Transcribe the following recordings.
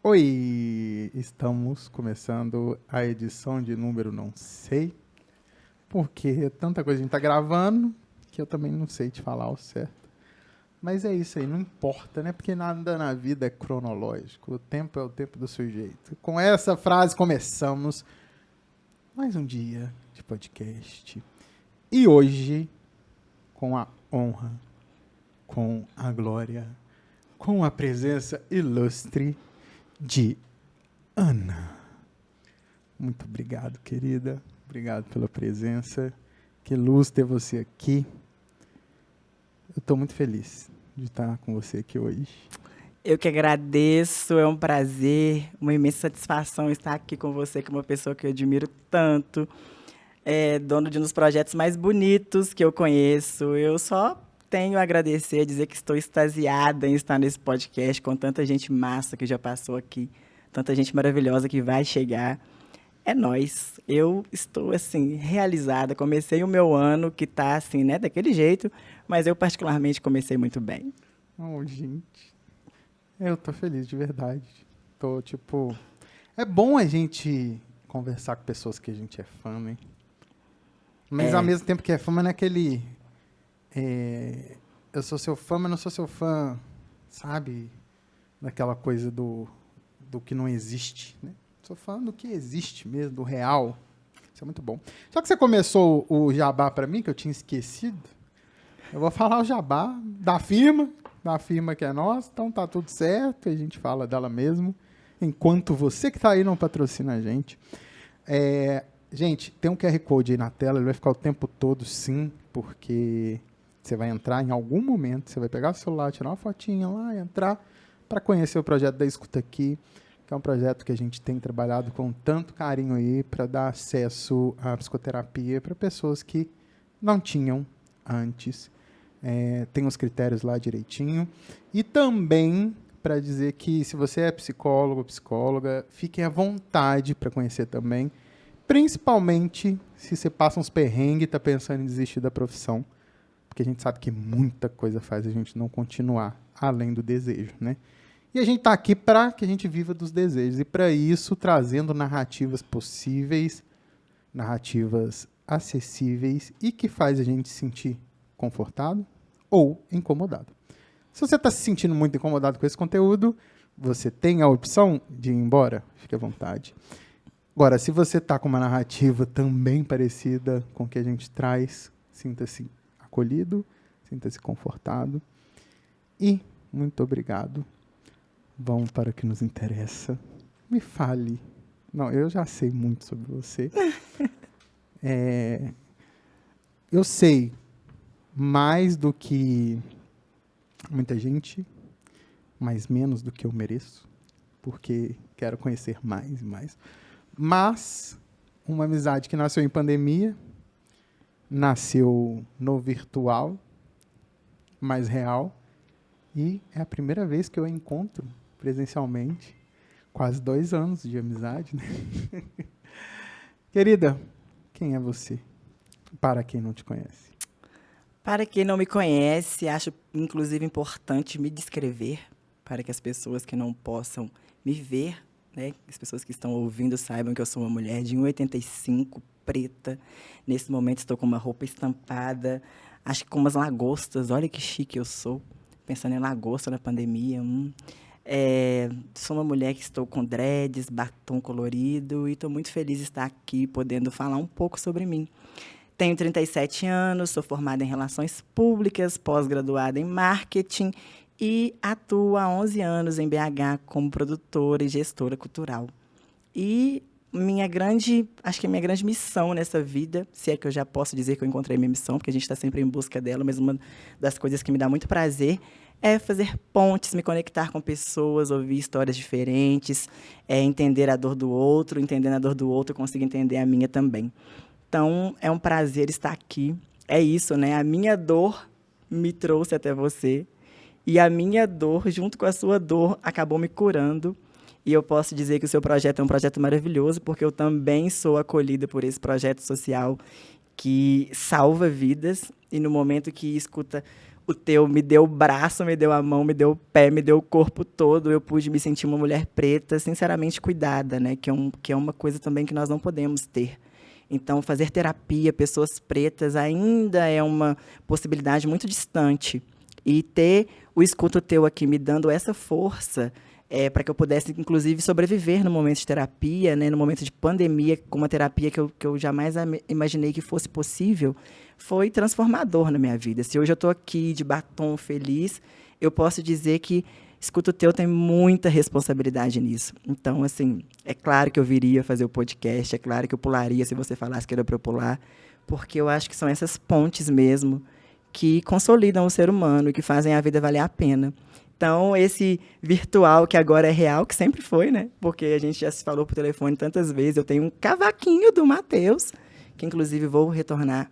Oi, estamos começando a edição de número não sei, porque tanta coisa a gente tá gravando que eu também não sei te falar o certo. Mas é isso aí, não importa, né? Porque nada na vida é cronológico. O tempo é o tempo do sujeito. Com essa frase começamos mais um dia de podcast. E hoje, com a honra, com a glória, com a presença ilustre de Ana. Muito obrigado, querida. Obrigado pela presença. Que luz ter você aqui. Eu estou muito feliz de estar com você aqui hoje. Eu que agradeço, é um prazer, uma imensa satisfação estar aqui com você, que é uma pessoa que eu admiro tanto, dono de um dos projetos mais bonitos que eu conheço. Eu só tenho a agradecer, a dizer que estou extasiada em estar nesse podcast com tanta gente massa que já passou aqui, tanta gente maravilhosa que vai chegar. É nóis. Eu estou, assim, realizada. Comecei o meu ano, que está, assim, né, daquele jeito, mas eu, particularmente, comecei muito bem. Oh, gente. Eu tô feliz, de verdade. Tô, tipo... É bom a gente conversar com pessoas que a gente é fã, né? Mas, ao mesmo tempo que é fã, não é aquele... eu sou seu fã, mas não sou seu fã, sabe? Daquela coisa do que não existe, né? Sou fã do que existe mesmo, do real. Isso é muito bom. Já que você começou o jabá para mim, que eu tinha esquecido, eu vou falar o jabá da firma que é nossa, então tá tudo certo, a gente fala dela mesmo, enquanto você que tá aí não patrocina a gente. Gente, tem um QR Code aí na tela, ele vai ficar o tempo todo sim, porque você vai entrar em algum momento, você vai pegar o celular, tirar uma fotinha lá, entrar para conhecer o projeto da Escuta Aqui, que é um projeto que a gente tem trabalhado com tanto carinho aí para dar acesso à psicoterapia para pessoas que não tinham antes. Tem os critérios lá direitinho. E também para dizer que se você é psicólogo ou psicóloga, fiquem à vontade para conhecer também, principalmente se você passa uns perrengues e está pensando em desistir da profissão, porque a gente sabe que muita coisa faz a gente não continuar, além do desejo, né? E a gente está aqui para que a gente viva dos desejos. E para isso, trazendo narrativas possíveis, narrativas acessíveis e que faz a gente se sentir confortado ou incomodado. Se você está se sentindo muito incomodado com esse conteúdo, você tem a opção de ir embora. Fique à vontade. Agora, se você está com uma narrativa também parecida com o que a gente traz, sinta-se acolhido, sinta-se confortado. E muito obrigado. Vamos para o que nos interessa. Me fale. Não, eu já sei muito sobre você. Eu sei mais do que muita gente, mas menos do que eu mereço, porque quero conhecer mais e mais. Mas uma amizade que nasceu em pandemia, nasceu no virtual, mais real, e é a primeira vez que eu a encontro presencialmente, quase 2 anos de amizade, né? Querida, quem é você? Para quem não te conhece. Para quem não me conhece, acho inclusive importante me descrever, para que as pessoas que não possam me ver, né, as pessoas que estão ouvindo saibam que eu sou uma mulher de 1,85, preta. Nesse momento estou com uma roupa estampada, acho que com umas lagostas, olha que chique eu sou, pensando em lagosta na pandemia. Sou uma mulher que estou com dreads, batom colorido e estou muito feliz de estar aqui podendo falar um pouco sobre mim. Tenho 37 anos, sou formada em Relações Públicas, pós-graduada em Marketing e atuo há 11 anos em BH como produtora e gestora cultural. E acho que a minha grande missão nessa vida, se é que eu já posso dizer que eu encontrei minha missão, porque a gente está sempre em busca dela, mas uma das coisas que me dá muito prazer é fazer pontes, me conectar com pessoas, ouvir histórias diferentes, entender a dor do outro, entendendo a dor do outro, eu consigo entender a minha também. Então, é um prazer estar aqui. É isso, né? A minha dor me trouxe até você. E a minha dor, junto com a sua dor, acabou me curando. E eu posso dizer que o seu projeto é um projeto maravilhoso, porque eu também sou acolhida por esse projeto social que salva vidas. E no momento que escuta o teu me deu o braço, me deu a mão, me deu o pé, me deu o corpo todo. Eu pude me sentir uma mulher preta, sinceramente cuidada, né? Que é uma coisa também que nós não podemos ter. Então, fazer terapia, pessoas pretas, ainda é uma possibilidade muito distante. E ter o Escuta o Teu aqui me dando essa força para que eu pudesse, inclusive, sobreviver no momento de terapia, né, no momento de pandemia, com uma terapia que eu jamais imaginei que fosse possível, foi transformador na minha vida. Se hoje eu estou aqui de batom feliz, eu posso dizer que Escuta o Teu tem muita responsabilidade nisso. Então, assim, é claro que eu viria fazer o podcast, é claro que eu pularia se você falasse que era para eu pular, porque eu acho que são essas pontes mesmo que consolidam o ser humano e que fazem a vida valer a pena. Então, esse virtual que agora é real, que sempre foi, né? Porque a gente já se falou por telefone tantas vezes. Eu tenho um cavaquinho do Matheus, que inclusive vou retornar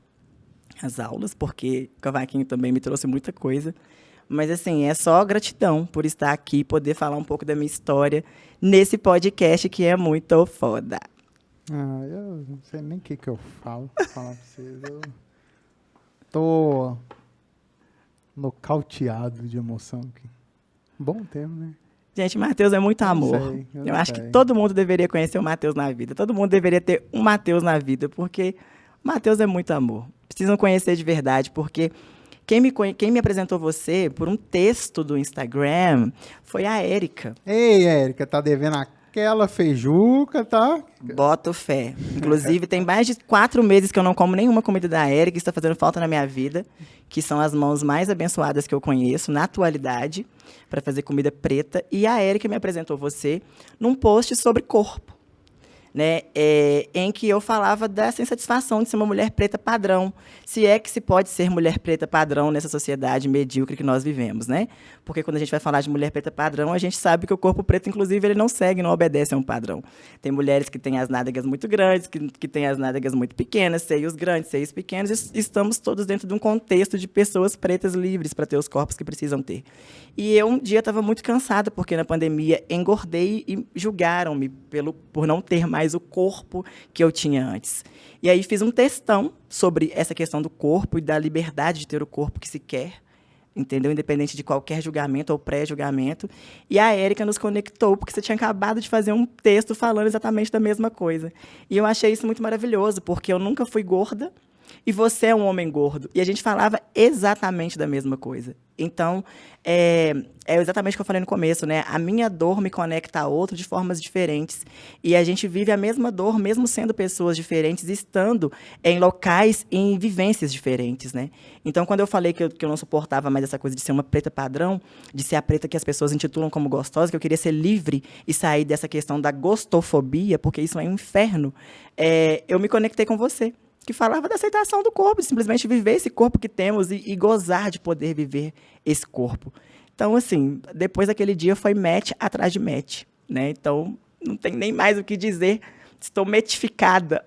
às aulas, porque o cavaquinho também me trouxe muita coisa. Mas, assim, é só gratidão por estar aqui e poder falar um pouco da minha história nesse podcast que é muito foda. Eu não sei nem o que eu falo, pra falar pra vocês. Eu tô nocauteado de emoção aqui. Bom termo, né? Gente, Matheus é muito amor. Eu acho que todo mundo deveria conhecer o Matheus na vida. Todo mundo deveria ter um Matheus na vida, porque o Matheus é muito amor. Precisam conhecer de verdade, porque quem me apresentou você por um texto do Instagram foi a Érica. Ei, Érica, tá devendo aquela feijuca, tá? Boto fé. Inclusive, tem mais de 4 meses que eu não como nenhuma comida da Érica, isso está fazendo falta na minha vida, que são as mãos mais abençoadas que eu conheço, na atualidade, para fazer comida preta. E a Érica me apresentou você num post sobre corpo, né, em que eu falava dessa insatisfação de ser uma mulher preta padrão. Se é que se pode ser mulher preta padrão nessa sociedade medíocre que nós vivemos, né? Porque quando a gente vai falar de mulher preta padrão, a gente sabe que o corpo preto, inclusive, ele não segue, não obedece a um padrão. Tem mulheres que têm as nádegas muito grandes, que têm as nádegas muito pequenas, seios grandes, seios pequenos, e estamos todos dentro de um contexto de pessoas pretas livres para ter os corpos que precisam ter. E eu um dia estava muito cansada, porque na pandemia engordei e julgaram-me por não ter mais o corpo que eu tinha antes. E aí fiz um textão sobre essa questão do corpo e da liberdade de ter o corpo que se quer, entendeu? Independente de qualquer julgamento ou pré-julgamento. E a Érica nos conectou, porque você tinha acabado de fazer um texto falando exatamente da mesma coisa. E eu achei isso muito maravilhoso, porque eu nunca fui gorda, e você é um homem gordo. E a gente falava exatamente da mesma coisa. Então, é exatamente o que eu falei no começo, né? A minha dor me conecta a outro de formas diferentes. E a gente vive a mesma dor, mesmo sendo pessoas diferentes, estando em locais e em vivências diferentes, né? Então, quando eu falei que eu não suportava mais essa coisa de ser uma preta padrão, de ser a preta que as pessoas intitulam como gostosa, que eu queria ser livre e sair dessa questão da gostofobia, porque isso é um inferno, eu me conectei com você, que falava da aceitação do corpo, de simplesmente viver esse corpo que temos e gozar de poder viver esse corpo. Então, assim, depois daquele dia foi match atrás de match, né? Então, não tem nem mais o que dizer. Estou metificada.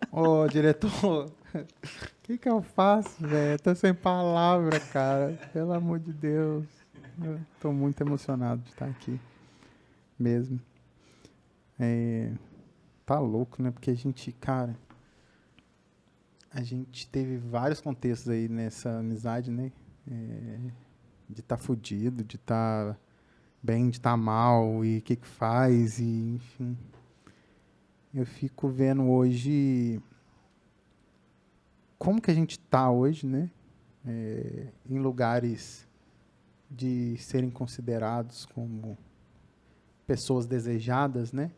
Ô, diretor, o que eu faço, velho? Tô sem palavra, cara. Pelo amor de Deus. Eu tô muito emocionado de estar aqui. Mesmo. Tá louco, né? Porque a gente, cara... A gente teve vários contextos aí nessa amizade, né? De estar fudido, de estar bem, de estar mal, e o que faz, e enfim. Eu fico vendo hoje como que a gente está hoje, né? Em lugares de serem considerados como pessoas desejadas, né?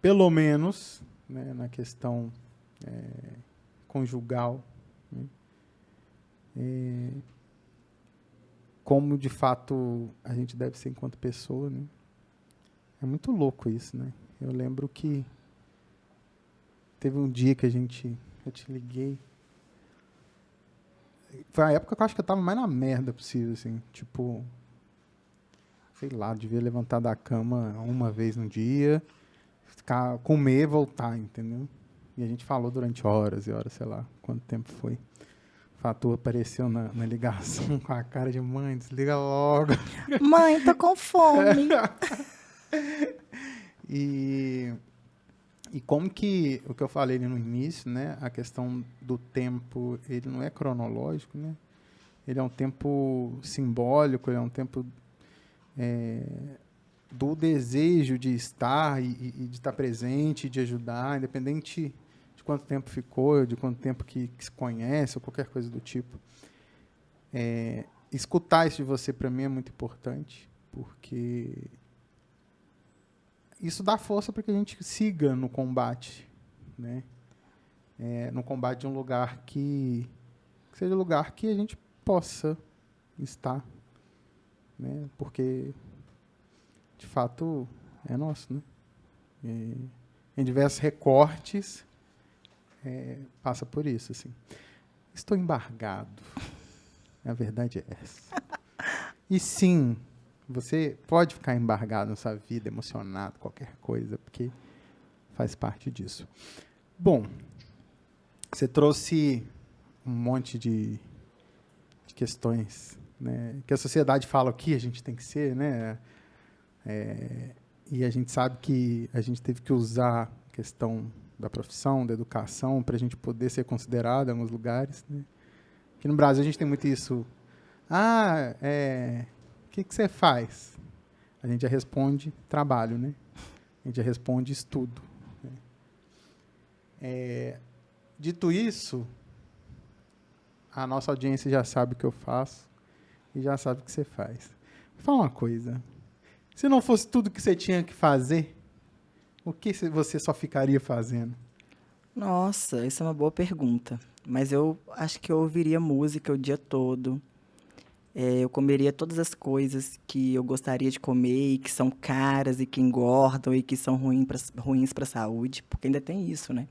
Pelo menos, né, na questão conjugal, né? Como de fato a gente deve ser enquanto pessoa, né? É muito louco isso, né? Eu lembro que teve um dia que eu te liguei. Foi a época que eu acho que eu tava mais na merda possível, assim, tipo, sei lá, devia levantar da cama uma vez no dia, comer e voltar, entendeu? E a gente falou durante horas e horas, sei lá, quanto tempo foi. O Fator apareceu na ligação com a cara de mãe, desliga logo. Mãe, tô com fome. E como que, o que eu falei ali no início, né, a questão do tempo, ele não é cronológico, né? ele é um tempo simbólico, ele é um tempo do desejo de estar e de estar presente, de ajudar, independente de quanto tempo ficou, de quanto tempo que se conhece, ou qualquer coisa do tipo. Escutar isso de você, para mim, é muito importante, porque isso dá força para que a gente siga no combate, né? No combate de um lugar que seja um lugar que a gente possa estar, né? Porque, de fato, é nosso, né? Em diversos recortes, passa por isso, assim. Estou embargado. A verdade é essa. E sim, você pode ficar embargado na sua vida, emocionado, qualquer coisa, porque faz parte disso. Bom, você trouxe um monte de questões, né, que a sociedade fala o que a gente tem que ser, né? E a gente sabe que a gente teve que usar a questão da profissão, da educação, para a gente poder ser considerado em alguns lugares, né? Aqui no Brasil a gente tem muito isso. O que você faz? A gente já responde trabalho, né? A gente já responde estudo. Dito isso, a nossa audiência já sabe o que eu faço e já sabe o que você faz. Fala uma coisa. Se não fosse tudo que você tinha que fazer, o que você só ficaria fazendo? Nossa, isso é uma boa pergunta. Mas eu acho que eu ouviria música o dia todo. Eu comeria todas as coisas que eu gostaria de comer e que são caras e que engordam e que são ruins para a saúde, porque ainda tem isso, né?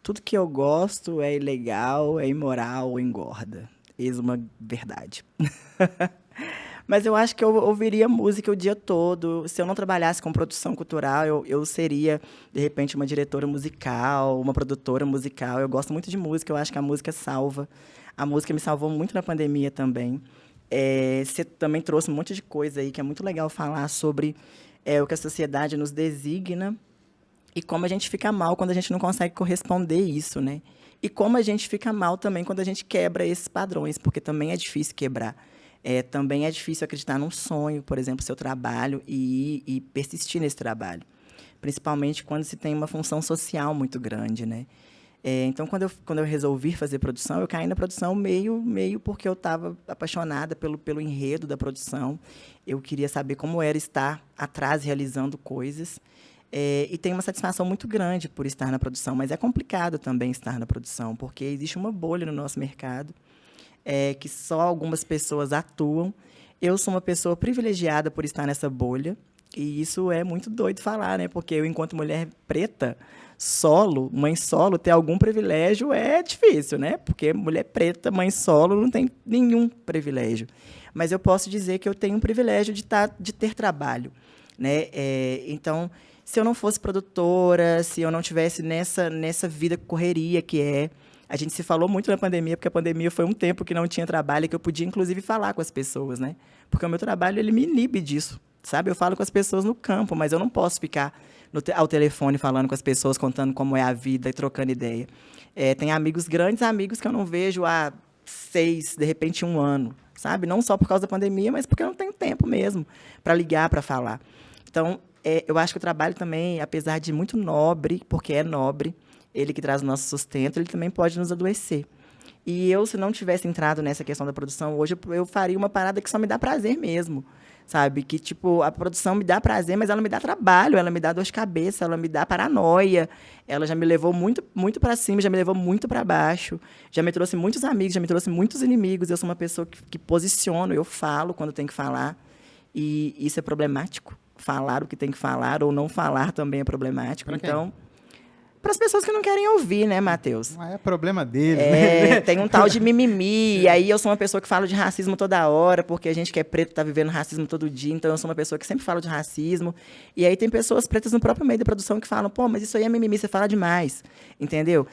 Tudo que eu gosto é ilegal, é imoral ou engorda. Eis uma verdade. Mas eu acho que eu ouviria música o dia todo. Se eu não trabalhasse com produção cultural, eu seria, de repente, uma diretora musical, uma produtora musical. Eu gosto muito de música, eu acho que a música salva. A música me salvou muito na pandemia também. Você também trouxe um monte de coisa aí que é muito legal falar sobre o que a sociedade nos designa e como a gente fica mal quando a gente não consegue corresponder isso, né? E como a gente fica mal também quando a gente quebra esses padrões, porque também é difícil quebrar. Também é difícil acreditar num sonho, por exemplo, seu trabalho, e persistir nesse trabalho. Principalmente quando se tem uma função social muito grande, né? Então, quando eu resolvi fazer produção, eu caí na produção meio porque eu estava apaixonada pelo enredo da produção. Eu queria saber como era estar atrás realizando coisas. E tem uma satisfação muito grande por estar na produção, mas é complicado também estar na produção, porque existe uma bolha no nosso mercado, que só algumas pessoas atuam. Eu sou uma pessoa privilegiada por estar nessa bolha, e isso é muito doido falar, né? Porque eu, enquanto mulher preta, mãe solo, ter algum privilégio é difícil, né? Porque mulher preta, mãe solo, não tem nenhum privilégio. Mas eu posso dizer que eu tenho um privilégio de ter trabalho, né? Então, se eu não fosse produtora, se eu não tivesse nessa vida correria que é... A gente se falou muito na pandemia, porque a pandemia foi um tempo que não tinha trabalho, que eu podia, inclusive, falar com as pessoas, né? Porque o meu trabalho, ele me inibe disso, sabe? Eu falo com as pessoas no campo, mas eu não posso ficar ao telefone falando com as pessoas, contando como é a vida e trocando ideia. Tem grandes amigos que eu não vejo há 6, de repente 1 ano, sabe? Não só por causa da pandemia, mas porque eu não tenho tempo mesmo para ligar, para falar. Então, eu acho que o trabalho também, apesar de muito nobre, porque é nobre, ele que traz o nosso sustento, ele também pode nos adoecer. E eu, se não tivesse entrado nessa questão da produção hoje, eu faria uma parada que só me dá prazer mesmo, sabe? Que, tipo, a produção me dá prazer, mas ela me dá trabalho, ela me dá dor de cabeça, ela me dá paranoia. Ela já me levou muito, muito para cima, já me levou muito para baixo, já me trouxe muitos amigos, já me trouxe muitos inimigos. Eu sou uma pessoa que posiciono, eu falo quando tem que falar, e isso é problemático. Falar o que tem que falar ou não falar também é problemático. Então... para as pessoas que não querem ouvir, né, Matheus? É problema deles, né? Tem um tal de mimimi, e aí eu sou uma pessoa que fala de racismo toda hora, porque a gente que é preto está vivendo racismo todo dia, então eu sou uma pessoa que sempre fala de racismo. E aí tem pessoas pretas no próprio meio da produção que falam, pô, mas isso aí é mimimi, você fala demais, entendeu?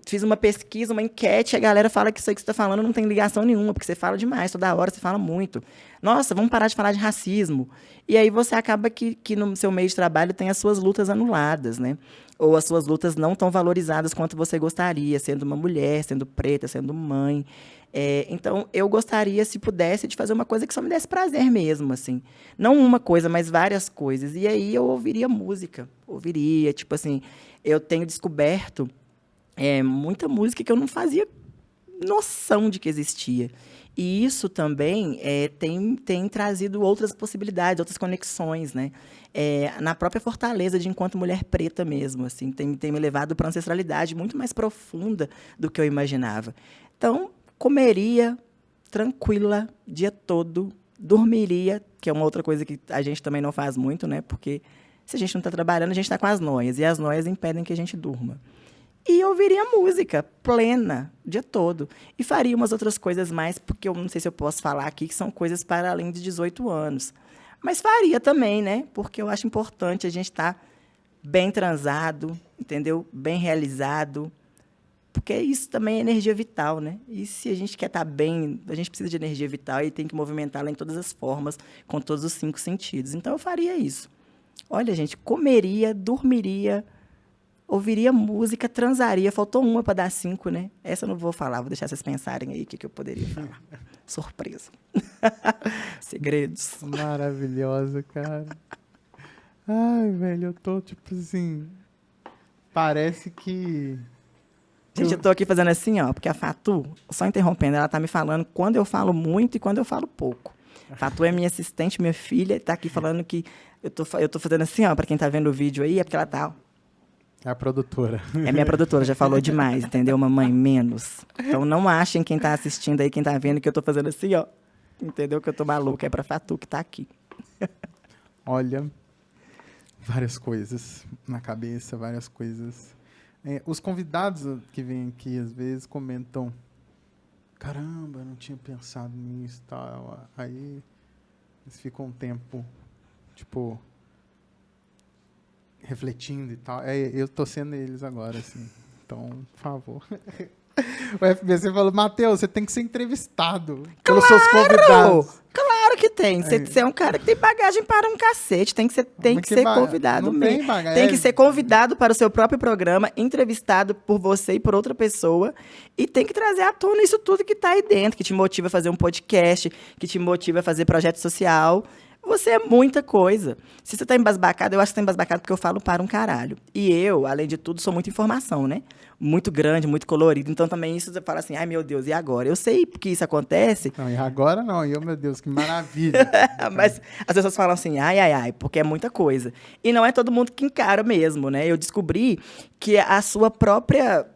Fiz uma pesquisa, uma enquete, a galera fala que isso aí que você está falando não tem ligação nenhuma, porque você fala demais, toda hora você fala muito. Nossa, vamos parar de falar de racismo. E aí você acaba que no seu meio de trabalho tem as suas lutas anuladas, né? ou as suas lutas não tão valorizadas quanto você gostaria, sendo uma mulher, sendo preta, sendo mãe. Então, eu gostaria, se pudesse, de fazer uma coisa que só me desse prazer mesmo, assim. Não uma coisa, mas várias coisas. E aí eu ouviria música. Ouviria, tipo assim, eu tenho descoberto muita música que eu não fazia noção de que existia. E isso também tem trazido outras possibilidades, outras conexões, né? Na própria fortaleza de enquanto mulher preta mesmo, assim, tem me levado para uma ancestralidade muito mais profunda do que eu imaginava. Então, comeria tranquila, dia todo, dormiria, que é uma outra coisa que a gente também não faz muito, né? Porque se a gente não está trabalhando, a gente está com as noias, e as noias impedem que a gente durma. E ouviria música plena, o dia todo. E faria umas outras coisas mais, porque eu não sei se eu posso falar aqui, que são coisas para além de 18 anos. Mas faria também, né? Porque eu acho importante a gente estar bem transado, entendeu? Bem realizado. Porque isso também é energia vital, né? E se a gente quer estar bem, a gente precisa de energia vital e tem que movimentá-la em todas as formas, com todos os 5 sentidos. Então, eu faria isso. Olha, gente, comeria, dormiria, ouviria música, transaria. Faltou uma para dar 5, né? Essa eu não vou falar, vou deixar vocês pensarem aí o que eu poderia falar. Surpresa. Segredos. Maravilhosa, cara. Ai, velho, eu tô, tipo assim... Parece que... Gente, eu tô aqui fazendo assim, ó, porque a Fatu, só interrompendo, ela tá me falando quando eu falo muito e quando eu falo pouco. A Fatu é minha assistente, minha filha, tá aqui falando que eu tô fazendo assim, ó, pra quem tá vendo o vídeo aí, é porque ela tá, ó. É a produtora. É minha produtora, já falou demais, entendeu? Mamãe, menos. Então não achem quem tá assistindo aí, quem tá vendo, que eu tô fazendo assim, ó. Entendeu? Que eu tô maluca, é pra Fatu que tá aqui. Olha, várias coisas na cabeça, várias coisas. Os convidados que vêm aqui, às vezes, comentam: caramba, eu não tinha pensado nisso e tal. Aí eles ficam um tempo, tipo, refletindo e tal. Eu tô sendo eles agora, assim. Então, por favor. O FBC falou: Matheus, você tem que ser entrevistado pelos seus convidados. Claro que tem. Você é um cara que tem bagagem para um cacete. Tem que ser convidado não mesmo. tem bagagem. Tem que ser convidado para o seu próprio programa, entrevistado por você e por outra pessoa. E tem que trazer à tona isso tudo que está aí dentro, que te motiva a fazer um podcast, que te motiva a fazer projeto social. Você é muita coisa. Se você está embasbacado, eu acho que está embasbacado porque eu falo para um caralho. E eu, além de tudo, sou muita informação, né? Muito grande, muito colorido. Então, também isso você fala assim, ai, meu Deus, e agora? Eu sei porque isso acontece. Não, e agora não. E, meu Deus, que maravilha. Mas as pessoas falam assim, ai, porque é muita coisa. E não é todo mundo que encara mesmo, né? Eu descobri que a sua própria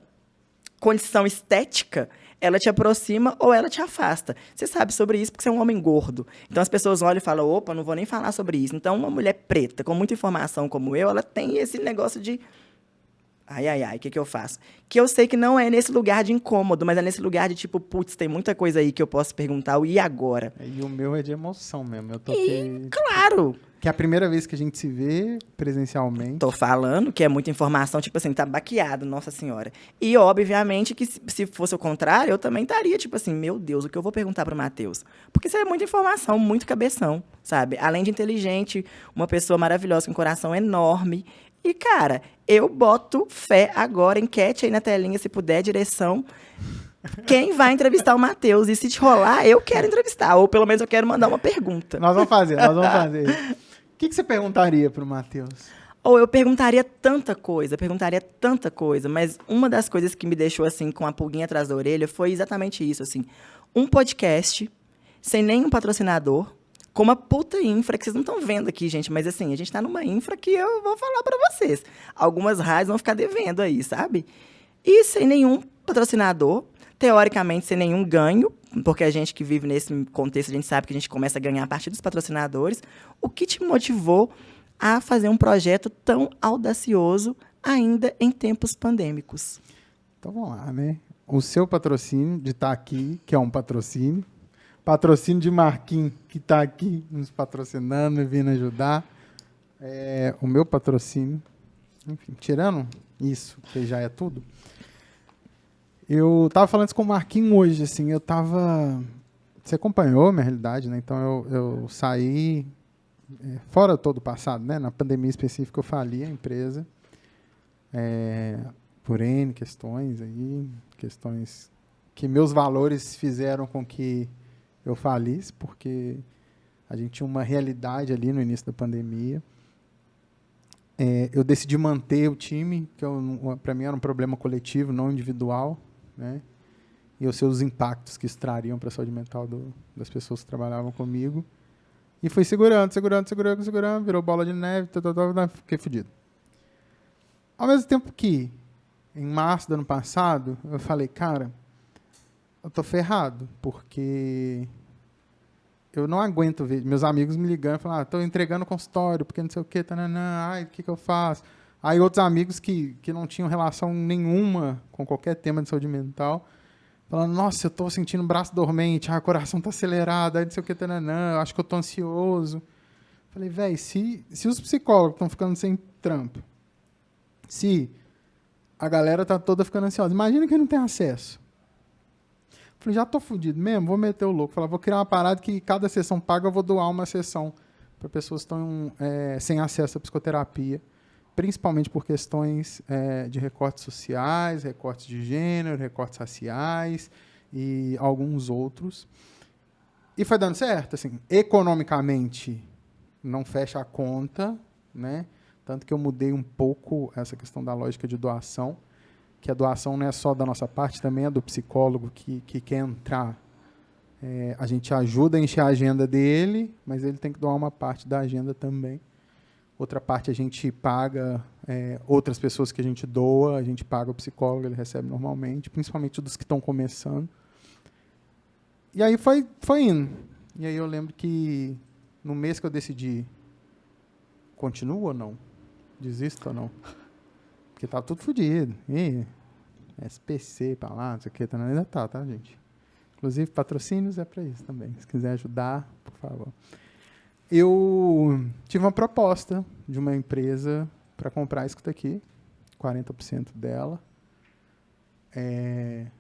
condição estética, ela te aproxima ou ela te afasta. Você sabe sobre isso porque você é um homem gordo. Então, as pessoas olham e falam, opa, não vou nem falar sobre isso. Então, uma mulher preta, com muita informação como eu, ela tem esse negócio de... Ai, o que eu faço? Que eu sei que não é nesse lugar de incômodo, mas é nesse lugar de tipo, putz, tem muita coisa aí que eu posso perguntar, e agora? E o meu é de emoção mesmo. Eu tô Claro! Que é a primeira vez que a gente se vê presencialmente. Tô falando que é muita informação, tipo assim, tá baqueado, nossa senhora. E, obviamente, que se fosse o contrário, eu também estaria, tipo assim, meu Deus, o que eu vou perguntar pro Matheus? Porque isso é muita informação, muito cabeção, sabe? Além de inteligente, uma pessoa maravilhosa, com um coração enorme. E, cara, eu boto fé agora, enquete aí na telinha, se puder, direção. Quem vai entrevistar o Matheus? E se te rolar, eu quero entrevistar. Ou, pelo menos, eu quero mandar uma pergunta. Nós vamos fazer. O que você perguntaria pro Matheus? Ou eu perguntaria tanta coisa, mas uma das coisas que me deixou, assim, com a pulguinha atrás da orelha foi exatamente isso, assim. Um podcast, sem nenhum patrocinador, com uma puta infra, que vocês não estão vendo aqui, gente, mas assim, a gente tá numa infra que eu vou falar pra vocês. Algumas rádios vão ficar devendo aí, sabe? E sem nenhum patrocinador, teoricamente sem nenhum ganho, porque a gente que vive nesse contexto, a gente sabe que a gente começa a ganhar a partir dos patrocinadores. O que te motivou a fazer um projeto tão audacioso ainda em tempos pandêmicos? Então vamos lá, né? O seu patrocínio de estar aqui, que é um patrocínio de Marquinhos, que está aqui nos patrocinando e vindo ajudar. O meu patrocínio, enfim, tirando isso, que já é tudo. Eu estava falando isso com o Marquinhos hoje, assim, você acompanhou a minha realidade, né? Então eu saí, fora todo o passado, né? Na pandemia específica eu fali a empresa. por N questões aí, questões que meus valores fizeram com que eu falisse, porque a gente tinha uma realidade ali no início da pandemia. Eu decidi manter o time, que para mim era um problema coletivo, não individual, né? E eu sei os impactos que isso trariam para a saúde mental das pessoas que trabalhavam comigo. E fui segurando, virou bola de neve, fiquei fudido. Ao mesmo tempo que, em março do ano passado, eu falei, cara, eu tô ferrado, porque eu não aguento ver meus amigos me ligando e falando, tô entregando consultório, porque não sei o quê, ai, o que eu faço? Aí outros amigos que não tinham relação nenhuma com qualquer tema de saúde mental, falando, nossa, eu tô sentindo o braço dormente, o coração tá acelerado, aí não sei o quê, eu acho que eu tô ansioso. Falei, velho, se os psicólogos estão ficando sem trampo, se a galera tá toda ficando ansiosa, imagina quem não tem acesso. Falei, já tô fudido mesmo, vou meter o louco. Falei, vou criar uma parada que cada sessão paga eu vou doar uma sessão para pessoas que estão sem acesso à psicoterapia, principalmente por questões de recortes sociais, recortes de gênero, recortes raciais e alguns outros. E foi dando certo, assim, economicamente não fecha a conta, né? Tanto que eu mudei um pouco essa questão da lógica de doação, que a doação não é só da nossa parte, também é do psicólogo que quer entrar. A gente ajuda a encher a agenda dele, mas ele tem que doar uma parte da agenda também. Outra parte a gente paga outras pessoas que a gente doa, a gente paga o psicólogo, ele recebe normalmente, principalmente dos que estão começando. E aí foi indo. E aí eu lembro que no mês que eu decidi, continuo ou não? Desisto ou não? Porque tá tudo fodido. SPC pra lá, não sei o que, ainda tá, gente? Inclusive, patrocínios é para isso também. Se quiser ajudar, por favor. Eu tive uma proposta de uma empresa para comprar a Escuta Aqui, 40% dela.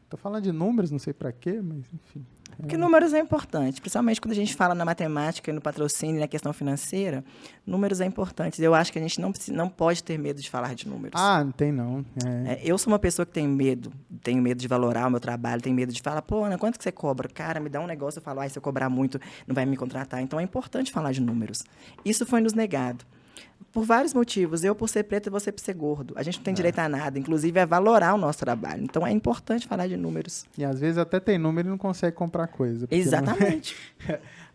Tô falando de números, não sei para quê, mas enfim. Porque números é importante, principalmente quando a gente fala na matemática, no patrocínio, na questão financeira, números é importante. Eu acho que a gente não pode ter medo de falar de números. Não tem não. Eu sou uma pessoa que tenho medo de valorar o meu trabalho, tenho medo de falar, pô, Ana, quanto que você cobra? Cara, me dá um negócio, eu falo, se eu cobrar muito, não vai me contratar. Então, é importante falar de números. Isso foi nos negado. Por vários motivos. Eu, por ser preto, e você por ser gordo. A gente não tem direito a nada, inclusive a valorar o nosso trabalho. Então, é importante falar de números. E, às vezes, até tem número e não consegue comprar coisa. Exatamente.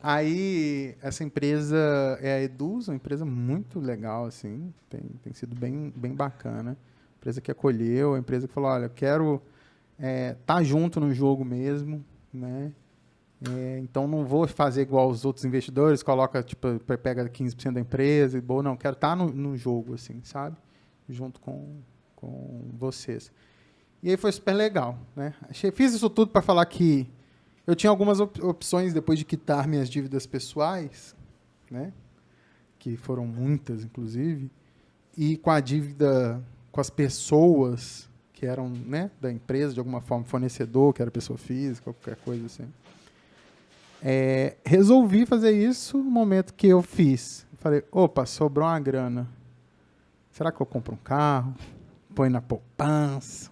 Aí, essa empresa é a Eduz, uma empresa muito legal, assim, tem sido bem, bem bacana. Empresa que acolheu, a empresa que falou, olha, eu quero tá junto no jogo mesmo, né? Então, não vou fazer igual os outros investidores, coloca, tipo, pega 15% da empresa, e não, quero estar no jogo, assim, sabe? Junto com vocês. E aí foi super legal, né? Fiz isso tudo para falar que eu tinha algumas opções depois de quitar minhas dívidas pessoais, né? Que foram muitas, inclusive, e com a dívida com as pessoas que eram, né, da empresa, de alguma forma, fornecedor, que era pessoa física, qualquer coisa assim. Resolvi fazer isso no momento que eu fiz. Falei, opa, sobrou uma grana. Será que eu compro um carro? Põe na poupança?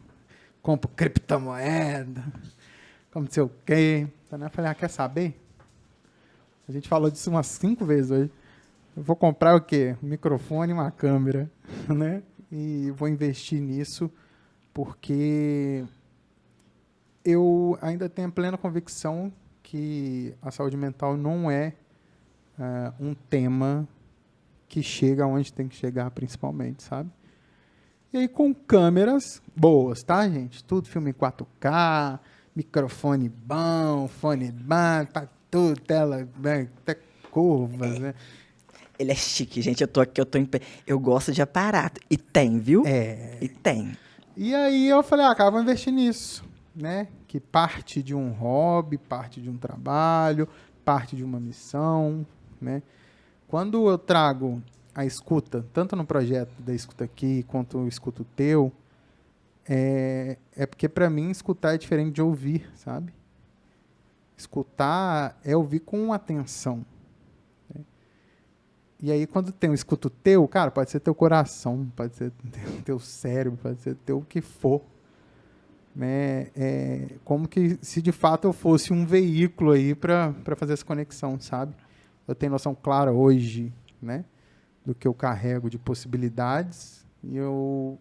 Compro criptomoeda? Como não sei o quê? Então, eu falei, quer saber? A gente falou disso umas 5 vezes hoje. Eu vou comprar o quê? Um microfone e uma câmera, né? E vou investir nisso porque eu ainda tenho plena convicção que a saúde mental não é um tema que chega onde tem que chegar, principalmente, sabe? E aí com câmeras boas, tá, gente? Tudo filme em 4K, microfone bom, fone bom, tá tudo, tela, até curvas, né? Ele é chique, gente. Eu gosto de aparato. E tem, viu? E tem. E aí eu falei, cara, vou investir nisso, né? Que parte de um hobby, parte de um trabalho, parte de uma missão, né? Quando eu trago a escuta, tanto no projeto da Escuta Aqui, quanto o Escuta o Teu, é porque, para mim, escutar é diferente de ouvir, sabe? Escutar é ouvir com atenção. Né? E aí, quando tem um escuto teu, cara, pode ser teu coração, pode ser teu cérebro, pode ser teu o que for. Né? Como que se de fato eu fosse um veículo aí para fazer essa conexão, sabe? Eu tenho noção clara hoje, né, do que eu carrego de possibilidades e eu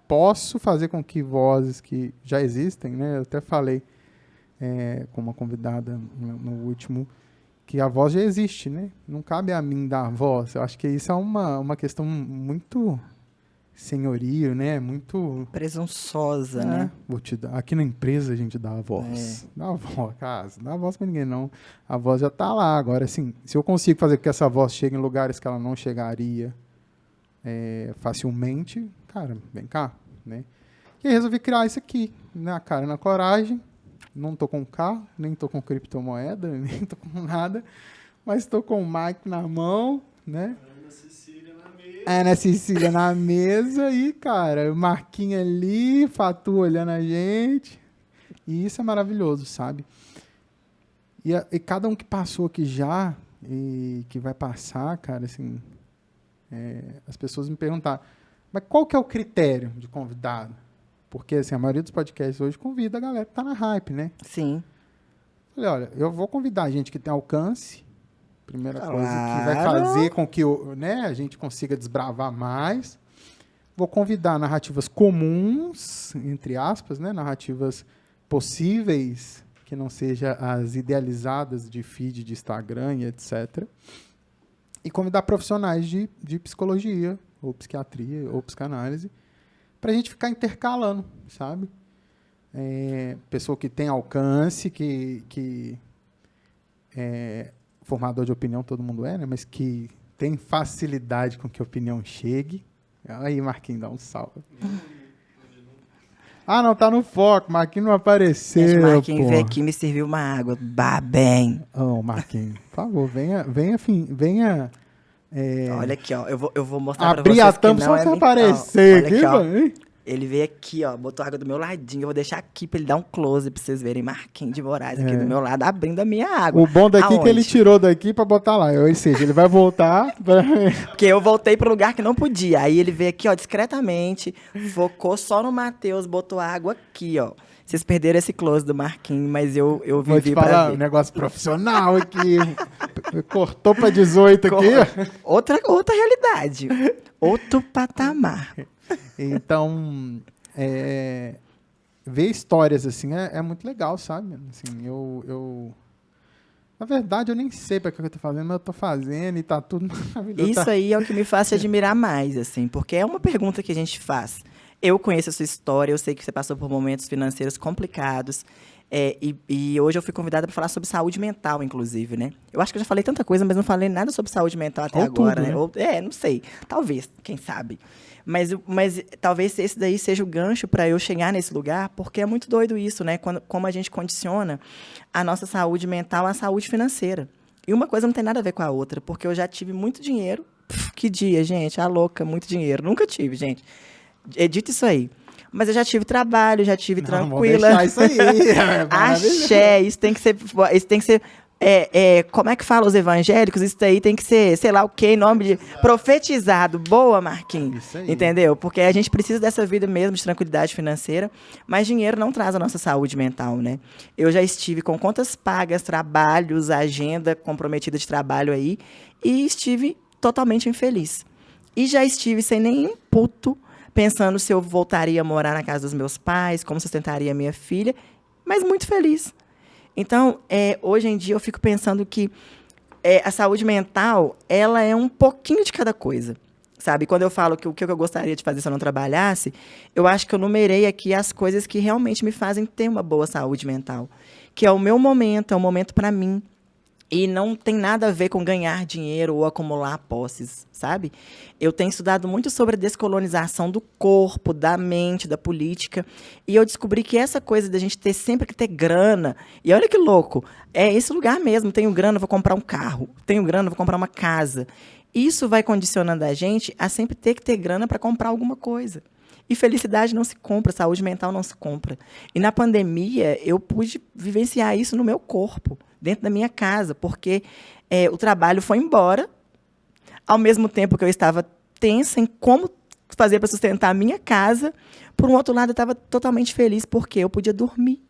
posso fazer com que vozes que já existem, né? Eu até falei com uma convidada no último que a voz já existe, né? Não cabe a mim dar a voz. Eu acho que isso é uma questão muito senhorio, né? Muito presunçosa, né? Vou te dar. Aqui na empresa a gente dá a voz. Dá a voz, cara. Não dá a voz pra ninguém, não. A voz já tá lá. Agora, assim, se eu consigo fazer com que essa voz chegue em lugares que ela não chegaria facilmente, cara, vem cá, né? E aí resolvi criar isso aqui, na cara, na coragem. Não tô com carro, nem tô com criptomoeda, nem tô com nada, mas tô com o mic na mão, né? Ana Cecília na mesa e, cara, o Marquinhos ali, Fatu olhando a gente. E isso é maravilhoso, sabe? E cada um que passou aqui já e que vai passar, cara, assim, as pessoas me perguntaram, mas qual que é o critério de convidado? Porque, assim, a maioria dos podcasts hoje convida a galera que tá na hype, né? Sim. Falei, olha, eu vou convidar gente que tem alcance, primeira coisa que vai fazer com que a gente consiga desbravar mais. Vou convidar narrativas comuns, entre aspas, né? Narrativas possíveis, que não sejam as idealizadas de feed de Instagram e etc. E convidar profissionais de psicologia, ou psiquiatria, ou psicanálise, para a gente ficar intercalando, sabe? Pessoa que tem alcance, que formador de opinião todo mundo né? Mas que tem facilidade com que a opinião chegue. Aí, Marquinhos, dá um salve. Não, tá no foco. Marquinhos não apareceu. Gente, Marquinhos veio aqui e me serviu uma água. Bem. Marquinhos, por favor, venha. Olha aqui, ó. Eu vou mostrar pra vocês. Abrir a tampa só pra você aparecer aqui, mano. Ele veio aqui, ó, botou água do meu ladinho. Eu vou deixar aqui pra ele dar um close pra vocês verem Marquinhos de Moraes aqui do meu lado, abrindo a minha água. O bom daqui é que ele tirou daqui pra botar lá. Ou seja, ele vai voltar. Porque eu voltei pro lugar que não podia. Aí ele veio aqui, ó, discretamente, focou só no Matheus, botou água aqui, ó. Vocês perderam esse close do Marquinhos, mas eu vivi vou te falar, pra ver. Um negócio profissional aqui. Cortou pra 18 aqui. Outra realidade. Outro patamar. Então, ver histórias assim é muito legal, sabe? Assim, na verdade, eu nem sei para que eu tô fazendo, mas eu tô fazendo e tá tudo maravilhoso. Isso aí é o que me faz te admirar mais, assim, porque é uma pergunta que a gente faz. Eu conheço a sua história, eu sei que você passou por momentos financeiros complicados. E hoje eu fui convidada para falar sobre saúde mental, inclusive, né? Eu acho que eu já falei tanta coisa, mas não falei nada sobre saúde mental até agora, tudo, né? Não sei. Talvez, quem sabe. Mas talvez esse daí seja o gancho para eu chegar nesse lugar, porque é muito doido isso, né? Como a gente condiciona a nossa saúde mental à saúde financeira. E uma coisa não tem nada a ver com a outra, porque eu já tive muito dinheiro. Que dia, gente? A louca, muito dinheiro. Nunca tive, gente. Edita isso aí. Mas eu já tive trabalho, já tive tranquila. Vou deixar isso aí. Axé, isso tem que ser como é que fala os evangélicos? Isso daí tem que ser, sei lá o que, nome de profetizado. Boa, Marquinhos. Isso aí. Entendeu? Porque a gente precisa dessa vida mesmo de tranquilidade financeira, mas dinheiro não traz a nossa saúde mental, né? Eu já estive com contas pagas, trabalhos, agenda comprometida de trabalho aí, e estive totalmente infeliz. E já estive sem nenhum puto, pensando se eu voltaria a morar na casa dos meus pais, como sustentaria a minha filha, mas muito feliz. Então, hoje em dia, eu fico pensando que a saúde mental, ela é um pouquinho de cada coisa, sabe? Quando eu falo que o que eu gostaria de fazer se eu não trabalhasse, eu acho que eu numerei aqui as coisas que realmente me fazem ter uma boa saúde mental, que é o meu momento, é um momento para mim. E não tem nada a ver com ganhar dinheiro ou acumular posses, sabe? Eu tenho estudado muito sobre a descolonização do corpo, da mente, da política. E eu descobri que essa coisa da gente ter sempre que ter grana... E olha que louco, é esse lugar mesmo. Tenho grana, vou comprar um carro. Tenho grana, vou comprar uma casa. Isso vai condicionando a gente a sempre ter que ter grana para comprar alguma coisa. E felicidade não se compra, saúde mental não se compra. E na pandemia, eu pude vivenciar isso no meu corpo, dentro da minha casa, porque o trabalho foi embora, ao mesmo tempo que eu estava tensa em como fazer para sustentar a minha casa, por um outro lado, eu estava totalmente feliz porque eu podia dormir.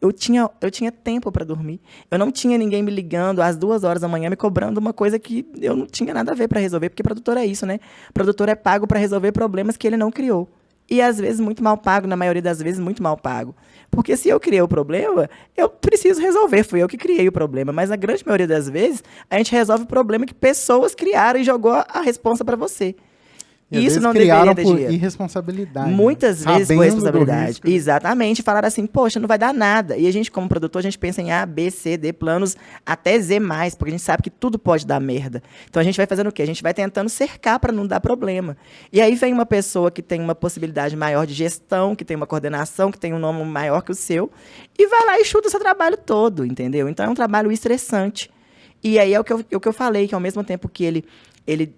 Eu tinha tempo para dormir. Eu não tinha ninguém me ligando às 2h da manhã, me cobrando uma coisa que eu não tinha nada a ver para resolver, porque produtor é isso, né? Produtor é pago para resolver problemas que ele não criou. E, às vezes, muito mal pago, na maioria das vezes, muito mal pago. Porque se eu criei o problema, eu preciso resolver. Fui eu que criei o problema. Mas, na grande maioria das vezes, a gente resolve o problema que pessoas criaram e jogou a responsa para você. E isso não criaram deveria ter por irresponsabilidade. Muitas vezes por responsabilidade. Risco. Exatamente. Falaram assim, poxa, não vai dar nada. E a gente, como produtor, a gente pensa em A, B, C, D, planos até Z+, porque a gente sabe que tudo pode dar merda. Então, a gente vai fazendo o quê? A gente vai tentando cercar para não dar problema. E aí vem uma pessoa que tem uma possibilidade maior de gestão, que tem uma coordenação, que tem um nome maior que o seu, e vai lá e chuta o seu trabalho todo, entendeu? Então, é um trabalho estressante. E aí é o que eu falei, que ao mesmo tempo que ele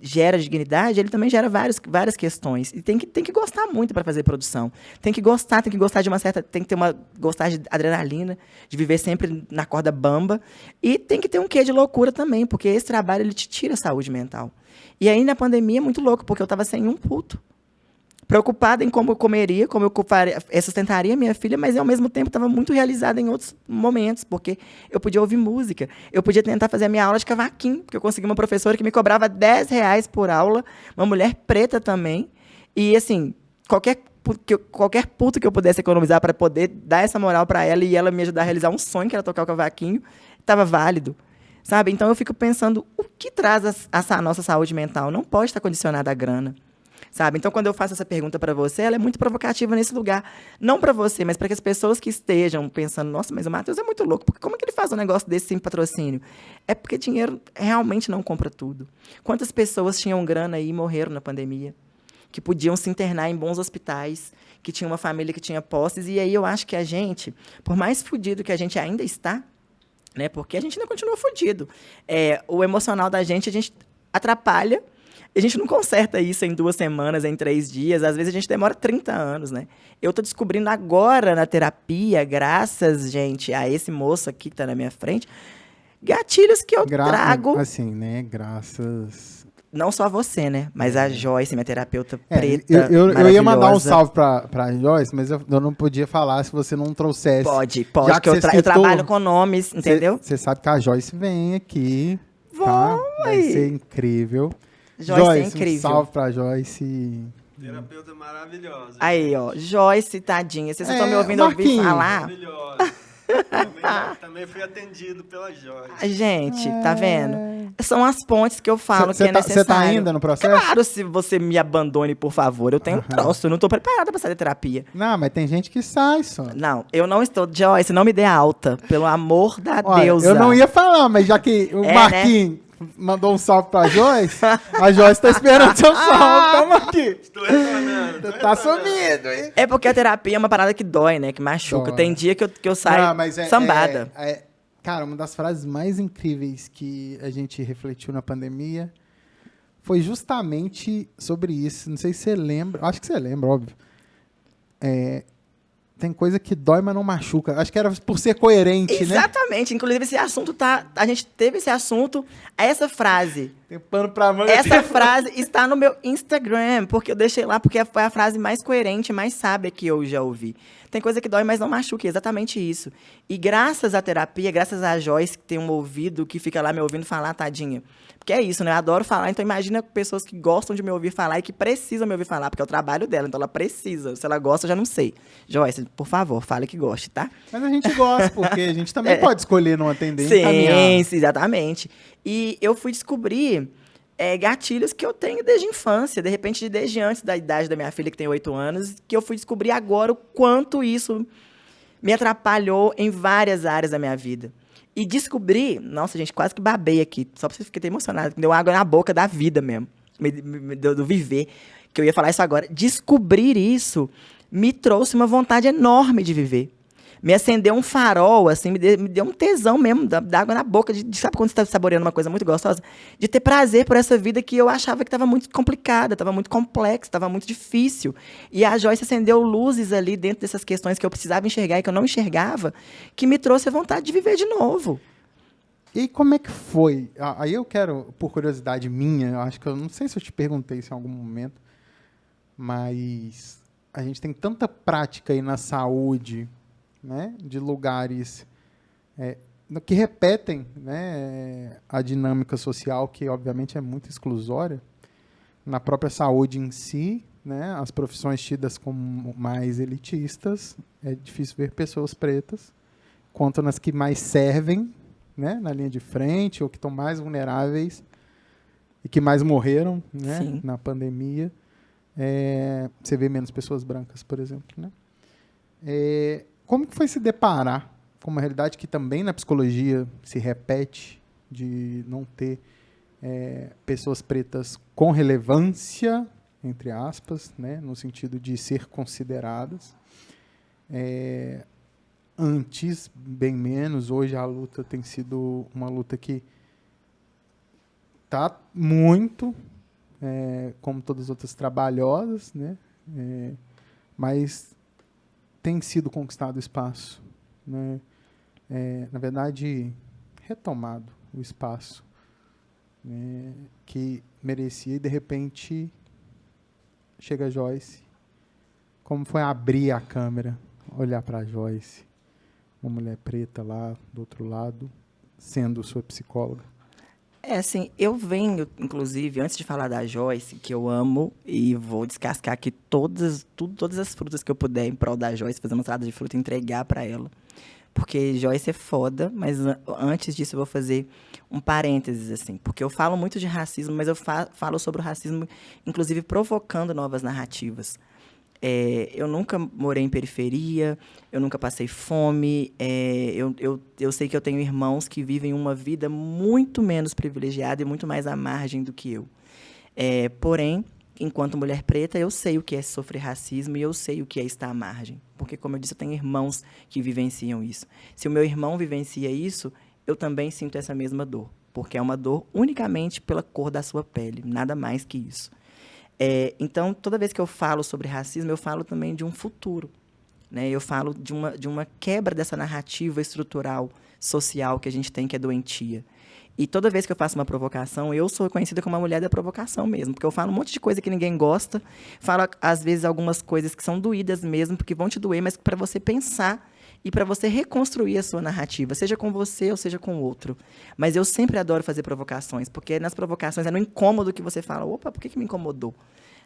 gera dignidade, ele também gera várias questões. E tem que gostar muito para fazer produção. Tem que gostar de uma certa... Tem que gostar de adrenalina, de viver sempre na corda bamba. E tem que ter um quê de loucura também, porque esse trabalho ele te tira a saúde mental. E aí, na pandemia, é muito louco, porque eu estava sem um puto. Preocupada em como eu comeria, como eu sustentaria minha filha, mas, ao mesmo tempo, estava muito realizada em outros momentos, porque eu podia ouvir música, eu podia tentar fazer a minha aula de cavaquinho, porque eu consegui uma professora que me cobrava R$10 por aula, uma mulher preta também, e, assim, qualquer puto que eu pudesse economizar para poder dar essa moral para ela e ela me ajudar a realizar um sonho, que era tocar o cavaquinho, estava válido, sabe? Então, eu fico pensando, o que traz a nossa saúde mental? Não pode estar condicionada à grana. Sabe? Então, quando eu faço essa pergunta para você, ela é muito provocativa nesse lugar. Não para você, mas para que as pessoas que estejam pensando, nossa, mas o Matheus é muito louco, porque como é que ele faz um negócio desse sem patrocínio? É porque dinheiro realmente não compra tudo. Quantas pessoas tinham grana aí e morreram na pandemia? Que podiam se internar em bons hospitais, que tinham uma família que tinha posses, e aí eu acho que a gente, por mais fudido que a gente ainda está, né, porque a gente ainda continua fudido, o emocional da gente, a gente atrapalha. A gente não conserta isso em 2 semanas, em 3 dias. Às vezes, a gente demora 30 anos, né? Eu estou descobrindo agora na terapia, graças, gente, a esse moço aqui que está na minha frente, gatilhos que eu trago... Assim, né? Graças... Não só você, né? Mas a Joyce, minha terapeuta preta, eu ia mandar um salve pra Joyce, mas eu não podia falar se você não trouxesse. Pode, que eu trabalho com nomes, entendeu? Você sabe que a Joyce vem aqui, tá? Vai ser incrível. Joyce é incrível. Um salve pra Joyce. Terapeuta maravilhosa. Aí, ó. Joyce, tadinha. Vocês estão me ouvindo ouvir falar? Maravilhosa. Também fui atendido pela Joyce. Gente, tá vendo? São as pontes que eu falo que é necessário. Você tá ainda no processo? Claro, se você me abandone, por favor. Eu tenho um troço, eu não tô preparada pra sair da terapia. Não, mas tem gente que sai só. Não, eu não estou. Joyce, não me dê alta. Pelo amor da deusa. Eu não ia falar, mas já que o Marquinhos... Né? Mandou um salve pra Joyce. A Joyce tá esperando seu salve. Tamo aqui. Estou retornando. Tá sumido, hein? É porque a terapia é uma parada que dói, né? Que machuca. Dói. Tem dia que eu saio sambada. Cara, uma das frases mais incríveis que a gente refletiu na pandemia foi justamente sobre isso. Não sei se você lembra. Acho que você lembra, óbvio. Tem coisa que dói, mas não machuca. Acho que era por ser coerente, Exatamente. né? Exatamente. Inclusive, esse assunto a gente teve esse assunto. Essa frase. Tem pano pra manga. Essa frase está no meu Instagram, porque eu deixei lá, porque foi a frase mais coerente, mais sábia que eu já ouvi. Tem coisa que dói, mas não machuca. É exatamente isso. E graças à terapia, graças a Joyce, que tem um ouvido, que fica lá me ouvindo falar, tadinha. Porque é isso, né? Eu adoro falar, então imagina pessoas que gostam de me ouvir falar e que precisam me ouvir falar, porque é o trabalho dela, então ela precisa. Se ela gosta, eu já não sei. Joyce, por favor, fale que goste, tá? Mas a gente gosta, porque a gente também pode escolher não atender e encaminhar. Sim, exatamente. E eu fui descobrir gatilhos que eu tenho desde a infância, de repente desde antes da idade da minha filha, que tem 8 anos, que eu fui descobrir agora o quanto isso me atrapalhou em várias áreas da minha vida. E descobri, nossa, gente, quase que babei aqui, só pra você ficar emocionado, me deu água na boca da vida mesmo, me deu do viver, que eu ia falar isso agora. Descobrir isso me trouxe uma vontade enorme de viver. Me acendeu um farol, assim, me deu um tesão mesmo, da água na boca, sabe quando você está saboreando uma coisa muito gostosa? De ter prazer por essa vida que eu achava que estava muito complicada, estava muito complexa, estava muito difícil. E a Joyce acendeu luzes ali dentro dessas questões que eu precisava enxergar e que eu não enxergava, que me trouxe a vontade de viver de novo. E aí, como é que foi? Aí eu quero, por curiosidade minha, eu acho que eu não sei se eu te perguntei isso em algum momento, mas a gente tem tanta prática aí na saúde, né, de lugares que repetem, né, a dinâmica social, que obviamente é muito exclusória, na própria saúde em si, né, as profissões tidas como mais elitistas, é difícil ver pessoas pretas, quanto nas que mais servem, né, na linha de frente, ou que estão mais vulneráveis e que mais morreram, né, Sim. na pandemia. Você vê menos pessoas brancas, por exemplo, né? Como que foi se deparar com uma realidade que também na psicologia se repete, de não ter pessoas pretas com relevância, entre aspas, né, no sentido de ser consideradas. Antes, bem menos. Hoje a luta tem sido uma luta que está muito, como todas as outras, trabalhosas, né? Mas tem sido conquistado espaço, né? Na verdade, retomado o espaço, né, que merecia, e de repente chega a Joyce. Como foi abrir a câmera, olhar para a Joyce, uma mulher preta lá do outro lado, sendo sua psicóloga? Assim, eu venho, inclusive, antes de falar da Joyce, que eu amo, e vou descascar aqui todas as frutas que eu puder em prol da Joyce, fazer uma salada de fruta e entregar para ela. Porque Joyce é foda, mas antes disso eu vou fazer um parênteses, assim. Porque eu falo muito de racismo, mas eu falo sobre o racismo, inclusive provocando novas narrativas. Eu nunca morei em periferia, eu nunca passei fome, eu sei que eu tenho irmãos que vivem uma vida muito menos privilegiada e muito mais à margem do que eu. Porém, enquanto mulher preta, eu sei o que é sofrer racismo e eu sei o que é estar à margem. Porque, como eu disse, eu tenho irmãos que vivenciam isso. Se o meu irmão vivencia isso, eu também sinto essa mesma dor. Porque é uma dor unicamente pela cor da sua pele, nada mais que isso. Então, toda vez que eu falo sobre racismo, eu falo também de um futuro, né? Eu falo de uma quebra dessa narrativa estrutural, social que a gente tem, que é doentia. E toda vez que eu faço uma provocação, eu sou conhecida como a mulher da provocação mesmo, porque eu falo um monte de coisa que ninguém gosta, falo, às vezes, algumas coisas que são doídas mesmo, porque vão te doer, mas para você pensar e para você reconstruir a sua narrativa, seja com você ou seja com o outro. Mas eu sempre adoro fazer provocações, porque nas provocações é no incômodo que você fala, opa, por que me incomodou?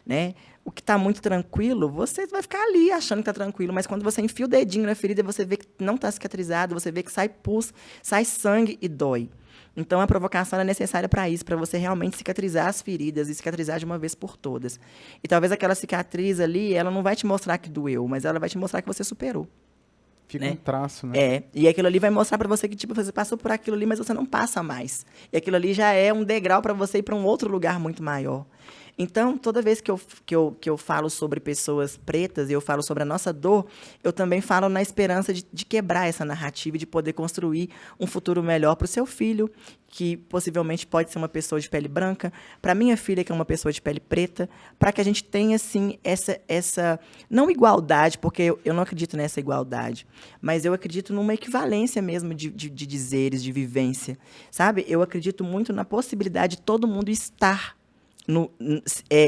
Né? O que está muito tranquilo, você vai ficar ali achando que está tranquilo, mas quando você enfia o dedinho na ferida, você vê que não está cicatrizado, você vê que sai pus, sai sangue e dói. Então, a provocação é necessária para isso, para você realmente cicatrizar as feridas e cicatrizar de uma vez por todas. E talvez aquela cicatriz ali, ela não vai te mostrar que doeu, mas ela vai te mostrar que você superou. Fica Né? um traço, né? E aquilo ali vai mostrar para você que tipo, você passou por aquilo ali, mas você não passa mais. E aquilo ali já é um degrau para você ir para um outro lugar muito maior. Então, toda vez que eu falo sobre pessoas pretas e eu falo sobre a nossa dor, eu também falo na esperança de quebrar essa narrativa e de poder construir um futuro melhor para o seu filho, que possivelmente pode ser uma pessoa de pele branca, para minha filha, que é uma pessoa de pele preta, para que a gente tenha, assim, essa não igualdade, porque eu não acredito nessa igualdade, mas eu acredito numa equivalência mesmo de dizeres, de vivência, sabe? Eu acredito muito na possibilidade de todo mundo estar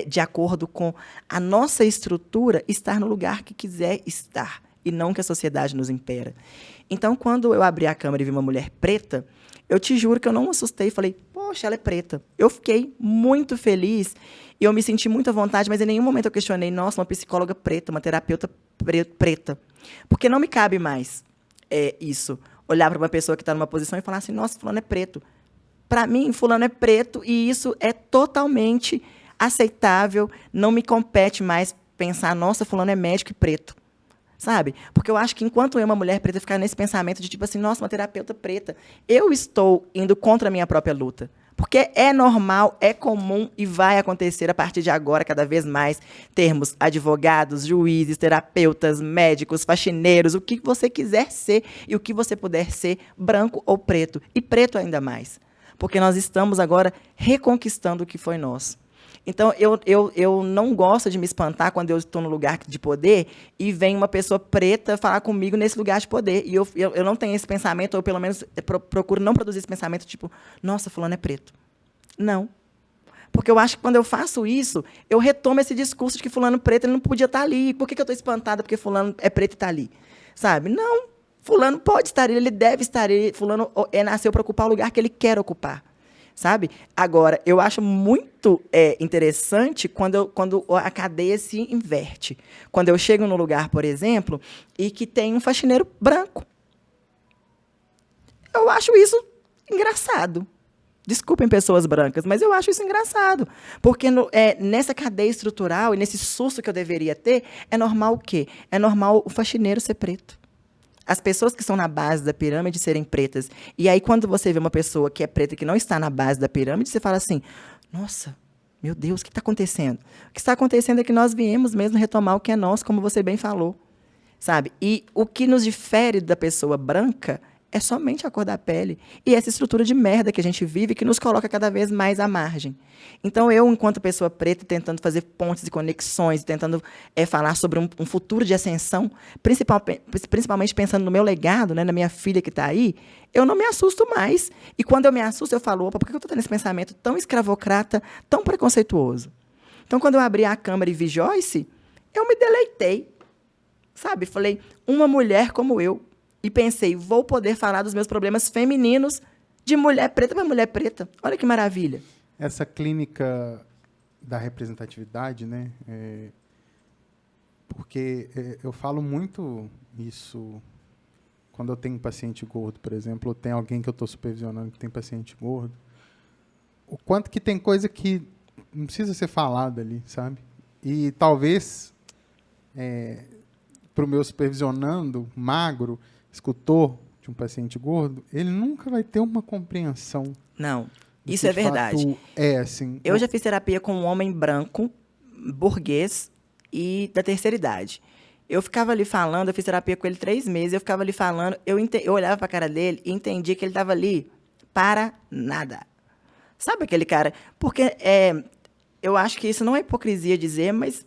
de acordo com a nossa estrutura, estar no lugar que quiser estar, e não que a sociedade nos impera. Então, quando eu abri a câmera e vi uma mulher preta, eu te juro que eu não me assustei e falei, poxa, ela é preta. Eu fiquei muito feliz e eu me senti muito à vontade, mas em nenhum momento eu questionei, nossa, uma psicóloga preta, uma terapeuta preta. Porque não me cabe mais isso, olhar para uma pessoa que está numa posição e falar assim, nossa, fulano é preto. Para mim, fulano é preto e isso é totalmente aceitável. Não me compete mais pensar, nossa, fulano é médico e preto. Sabe? Porque eu acho que enquanto eu, uma mulher preta, ficar nesse pensamento de tipo assim, nossa, uma terapeuta preta, eu estou indo contra a minha própria luta. Porque é normal, é comum e vai acontecer a partir de agora, cada vez mais, termos advogados, juízes, terapeutas, médicos, faxineiros, o que você quiser ser e o que você puder ser, branco ou preto. E preto ainda mais. Porque nós estamos agora reconquistando o que foi nosso. Então, eu não gosto de me espantar quando eu estou no lugar de poder e vem uma pessoa preta falar comigo nesse lugar de poder. E eu não tenho esse pensamento, ou pelo menos procuro não produzir esse pensamento, tipo, nossa, fulano é preto. Não. Porque eu acho que quando eu faço isso, eu retomo esse discurso de que fulano preto ele não podia estar ali. Por que eu estou espantada porque fulano é preto e está ali? Sabe? Não. Fulano pode estar ali, ele deve estar ali. Fulano nasceu para ocupar o lugar que ele quer ocupar. Sabe? Agora, eu acho muito interessante quando a cadeia se inverte. Quando eu chego num lugar, por exemplo, e que tem um faxineiro branco. Eu acho isso engraçado. Desculpem pessoas brancas, mas eu acho isso engraçado. Porque nessa cadeia estrutural e nesse susto que eu deveria ter, é normal o quê? É normal o faxineiro ser preto. As pessoas que estão na base da pirâmide serem pretas. E aí, quando você vê uma pessoa que é preta que não está na base da pirâmide, você fala assim, nossa, meu Deus, o que está acontecendo? O que está acontecendo é que nós viemos mesmo retomar o que é nosso, como você bem falou. Sabe? E o que nos difere da pessoa branca é somente a cor da pele. E essa estrutura de merda que a gente vive que nos coloca cada vez mais à margem. Então, eu, enquanto pessoa preta, tentando fazer pontes e conexões, tentando falar sobre um futuro de ascensão, principalmente pensando no meu legado, né, na minha filha que está aí, eu não me assusto mais. E quando eu me assusto, eu falo, opa, por que eu estou tendo esse pensamento tão escravocrata, tão preconceituoso? Então, quando eu abri a câmera e vi Joyce, eu me deleitei. Sabe? Falei, uma mulher como eu. E pensei, vou poder falar dos meus problemas femininos de mulher preta para mulher preta. Olha que maravilha. Essa clínica da representatividade, né? Porque eu falo muito isso quando eu tenho paciente gordo, por exemplo, ou tem alguém que eu estou supervisionando que tem paciente gordo. O quanto que tem coisa que não precisa ser falada ali, sabe? E talvez, para o meu supervisionando magro, escutor de um paciente gordo, ele nunca vai ter uma compreensão. Não, isso é verdade. Assim. Eu já fiz terapia com um homem branco, burguês e da terceira idade. Eu ficava ali falando, eu fiz terapia com ele 3 meses, eu ficava ali falando, eu olhava para a cara dele e entendia que ele estava ali para nada. Sabe aquele cara? Porque eu acho que isso não é hipocrisia dizer, mas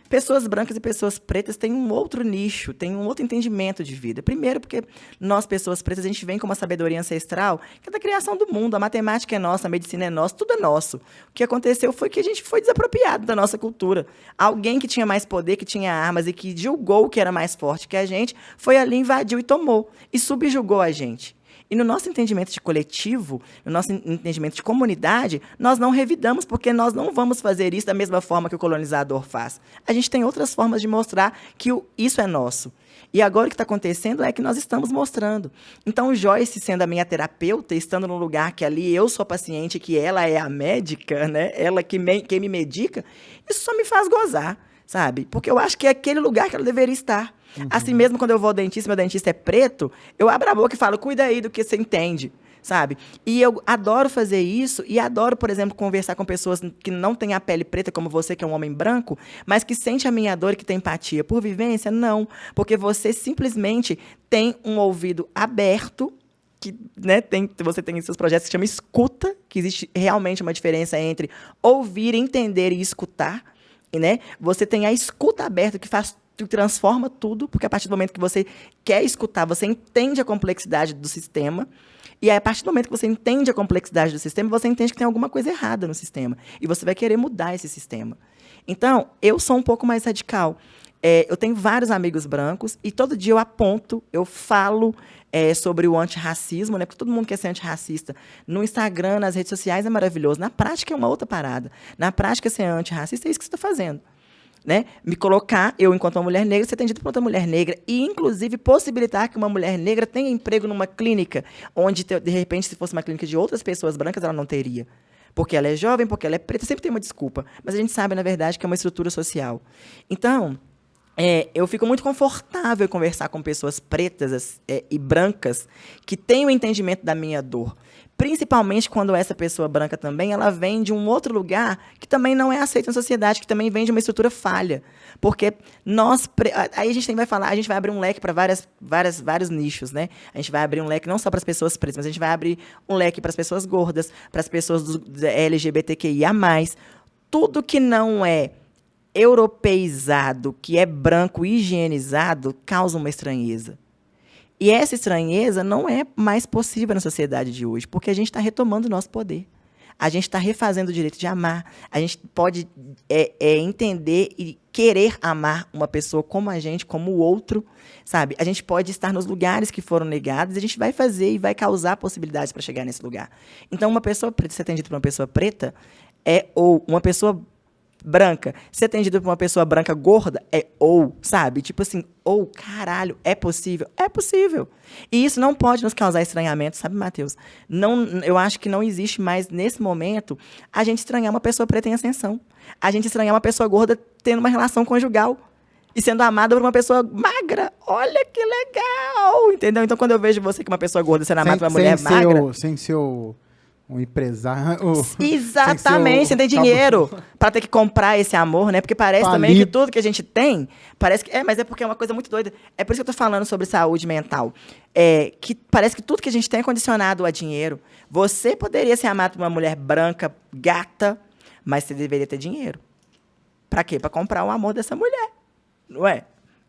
pessoas brancas e pessoas pretas têm um outro nicho, têm um outro entendimento de vida. Primeiro, porque nós, pessoas pretas, a gente vem com uma sabedoria ancestral, que é da criação do mundo. A matemática é nossa, a medicina é nossa, tudo é nosso. O que aconteceu foi que a gente foi desapropriado da nossa cultura. Alguém que tinha mais poder, que tinha armas e que julgou que era mais forte que a gente, foi ali, invadiu e tomou. E subjugou a gente. E no nosso entendimento de coletivo, no nosso entendimento de comunidade, nós não revidamos, porque nós não vamos fazer isso da mesma forma que o colonizador faz. A gente tem outras formas de mostrar que isso é nosso. E agora o que está acontecendo é que nós estamos mostrando. Então, Joyce, sendo a minha terapeuta, estando num lugar que ali eu sou a paciente, que ela é a médica, né? Ela quem me medica, isso só me faz gozar, sabe? Porque eu acho que é aquele lugar que ela deveria estar. Uhum. Assim mesmo, quando eu vou ao dentista, meu dentista é preto, eu abro a boca e falo, cuida aí do que você entende, sabe? E eu adoro fazer isso e adoro, por exemplo, conversar com pessoas que não têm a pele preta, como você, que é um homem branco, mas que sente a minha dor e que tem empatia. Por vivência, não. Porque você simplesmente tem um ouvido aberto, que, né, você tem seus projetos que se chama escuta, que existe realmente uma diferença entre ouvir, entender e escutar. E, né, você tem a escuta aberta, que transforma tudo, porque a partir do momento que você quer escutar, você entende a complexidade do sistema, e aí, a partir do momento que você entende a complexidade do sistema, você entende que tem alguma coisa errada no sistema, e você vai querer mudar esse sistema. Então, eu sou um pouco mais radical. Eu tenho vários amigos brancos, e todo dia eu aponto, eu falo sobre o antirracismo, né, porque todo mundo quer ser antirracista. No Instagram, nas redes sociais, é maravilhoso. Na prática, é uma outra parada. Na prática, ser antirracista é isso que você está fazendo. Né? Me colocar, eu, enquanto uma mulher negra, ser atendida por outra mulher negra e, inclusive, possibilitar que uma mulher negra tenha emprego numa clínica onde, de repente, se fosse uma clínica de outras pessoas brancas, ela não teria. Porque ela é jovem, porque ela é preta, sempre tem uma desculpa. Mas a gente sabe, na verdade, que é uma estrutura social. Então, eu fico muito confortável em conversar com pessoas pretas e brancas que têm o entendimento da minha dor. Principalmente quando essa pessoa branca também, ela vem de um outro lugar que também não é aceito na sociedade, que também vem de uma estrutura falha. Porque aí a gente vai falar, a gente vai abrir um leque para vários nichos, né? A gente vai abrir um leque não só para as pessoas pretas, mas a gente vai abrir um leque para as pessoas gordas, para as pessoas do LGBTQIA+. tudo que não é europeizado, que é branco, higienizado, causa uma estranheza. E essa estranheza não é mais possível na sociedade de hoje, porque a gente está retomando o nosso poder. A gente está refazendo o direito de amar. A gente pode entender e querer amar uma pessoa como a gente, como o outro, sabe? A gente pode estar nos lugares que foram negados, e a gente vai fazer e vai causar possibilidades para chegar nesse lugar. Então, uma pessoa preta, ser atendida por uma pessoa preta, ou uma pessoa branca, ser atendido por uma pessoa branca gorda, sabe? Tipo assim, caralho, é possível? É possível. E isso não pode nos causar estranhamento, sabe, Matheus? Não, eu acho que não existe mais, nesse momento, a gente estranhar uma pessoa preta em ascensão. A gente estranhar uma pessoa gorda tendo uma relação conjugal e sendo amada por uma pessoa magra. Olha que legal! Entendeu? Então, quando eu vejo você que uma pessoa gorda sendo amada por uma mulher magra... Sem ser um empresário. Exatamente, você tem dinheiro para ter que comprar esse amor, né? Porque parece também que tudo que a gente tem, parece que mas é porque é uma coisa muito doida. É por isso que eu tô falando sobre saúde mental. Que parece que tudo que a gente tem é condicionado a dinheiro. Você poderia ser amado por uma mulher branca, gata, mas você deveria ter dinheiro. Para quê? Para comprar o amor dessa mulher. Não é?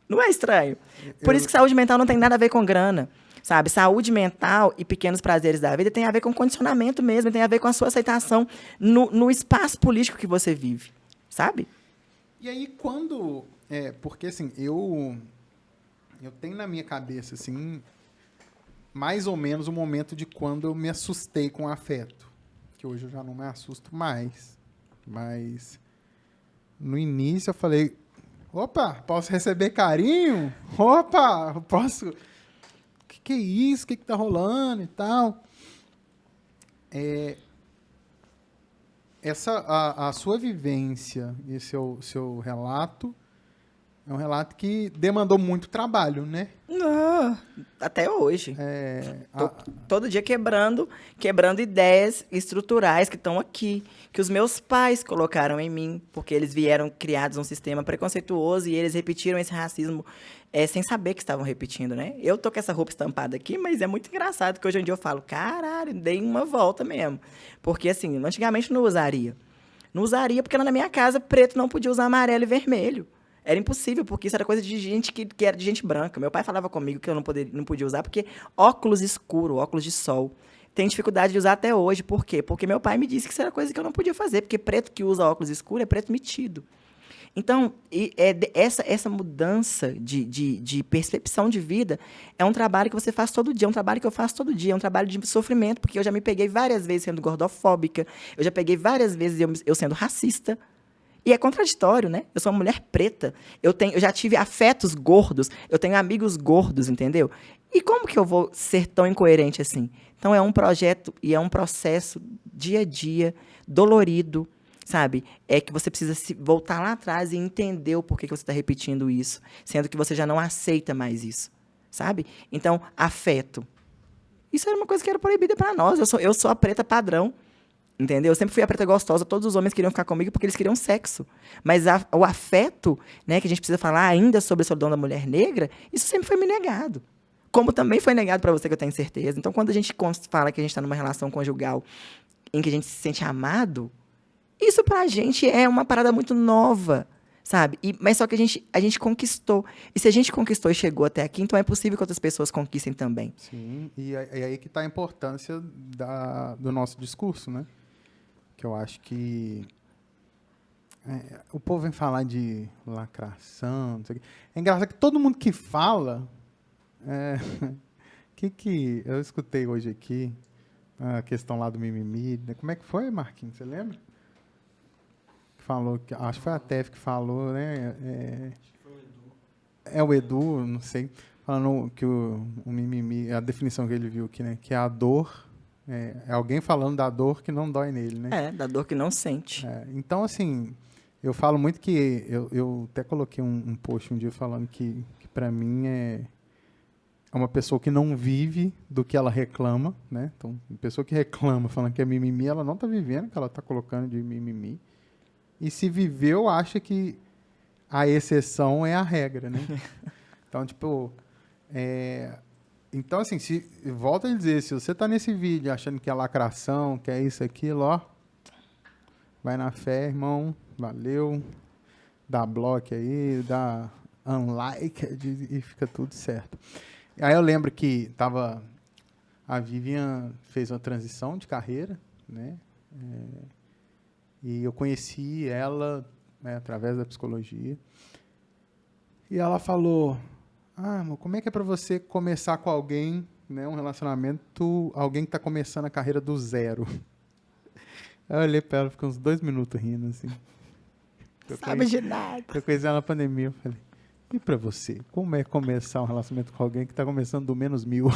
Não é estranho? Por isso que saúde mental não tem nada a ver com grana. Sabe, saúde mental e pequenos prazeres da vida tem a ver com condicionamento mesmo, tem a ver com a sua aceitação no espaço político que você vive, sabe? E aí, quando... porque, assim, eu tenho na minha cabeça, assim, mais ou menos o momento de quando eu me assustei com afeto. Que hoje eu já não me assusto mais. Mas, no início, eu falei... Opa, posso receber carinho? Opa, posso... Que é isso? O que está rolando e tal? A sua vivência e seu relato é um relato que demandou muito trabalho, né? Não, até hoje. Todo dia quebrando ideias estruturais que estão aqui, que os meus pais colocaram em mim, porque eles vieram criados num sistema preconceituoso e eles repetiram esse racismo sem saber que estavam repetindo, né? Eu tô com essa roupa estampada aqui, mas é muito engraçado que hoje em dia eu falo, caralho, dei uma volta mesmo. Porque, assim, antigamente não usaria. Não usaria porque lá na minha casa preto não podia usar amarelo e vermelho. Era impossível, porque isso era coisa de gente que era de gente branca. Meu pai falava comigo que eu não podia usar, porque óculos escuro, óculos de sol, tem dificuldade de usar até hoje. Por quê? Porque meu pai me disse que isso era coisa que eu não podia fazer, porque preto que usa óculos escuro é preto metido. Então, essa mudança de percepção de vida é um trabalho que você faz todo dia, é um trabalho que eu faço todo dia, é um trabalho de sofrimento, porque eu já me peguei várias vezes sendo gordofóbica, eu já peguei várias vezes eu sendo racista. E é contraditório, né? Eu sou uma mulher preta. Eu já tive afetos gordos. Eu tenho amigos gordos, entendeu? E como que eu vou ser tão incoerente assim? Então, é um projeto e é um processo dia a dia, dolorido, sabe? É que você precisa voltar lá atrás e entender o porquê que você está repetindo isso, sendo que você já não aceita mais isso, sabe? Então, afeto. Isso era uma coisa que era proibida para nós. Eu sou a preta padrão. Entendeu? Eu sempre fui a preta gostosa, todos os homens queriam ficar comigo porque eles queriam sexo. Mas o afeto, né, que a gente precisa falar ainda sobre a solidão da mulher negra, isso sempre foi me negado. Como também foi negado para você, que eu tenho certeza. Então, quando a gente fala que a gente está numa relação conjugal em que a gente se sente amado, isso pra gente é uma parada muito nova, sabe? Mas só que a gente conquistou. E se a gente conquistou e chegou até aqui, então é possível que outras pessoas conquistem também. Sim, e aí que está a importância do nosso discurso, né? Que eu acho que o povo vem falar de lacração, não sei o quê. É engraçado que todo mundo que fala... que eu escutei hoje aqui, a questão lá do mimimi, né? Como é que foi, Marquinhos? Você lembra? Que falou, acho que foi a Tef que falou, né? O Edu, não sei, falando que o mimimi, a definição que ele viu aqui, né? Que é a dor... É alguém falando da dor que não dói nele, né? Da dor que não sente. Então, assim, eu falo muito que... Eu até coloquei um post um dia falando que para mim é uma pessoa que não vive do que ela reclama, né? Então, uma pessoa que reclama falando que é mimimi, ela não está vivendo o que ela está colocando de mimimi. E se viveu, acha que a exceção é a regra, né? Então, tipo... Então, assim, volta a dizer, se você está nesse vídeo achando que é lacração, que é isso, aquilo, ó, Vai na fé, irmão. Valeu. Dá bloco aí, dá unlike e fica tudo certo. Aí eu lembro que a Vivian fez uma transição de carreira, né? E eu conheci ela, né, através da psicologia. E ela falou: amor, como é que é para você começar com alguém, né, um relacionamento, alguém que está começando a carreira do zero? Aí eu olhei para ela, fiquei uns 2 minutos rindo, assim. Sabe de nada. Eu conheci ela na pandemia, eu falei: e para você, como é começar um relacionamento com alguém que está começando do -1000?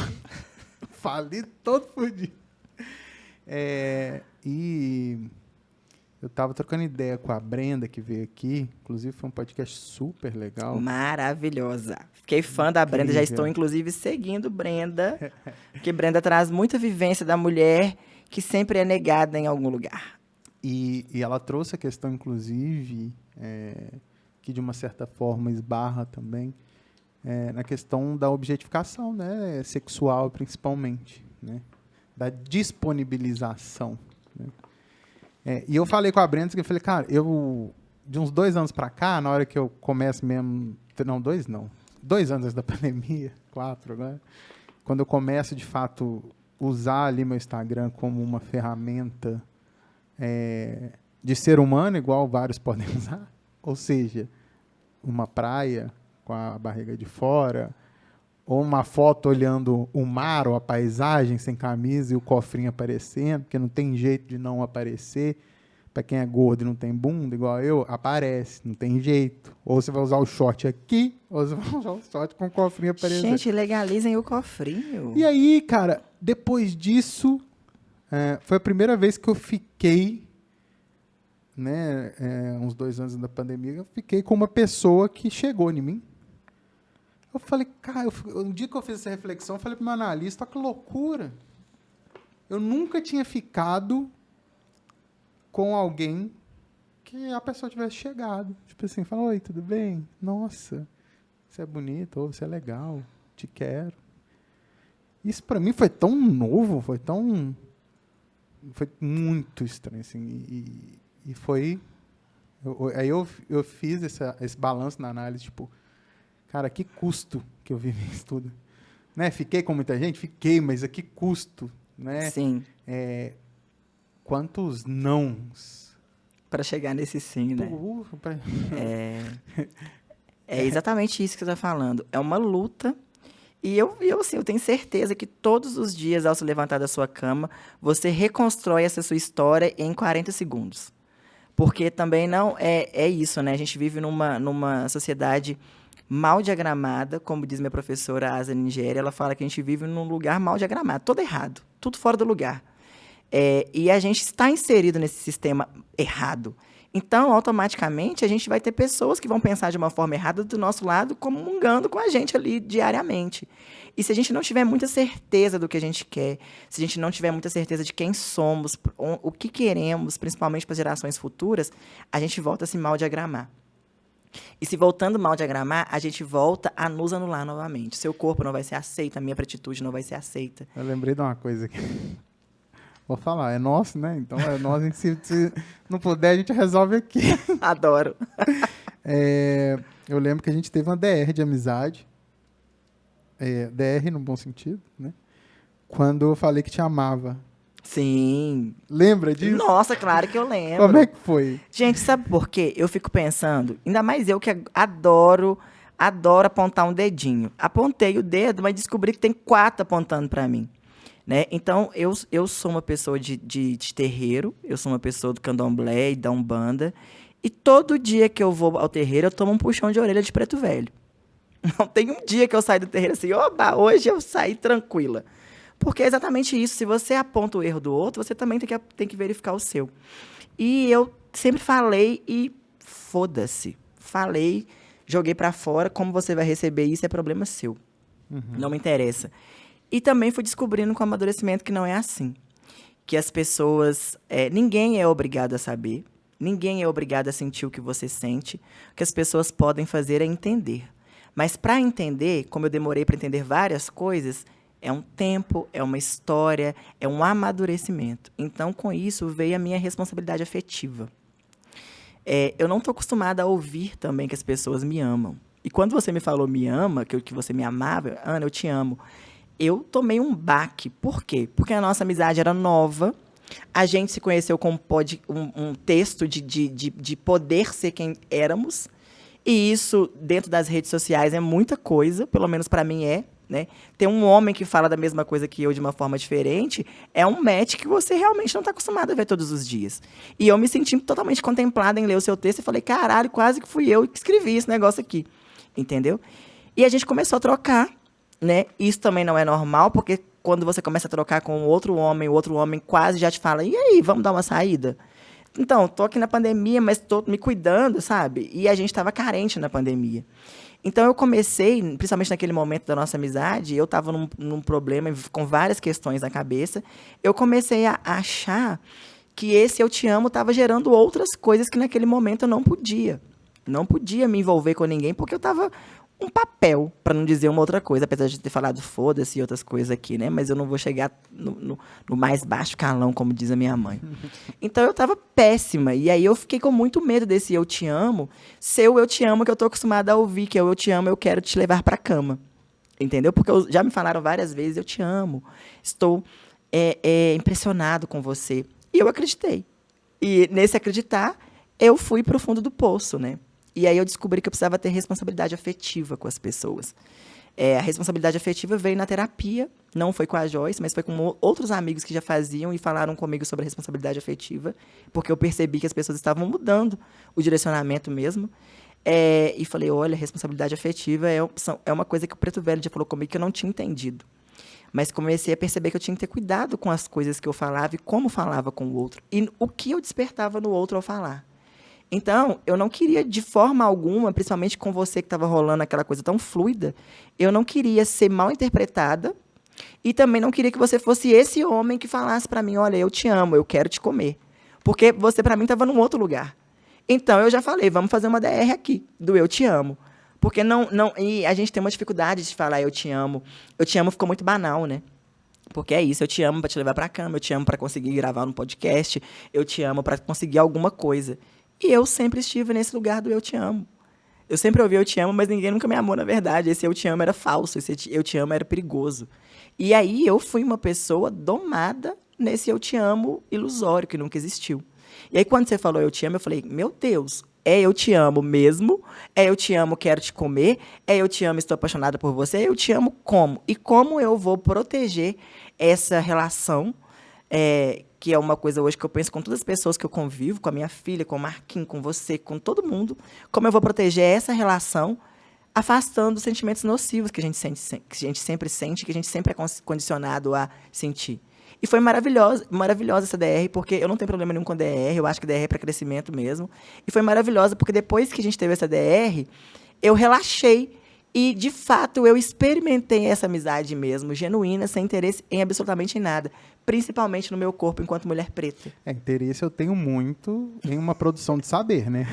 Falei todo fodido. E eu estava trocando ideia com a Brenda, que veio aqui. Inclusive, foi um podcast super legal. Maravilhosa. Fiquei fã da Brenda, já estou, inclusive, seguindo Brenda, porque Brenda traz muita vivência da mulher que sempre é negada em algum lugar. E ela trouxe a questão, inclusive, que de uma certa forma esbarra também, na questão da objetificação, né, sexual, principalmente, né, da disponibilização, né. E eu falei com a Brenda, eu falei, cara, de uns 2 anos para cá, na hora que eu começo mesmo, não, 2 anos antes da pandemia, 4 agora, quando eu começo, de fato, usar ali meu Instagram como uma ferramenta de ser humano, igual vários podem usar, ou seja, uma praia com a barriga de fora, ou uma foto olhando o mar ou a paisagem sem camisa e o cofrinho aparecendo, porque não tem jeito de não aparecer. Para quem é gordo e não tem bunda, igual eu, aparece, não tem jeito. Ou você vai usar o short aqui, ou você vai usar o short com o cofrinho aparecendo. Gente, legalizem o cofrinho. E aí, cara, depois disso, foi a primeira vez que eu fiquei, né, uns 2 anos da pandemia, eu fiquei com uma pessoa que chegou em mim. Eu falei, cara, um dia que eu fiz essa reflexão, eu falei para o meu analista, olha que loucura. Eu nunca tinha ficado com alguém que a pessoa tivesse chegado. Tipo assim, fala, oi, tudo bem? Nossa, você é bonito, ou você é legal, te quero. Isso para mim foi tão novo, foi muito estranho, assim, e foi... Aí eu fiz esse balanço na análise, tipo, cara, que custo que eu vivi isso tudo. Né? Fiquei com muita gente? Fiquei, mas a que custo? Né? Sim. Quantos nãos? Para chegar nesse sim, né? É exatamente isso que você está falando. É uma luta. E eu tenho certeza que todos os dias, ao se levantar da sua cama, você reconstrói essa sua história em 40 segundos. Porque também não é isso, né? A gente vive numa sociedade mal diagramada, como diz minha professora Asa Nigéria, ela fala que a gente vive num lugar mal diagramado, todo errado, tudo fora do lugar. E a gente está inserido nesse sistema errado. Então, automaticamente, a gente vai ter pessoas que vão pensar de uma forma errada do nosso lado, comungando com a gente ali diariamente. E se a gente não tiver muita certeza do que a gente quer, se a gente não tiver muita certeza de quem somos, o que queremos, principalmente para as gerações futuras, a gente volta a se mal diagramar. E se voltando mal diagramar, a gente volta a nos anular novamente. Seu corpo não vai ser aceito, a minha atitude não vai ser aceita. Eu lembrei de uma coisa aqui. Vou falar, é nosso, né? Então é nosso. Se não puder, a gente resolve aqui. Adoro. Eu lembro que a gente teve uma DR de amizade. DR no bom sentido, né? Quando eu falei que te amava. Sim. Lembra disso? Nossa, claro que eu lembro. Como é que foi? Gente, sabe por quê? Eu fico pensando, ainda mais eu que adoro apontar um dedinho. Apontei o dedo, mas descobri que tem 4 apontando para mim. Né? Então, eu sou uma pessoa de terreiro, eu sou uma pessoa do candomblé e da umbanda, e todo dia que eu vou ao terreiro, eu tomo um puxão de orelha de preto velho. Não tem um dia que eu saio do terreiro assim, oba, hoje eu saí tranquila. Porque é exatamente isso, se você aponta o erro do outro, você também tem que verificar o seu. E eu sempre falei e foda-se. Falei, joguei para fora, como você vai receber isso é problema seu. Uhum. Não me interessa. E também fui descobrindo com o amadurecimento que não é assim. Que as pessoas... ninguém é obrigado a saber. Ninguém é obrigado a sentir o que você sente. O que as pessoas podem fazer é entender. Mas para entender, como eu demorei para entender várias coisas, É um tempo, é uma história, é um amadurecimento. Então, com isso, veio a minha responsabilidade afetiva. Eu não estou acostumada a ouvir também que as pessoas me amam. E quando você me falou me ama, que você me amava, Ana, eu te amo, eu tomei um baque. Por quê? Porque a nossa amizade era nova, a gente se conheceu com um texto de poder ser quem éramos, e isso, dentro das redes sociais, é muita coisa, pelo menos para mim é. Né? Ter um homem que fala da mesma coisa que eu de uma forma diferente é um match que você realmente não está acostumado a ver todos os dias. E eu me senti totalmente contemplada em ler o seu texto e falei, caralho, quase que fui eu que escrevi esse negócio aqui. Entendeu? E a gente começou a trocar, né? Isso também não é normal, porque quando você começa a trocar com outro homem, o outro homem quase já te fala, e aí, vamos dar uma saída? Então, tô aqui na pandemia, mas tô me cuidando, sabe? E a gente estava carente na pandemia. Então, eu comecei, principalmente naquele momento da nossa amizade, eu estava num problema com várias questões na cabeça, eu comecei a achar que esse eu te amo estava gerando outras coisas que naquele momento eu não podia. Não podia me envolver com ninguém, porque eu estava um papel, para não dizer uma outra coisa, apesar de ter falado foda-se e outras coisas aqui, né? Mas eu não vou chegar no mais baixo calão, como diz a minha mãe. Então, eu estava péssima. E aí, eu fiquei com muito medo desse eu te amo, ser o eu te amo que eu estou acostumada a ouvir, que é o eu te amo, eu quero te levar para a cama. Entendeu? Porque já me falaram várias vezes, eu te amo, estou impressionado com você. E eu acreditei. E nesse acreditar, eu fui para o fundo do poço, né? E aí eu descobri que eu precisava ter responsabilidade afetiva com as pessoas. A responsabilidade afetiva veio na terapia, não foi com a Joyce, mas foi com outros amigos que já faziam e falaram comigo sobre a responsabilidade afetiva, porque eu percebi que as pessoas estavam mudando o direcionamento mesmo. E falei, olha, responsabilidade afetiva é uma coisa que o Preto Velho já falou comigo que eu não tinha entendido. Mas comecei a perceber que eu tinha que ter cuidado com as coisas que eu falava e como falava com o outro. E o que eu despertava no outro ao falar. Então, eu não queria, de forma alguma, principalmente com você que estava rolando aquela coisa tão fluida, eu não queria ser mal interpretada e também não queria que você fosse esse homem que falasse para mim, olha, eu te amo, eu quero te comer. Porque você, para mim, estava num outro lugar. Então, eu já falei, vamos fazer uma DR aqui, do eu te amo. Porque e a gente tem uma dificuldade de falar eu te amo. Eu te amo ficou muito banal, né? Porque é isso, eu te amo para te levar para a cama, eu te amo para conseguir gravar no podcast, eu te amo para conseguir alguma coisa. E eu sempre estive nesse lugar do eu te amo. Eu sempre ouvi eu te amo, mas ninguém nunca me amou, na verdade. Esse eu te amo era falso, esse eu te amo era perigoso. E aí eu fui uma pessoa domada nesse eu te amo ilusório, que nunca existiu. E aí quando você falou eu te amo, eu falei, meu Deus, é eu te amo mesmo? É eu te amo, quero te comer? É eu te amo, estou apaixonada por você? É eu te amo como? E como eu vou proteger essa relação, que é uma coisa hoje que eu penso com todas as pessoas que eu convivo, com a minha filha, com o Marquinhos, com você, com todo mundo, como eu vou proteger essa relação afastando os sentimentos nocivos que a gente sempre sente, que a gente sempre é condicionado a sentir. E foi maravilhosa essa DR, porque eu não tenho problema nenhum com DR, eu acho que DR é para crescimento mesmo. E foi maravilhosa porque depois que a gente teve essa DR, eu relaxei e, de fato, eu experimentei essa amizade mesmo, genuína, sem interesse em absolutamente nada. Principalmente no meu corpo, enquanto mulher preta. Interesse eu tenho muito em uma produção de saber, né?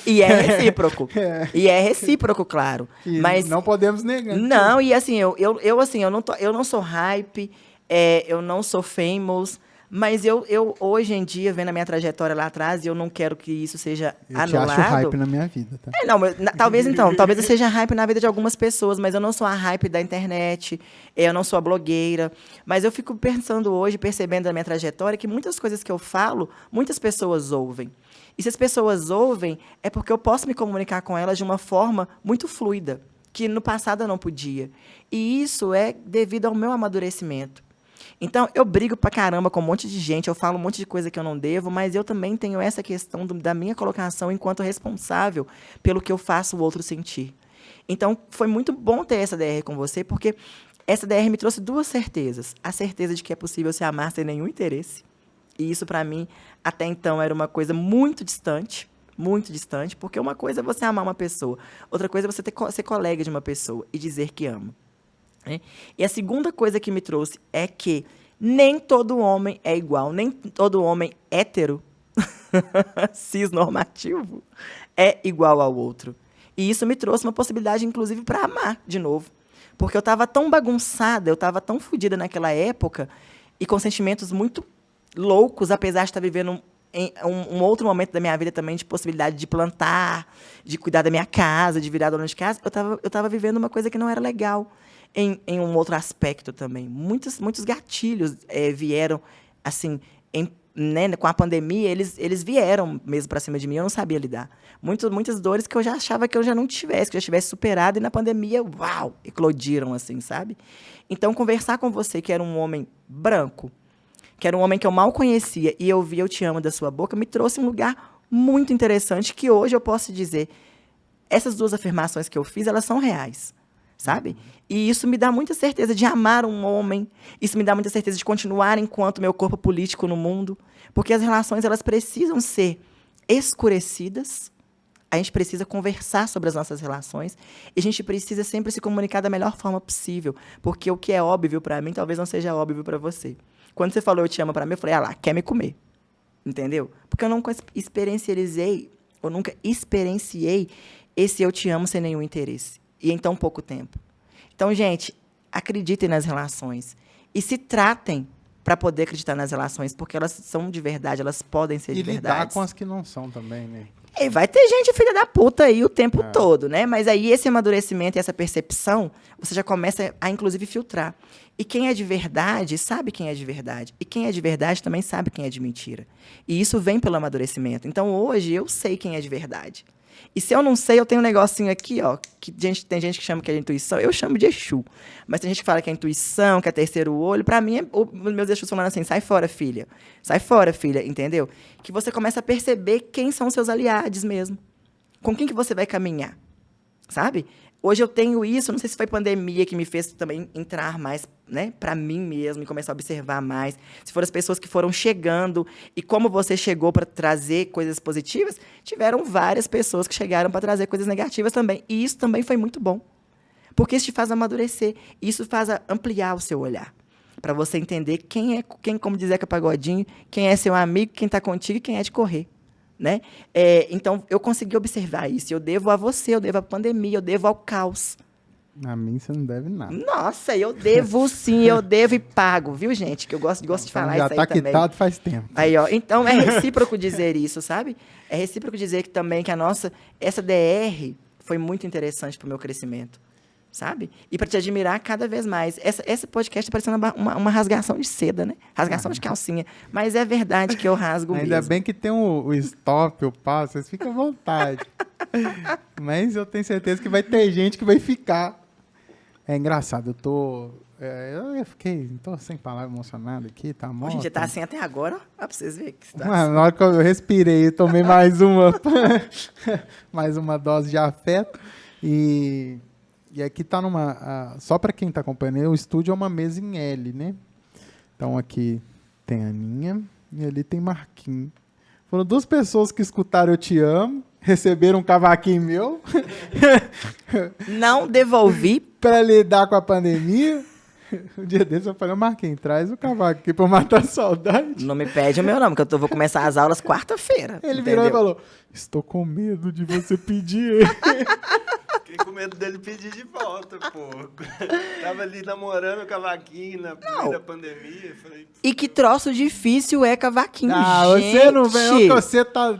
E é recíproco. E é recíproco, claro. Mas não podemos negar. Não, e assim, eu não sou hype, eu não sou famous, mas eu hoje em dia, vendo a minha trajetória lá atrás, eu não quero que isso seja anulado. Eu te acho hype na minha vida, tá? Talvez eu seja hype na vida de algumas pessoas, mas eu não sou a hype da internet, eu não sou a blogueira. Mas eu fico pensando hoje, percebendo a minha trajetória, que muitas coisas que eu falo, muitas pessoas ouvem. E se as pessoas ouvem, é porque eu posso me comunicar com elas de uma forma muito fluida, que no passado eu não podia. E isso é devido ao meu amadurecimento. Então, eu brigo pra caramba com um monte de gente, eu falo um monte de coisa que eu não devo, mas eu também tenho essa questão da minha colocação enquanto responsável pelo que eu faço o outro sentir. Então, foi muito bom ter essa DR com você, porque essa DR me trouxe duas certezas. A certeza de que é possível se amar sem nenhum interesse. E isso, para mim, até então, era uma coisa muito distante, porque uma coisa é você amar uma pessoa, outra coisa é você ser colega de uma pessoa e dizer que ama. E a segunda coisa que me trouxe é que nem todo homem é igual, nem todo homem hétero, cisnormativo, é igual ao outro. E isso me trouxe uma possibilidade, inclusive, para amar de novo. Porque eu estava tão bagunçada, eu estava tão fodida naquela época, e com sentimentos muito loucos, apesar de estar vivendo em um outro momento da minha vida também, de possibilidade de plantar, de cuidar da minha casa, de virar dona de casa, eu tava vivendo uma coisa que não era legal em um outro aspecto também. Muitos gatilhos vieram, assim, né, com a pandemia, eles vieram mesmo para cima de mim, eu não sabia lidar. Muitas dores que eu já achava que eu já não tivesse, que eu já tivesse superado, e na pandemia, uau, eclodiram, assim, sabe? Então, conversar com você, que era um homem branco, que era um homem que eu mal conhecia, e eu vi "eu te amo" da sua boca, me trouxe um lugar muito interessante, que hoje eu posso dizer, essas 2 afirmações que eu fiz, elas são reais, sabe? E isso me dá muita certeza de amar um homem, isso me dá muita certeza de continuar enquanto meu corpo político no mundo, porque as relações, elas precisam ser escurecidas, a gente precisa conversar sobre as nossas relações, e a gente precisa sempre se comunicar da melhor forma possível, porque o que é óbvio para mim, talvez não seja óbvio para você. Quando você falou "eu te amo" para mim, eu falei, lá, quer me comer. Entendeu? Porque eu nunca experienciei esse "eu te amo" sem nenhum interesse. E em tão pouco tempo. Então, gente, acreditem nas relações. E se tratem para poder acreditar nas relações, porque elas são de verdade, elas podem ser de verdade. E lidar com as que não são também, né? E vai ter gente filha da puta aí o tempo todo, né? Mas aí esse amadurecimento e essa percepção, você já começa a, inclusive, filtrar. E quem é de verdade, sabe quem é de verdade. E quem é de verdade também sabe quem é de mentira. E isso vem pelo amadurecimento. Então, hoje, eu sei quem é de verdade. E se eu não sei, eu tenho um negocinho aqui, ó, que tem gente que chama que é de intuição, eu chamo de Exu. Mas tem gente que fala que é intuição, que é terceiro olho. Pra mim, os meus Exus falando assim, sai fora, filha, entendeu? Que você começa a perceber quem são os seus aliados mesmo. Com quem que você vai caminhar, sabe? Hoje eu tenho isso, não sei se foi pandemia que me fez também entrar mais, né, para mim mesmo e começar a observar mais. Se foram as pessoas que foram chegando e como você chegou para trazer coisas positivas, tiveram várias pessoas que chegaram para trazer coisas negativas também. E isso também foi muito bom, porque isso te faz amadurecer, isso faz ampliar o seu olhar, para você entender quem, como diz Zeca Pagodinho, quem é seu amigo, quem está contigo e quem é de correr. Né? Então, eu consegui observar isso. Eu devo a você, eu devo à pandemia, eu devo ao caos. A mim você não deve nada. Nossa, eu devo sim, eu devo e pago, viu, gente? Que eu gosto de falar isso aí também. Já está quitado faz tempo. Aí, ó, então, é recíproco dizer isso, sabe? É recíproco dizer que também que essa DR foi muito interessante para o meu crescimento. Sabe? E para te admirar cada vez mais. Esse podcast está parecendo uma rasgação de seda, né? Rasgação de calcinha. Mas é verdade que eu rasgo mesmo. Ainda bem que tem o stop, o passo, vocês ficam à vontade. Mas eu tenho certeza que vai ter gente que vai ficar. É engraçado, eu tô sem palavra, emocionado aqui, tá morto. A gente tá assim até agora, ó, pra vocês verem que está assim. Na hora que eu respirei, eu tomei mais uma dose de afeto e aqui tá só para quem tá acompanhando, o estúdio é uma mesa em L, né? Então aqui tem a Aninha e ali tem Marquinhos. Foram 2 pessoas que escutaram "eu te amo", receberam um cavaquinho meu. Não devolvi. Para lidar com a pandemia. Um dia desse eu falei, Marquinhos, traz o cavaco aqui para matar a saudade. Não me pede o meu nome, que eu vou começar as aulas quarta-feira. Ele virou e falou, estou com medo de você pedir. Fiquei com medo dele pedir de volta, pô. Tava ali namorando o cavaquinho na primeira pandemia. Falei, e que troço difícil é cavaquinho, gente. Você não vem, você tá...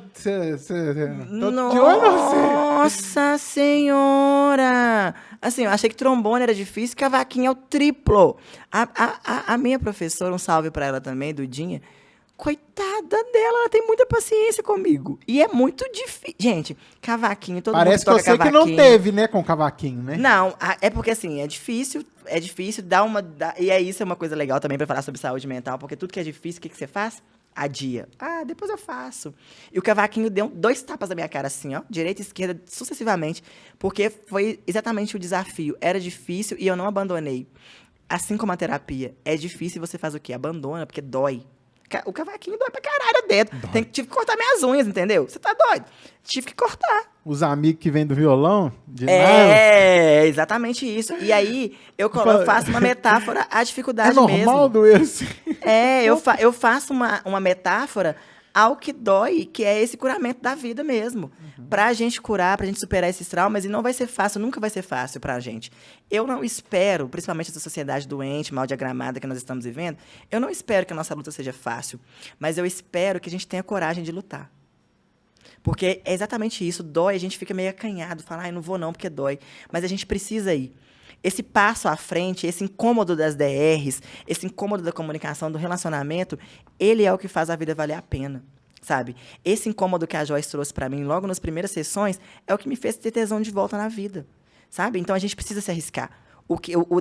Nossa Senhora! Assim, eu achei que trombone era difícil, cavaquinho é o triplo. A minha professora, um salve pra ela também, Dudinha, coitada dela, ela tem muita paciência comigo. E é muito difícil. Gente, cavaquinho, todo mundo parece toca que você cavaquinho. que não teve, né, com cavaquinho, né? Não, é porque assim, é difícil, e isso é uma coisa legal também pra falar sobre saúde mental, porque tudo que é difícil, o que você faz? Adia. Depois eu faço. E o cavaquinho deu 2 tapas na minha cara, assim, ó, direita e esquerda, sucessivamente, porque foi exatamente o desafio. Era difícil e eu não abandonei. Assim como a terapia, é difícil e você faz o quê? Abandona, porque dói. O cavaquinho dói pra caralho dentro. Tive que cortar minhas unhas, entendeu? Você tá doido? Tive que cortar. Os amigos que vêm do violão? Exatamente isso. E aí, eu faço uma metáfora à dificuldade mesmo. É normal doer assim? Eu faço uma metáfora ao que dói, que é esse curamento da vida mesmo. Pra gente curar, pra gente superar esses traumas, e não vai ser fácil, nunca vai ser fácil pra gente. Eu não espero, principalmente essa sociedade doente, mal diagramada que nós estamos vivendo, eu não espero que a nossa luta seja fácil, mas eu espero que a gente tenha coragem de lutar. Porque é exatamente isso, dói, a gente fica meio acanhado, fala, ai, não vou não, porque dói. Mas a gente precisa ir. Esse passo à frente, esse incômodo das DRs, esse incômodo da comunicação, do relacionamento, ele é o que faz a vida valer a pena, sabe? Esse incômodo que a Joyce trouxe para mim logo nas primeiras sessões é o que me fez ter tesão de volta na vida, sabe? Então, a gente precisa se arriscar.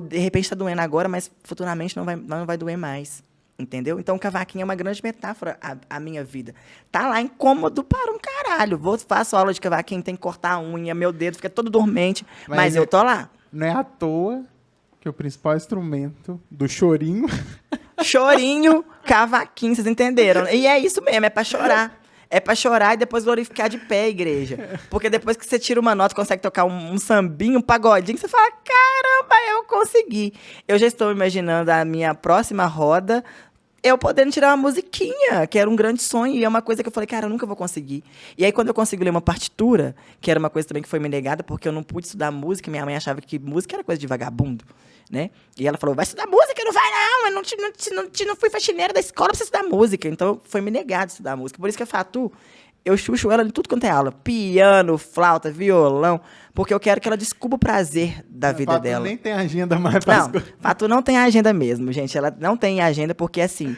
De repente está doendo agora, mas futuramente não vai doer mais, entendeu? Então, o cavaquinho é uma grande metáfora à minha vida. Tá lá incômodo para um caralho. Faço aula de cavaquinho, tem que cortar a unha, meu dedo fica todo dormente, mas eu tô lá. Não é à toa que o principal instrumento do chorinho... Chorinho, cavaquinho, vocês entenderam? E é isso mesmo, é pra chorar. É pra chorar e depois glorificar de pé a igreja. Porque depois que você tira uma nota, consegue tocar um sambinho, um pagodinho, você fala, caramba, eu consegui. Eu já estou imaginando a minha próxima roda, eu podendo tirar uma musiquinha, que era um grande sonho, e é uma coisa que eu falei, cara, eu nunca vou conseguir. E aí, quando eu consigo ler uma partitura, que era uma coisa também que foi me negada, porque eu não pude estudar música, minha mãe achava que música era coisa de vagabundo, né? E ela falou, vai estudar música? Não vai não, eu não fui faxineira da escola pra você estudar música. Então, foi me negado estudar música. Por isso que a Fatu, eu chucho ela em tudo quanto é aula. Piano, flauta, violão, porque eu quero que ela descubra o prazer da vida Fatu dela. Nem tem agenda mais para Não, Fatu não tem agenda mesmo, gente. Ela não tem agenda porque, assim,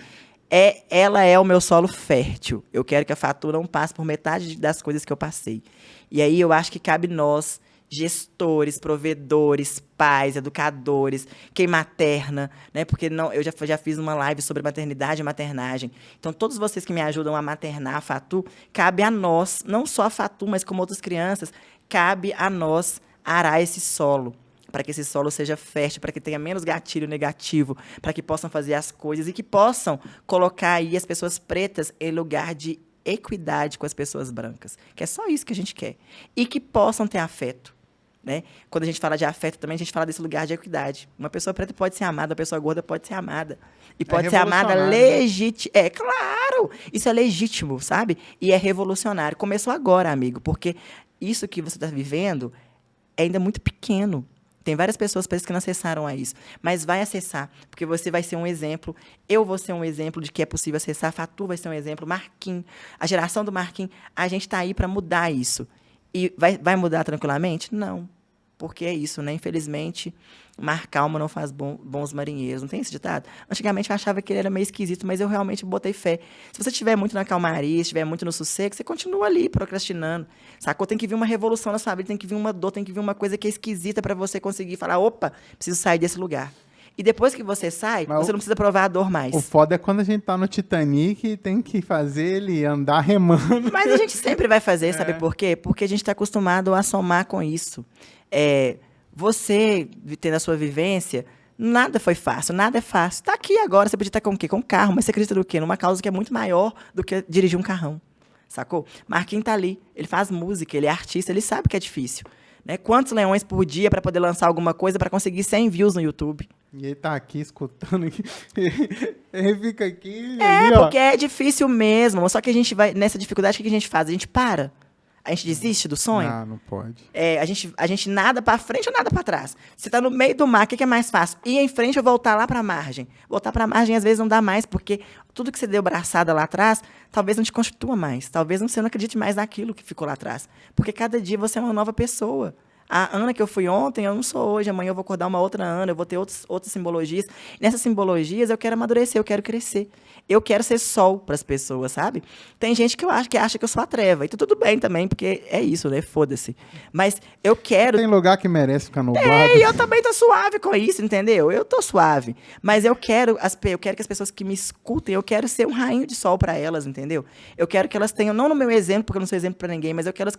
ela é o meu solo fértil. Eu quero que a Fatu não passe por metade das coisas que eu passei. E aí eu acho que cabe nós, gestores, provedores, pais, educadores, quem materna, né? Porque eu já fiz uma live sobre maternidade e maternagem. Então, todos vocês que me ajudam a maternar a Fatu, cabe a nós, não só a Fatu, mas como outras crianças, cabe a nós arar esse solo, para que esse solo seja fértil, para que tenha menos gatilho negativo, para que possam fazer as coisas e que possam colocar aí as pessoas pretas em lugar de equidade com as pessoas brancas, que é só isso que a gente quer. E que possam ter afeto. Né? Quando a gente fala de afeto também, a gente fala desse lugar de equidade. Uma pessoa preta pode ser amada, uma pessoa gorda pode ser amada. E pode ser amada legítima. É claro! Isso é legítimo, sabe? E é revolucionário. Começou agora, amigo, porque isso que você está vivendo é ainda muito pequeno. Tem várias pessoas pretas que não acessaram a isso. Mas vai acessar, porque você vai ser um exemplo. Eu vou ser um exemplo de que é possível acessar. A Fatu vai ser um exemplo. Marquinhos, a geração do Marquinhos. A gente está aí para mudar isso. E vai mudar tranquilamente? Não. Porque é isso, né? Infelizmente, mar calmo não faz bons marinheiros. Não tem esse ditado? Antigamente eu achava que ele era meio esquisito, mas eu realmente botei fé. Se você estiver muito na calmaria, estiver muito no sossego, você continua ali procrastinando. Sacou? Tem que vir uma revolução na sua vida, tem que vir uma dor, tem que vir uma coisa que é esquisita para você conseguir falar, opa, preciso sair desse lugar. E depois que você sai, você não precisa provar a dor mais. O foda é quando a gente tá no Titanic e tem que fazer ele andar remando. Mas a gente sempre vai fazer, sabe por quê? Porque a gente está acostumado a somar com isso. Você, tendo a sua vivência, nada foi fácil, nada é fácil. Está aqui agora, você podia estar com o quê? Com um carro, mas você acredita no quê? Numa causa que é muito maior do que dirigir um carrão. Sacou? Marquinhos tá ali, ele faz música, ele é artista, ele sabe que é difícil. Né? Quantos leões por dia para poder lançar alguma coisa para conseguir 100 views no YouTube? E ele tá aqui escutando. Ele fica aqui. Porque é difícil mesmo. Só que a gente vai, nessa dificuldade, o que a gente faz? A gente para. A gente desiste do sonho? Não pode. A gente nada para frente ou nada para trás. Você tá no meio do mar, o que é mais fácil? Ir em frente ou voltar lá para a margem? Voltar para a margem, às vezes, não dá mais, porque tudo que você deu braçada lá atrás, talvez não te constitua mais. Talvez você não acredite mais naquilo que ficou lá atrás. Porque cada dia você é uma nova pessoa. A Ana que eu fui ontem, eu não sou hoje. Amanhã eu vou acordar uma outra Ana, eu vou ter outras simbologias. Nessas simbologias, eu quero amadurecer, eu quero crescer. Eu quero ser sol para as pessoas, sabe? Tem gente que acha que eu sou a treva. E tudo bem também, porque é isso, né? Foda-se. Mas eu quero... Tem lugar que merece ficar nublado. E eu também tô suave com isso, entendeu? Eu tô suave. Mas eu quero que as pessoas que me escutem, eu quero ser um rainho de sol para elas, entendeu? Eu quero que elas tenham, não no meu exemplo, porque eu não sou exemplo para ninguém, mas eu quero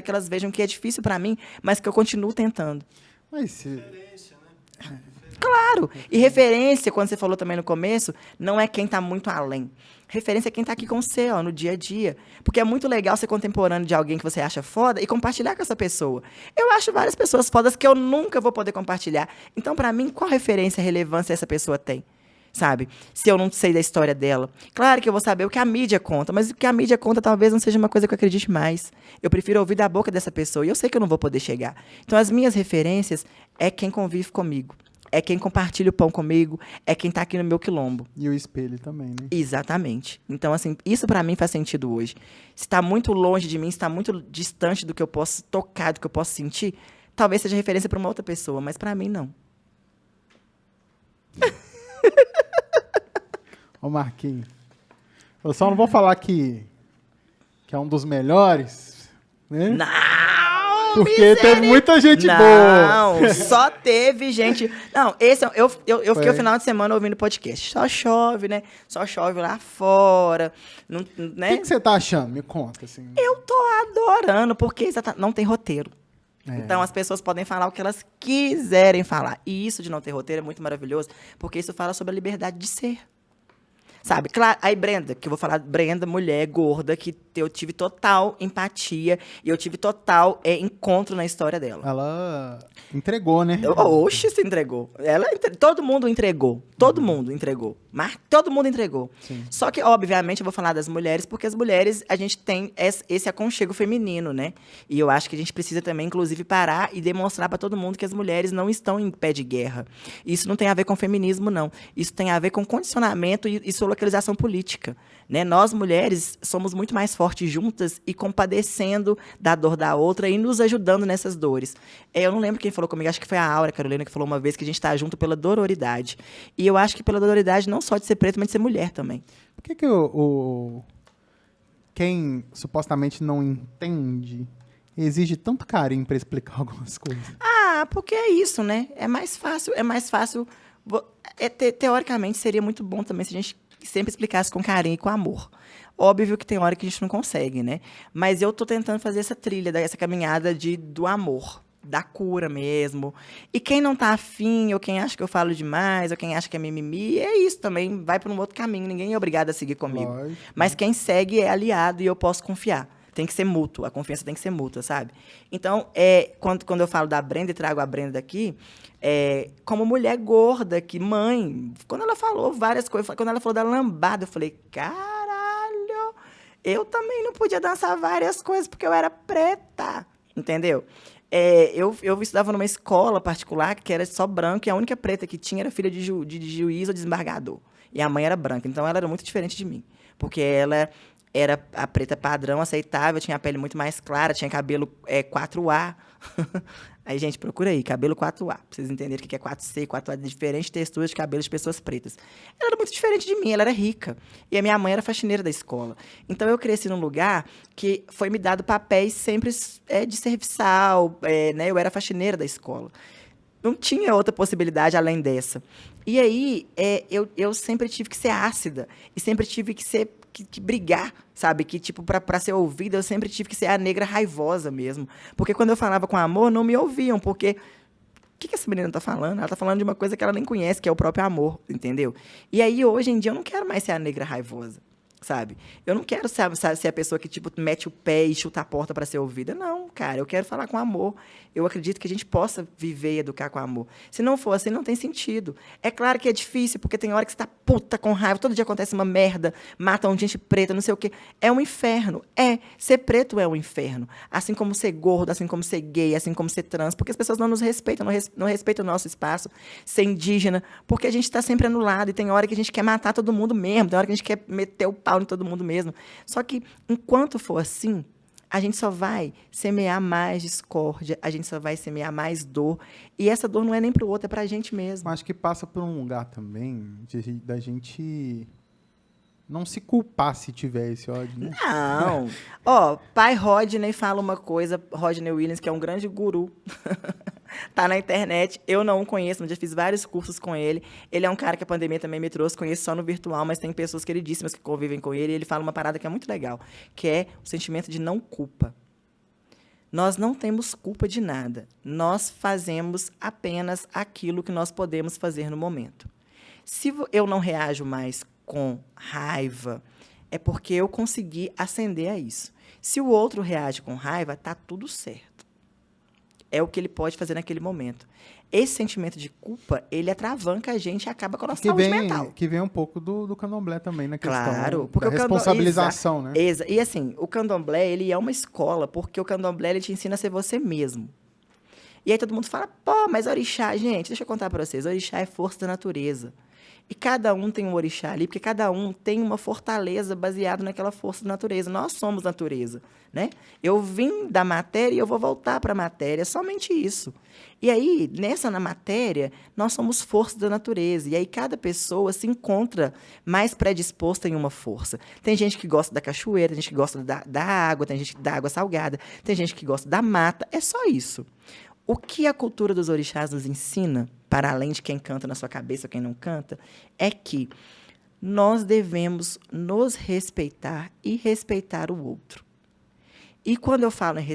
que elas vejam que é difícil para mim, mas que eu continuo tentando. Mas se... Claro! E referência, quando você falou também no começo, não é quem está muito além. Referência é quem está aqui com você, ó, no dia a dia. Porque é muito legal ser contemporâneo de alguém que você acha foda e compartilhar com essa pessoa. Eu acho várias pessoas fodas que eu nunca vou poder compartilhar. Então, para mim, qual referência e relevância essa pessoa tem? sabe? Se eu não sei da história dela. Claro que eu vou saber o que a mídia conta, mas o que a mídia conta talvez não seja uma coisa que eu acredite mais. Eu prefiro ouvir da boca dessa pessoa e eu sei que eu não vou poder chegar. Então, as minhas referências é quem convive comigo. É quem compartilha o pão comigo, é quem tá aqui no meu quilombo. E o espelho também, né? Exatamente. Então, assim, isso pra mim faz sentido hoje. Se tá muito longe de mim, se tá muito distante do que eu posso tocar, do que eu posso sentir, talvez seja referência pra uma outra pessoa, mas pra mim, não. Ô, Marquinhos, eu só não vou falar que é um dos melhores, né? Não! Porque teve muita gente boa. Não, só teve gente... Não, esse eu fiquei o final de semana ouvindo podcast. Só chove, né? Só chove lá fora. Não, né? O que você tá achando? Me conta, assim. Eu tô adorando, porque não tem roteiro. É. Então, as pessoas podem falar o que elas quiserem falar. E isso de não ter roteiro é muito maravilhoso, porque isso fala sobre a liberdade de ser. Sabe? Claro, aí Brenda, que eu vou falar, Brenda, mulher gorda, que eu tive total empatia e eu tive total encontro na história dela. Ela entregou, né? Oxe, se entregou. Todo mundo entregou. Todo mundo entregou. Mas todo mundo entregou. Sim. Só que, obviamente, eu vou falar das mulheres, porque as mulheres, a gente tem esse aconchego feminino, né? E eu acho que a gente precisa também, inclusive, parar e demonstrar para todo mundo que as mulheres não estão em pé de guerra. Isso não tem a ver com feminismo, não. Isso tem a ver com condicionamento e sua localização política. Né? Nós, mulheres, somos muito mais fortes juntas e compadecendo da dor da outra e nos ajudando nessas dores. Eu não lembro quem falou comigo, acho que foi a Aura Carolina que falou uma vez que a gente está junto pela dororidade. E eu acho que pela dororidade não só de ser preto, mas de ser mulher também. Por que quem supostamente não entende exige tanto carinho para explicar algumas coisas? Ah, porque é isso, né? É mais fácil. Teoricamente, seria muito bom também se a gente sempre explicasse com carinho e com amor. Óbvio que tem hora que a gente não consegue, né? Mas eu tô tentando fazer essa trilha, essa caminhada do amor, da cura mesmo. E quem não tá afim, ou quem acha que eu falo demais, ou quem acha que é mimimi, é isso também, vai para um outro caminho. Ninguém é obrigado a seguir comigo. Lógico. Mas quem segue é aliado e eu posso confiar. Tem que ser mútuo, a confiança tem que ser mútua, sabe? Então, quando eu falo da Brenda e trago a Brenda aqui, como mulher gorda, que mãe, quando ela falou várias coisas, quando ela falou da lambada, eu falei, caralho, eu também não podia dançar várias coisas porque eu era preta, entendeu? Eu estudava numa escola particular que era só branco e a única preta que tinha era filha de juiz ou desembargador. E a mãe era branca, então ela era muito diferente de mim, porque ela era a preta padrão, aceitável, tinha a pele muito mais clara, tinha cabelo 4A. Aí, gente, procura aí, cabelo 4A, pra vocês entenderem o que é 4C, 4A, de diferentes texturas de cabelo de pessoas pretas. Ela era muito diferente de mim, ela era rica. E a minha mãe era faxineira da escola. Então, eu cresci num lugar que foi me dado papéis sempre de serviçal, né? Eu era faxineira da escola. Não tinha outra possibilidade além dessa. E aí, eu sempre tive que ser ácida. E sempre tive que brigar, sabe? Que, tipo, pra ser ouvida, eu sempre tive que ser a negra raivosa mesmo. Porque quando eu falava com amor, não me ouviam. Porque, o que essa menina tá falando? Ela tá falando de uma coisa que ela nem conhece, que é o próprio amor, entendeu? E aí, hoje em dia, eu não quero mais ser a negra raivosa, sabe? Eu não quero ser a pessoa que, tipo, mete o pé e chuta a porta para ser ouvida. Não, cara, eu quero falar com amor. Eu acredito que a gente possa viver e educar com amor. Se não for assim, não tem sentido. É claro que é difícil, porque tem hora que você tá puta com raiva, todo dia acontece uma merda, matam gente preta, não sei o quê. É um inferno. Ser preto é um inferno. Assim como ser gordo, assim como ser gay, assim como ser trans, porque as pessoas não nos respeitam, não respeitam o nosso espaço. Ser indígena, porque a gente está sempre anulado e tem hora que a gente quer matar todo mundo mesmo, tem hora que a gente quer meter o pau em todo mundo mesmo. Só que, enquanto for assim, a gente só vai semear mais discórdia, a gente só vai semear mais dor. E essa dor não é nem para o outro, é para a gente mesmo. Acho que passa por um lugar também da gente não se culpar se tiver esse ódio, né? Não. Pai Rodney fala uma coisa, Rodney Williams, que é um grande guru. Tá na internet, eu não o conheço, mas já fiz vários cursos com ele. Ele é um cara que a pandemia também me trouxe, conheço só no virtual, mas tem pessoas queridíssimas que convivem com ele, e ele fala uma parada que é muito legal, que é o sentimento de não culpa. Nós não temos culpa de nada, nós fazemos apenas aquilo que nós podemos fazer no momento. Se eu não reajo mais com raiva, é porque eu consegui ascender a isso. Se o outro reage com raiva, tá tudo certo. é o que ele pode fazer naquele momento. Esse sentimento de culpa, ele atravanca a gente e acaba com a nossa saúde mental. Que vem um pouco do candomblé também, na questão Claro, porque da responsabilização, né? E assim, o candomblé, ele é uma escola, porque o candomblé, ele te ensina a ser você mesmo. E aí todo mundo fala, pô, mas orixá, gente, deixa eu contar para vocês, orixá é força da natureza. E cada um tem um orixá ali, porque cada um tem uma fortaleza baseada naquela força da natureza. Nós somos natureza, né? Eu vim da matéria e eu vou voltar para a matéria, é somente isso. E aí, na matéria, nós somos força da natureza. E aí, cada pessoa se encontra mais predisposta em uma força. Tem gente que gosta da cachoeira, tem gente que gosta da água, tem gente da água salgada, tem gente que gosta da mata. É só isso. O que a cultura dos orixás nos ensina, para além de quem canta na sua cabeça ou quem não canta, é que nós devemos nos respeitar e respeitar o outro. E quando eu falo em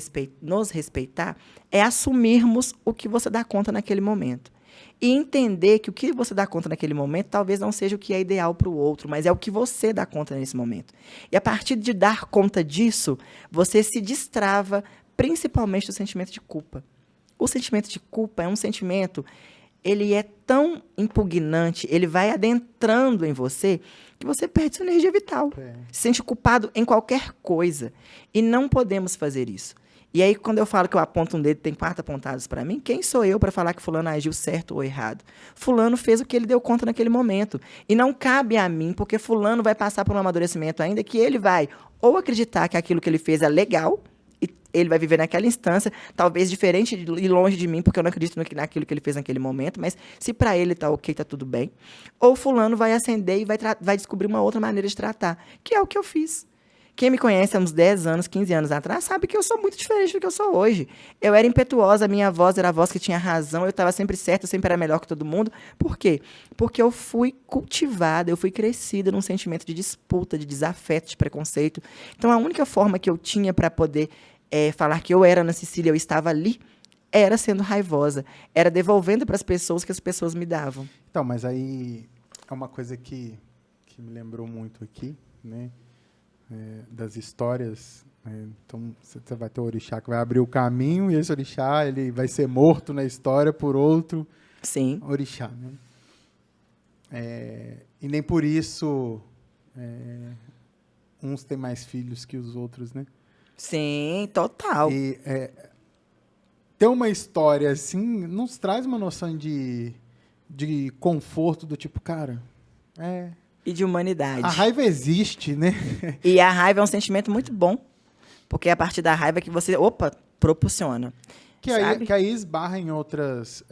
nos respeitar, é assumirmos o que você dá conta naquele momento. E entender que o que você dá conta naquele momento talvez não seja o que é ideal para o outro, mas é o que você dá conta nesse momento. E a partir de dar conta disso, você se destrava principalmente do sentimento de culpa. O sentimento de culpa é um sentimento, ele é tão impugnante, ele vai adentrando em você, que você perde sua energia vital. Se sente culpado em qualquer coisa. E não podemos fazer isso. E aí, quando eu falo que eu aponto um dedo, tem 4 apontados para mim, quem sou eu para falar que fulano agiu certo ou errado? Fulano fez o que ele deu conta naquele momento. E não cabe a mim, porque fulano vai passar por um amadurecimento ainda, que ele vai ou acreditar que aquilo que ele fez é legal, ele vai viver naquela instância, talvez diferente e longe de mim, porque eu não acredito naquilo que ele fez naquele momento, mas se para ele está ok, está tudo bem. Ou fulano vai ascender e vai descobrir uma outra maneira de tratar, que é o que eu fiz. Quem me conhece há uns 10 anos, 15 anos atrás, sabe que eu sou muito diferente do que eu sou hoje. Eu era impetuosa, a minha voz era a voz que tinha razão, eu estava sempre certa, eu sempre era melhor que todo mundo. Por quê? Porque eu fui cultivada, eu fui crescida num sentimento de disputa, de desafeto, de preconceito. Então, a única forma que eu tinha para poder falar que eu era Ana Cecília, eu estava ali, era sendo raivosa, era devolvendo para as pessoas que as pessoas me davam. Então, mas aí é uma coisa que me lembrou muito aqui, né? Das histórias. Então, você vai ter o orixá que vai abrir o caminho, e esse orixá ele vai ser morto na história por outro Sim. orixá. Né? E nem por isso uns têm mais filhos que os outros, né? Sim, total. E ter uma história assim nos traz uma noção de conforto do tipo, cara, E de humanidade. a raiva existe, né? E a raiva é um sentimento muito bom, porque é a partir da raiva que você, propulsiona. Que aí esbarra em outras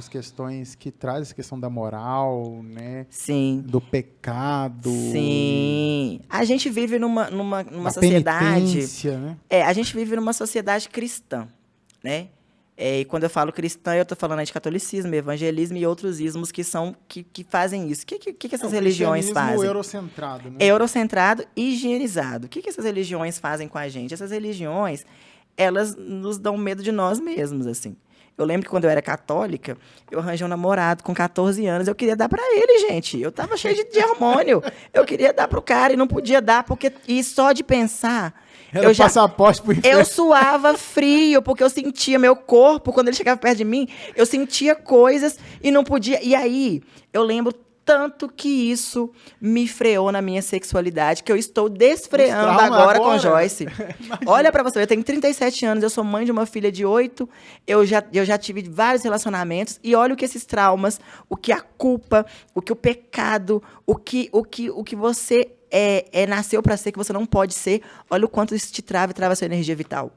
questões que traz essa questão da moral, né? Sim. Do pecado. Sim. A gente vive numa da sociedade... penitência, né? A gente vive numa sociedade cristã, né? E quando eu falo cristã, eu estou falando aí de catolicismo, evangelismo e outros ismos que fazem isso. O que essas religiões fazem? Eurocentrado, né? Eurocentrado e higienizado. O que essas religiões fazem com a gente? Essas religiões, elas nos dão medo de nós mesmos, assim. Eu lembro que quando eu era católica, eu arranjei um namorado com 14 anos, eu queria dar para ele, gente. Eu tava cheia de hormônio. Eu queria dar pro cara e não podia dar, porque... E só de pensar... Era passaporte pro inferno. Eu suava frio, porque eu sentia meu corpo, quando ele chegava perto de mim, eu sentia coisas e não podia. E aí, eu lembro tanto que isso me freou na minha sexualidade, que eu estou desfreando agora com Joyce. Olha pra você, eu tenho 37 anos, eu sou mãe de uma filha de 8, eu já tive vários relacionamentos, e olha o que esses traumas, o que a culpa, o que o pecado, o que você nasceu para ser, que você não pode ser, olha o quanto isso te trava e trava a sua energia vital.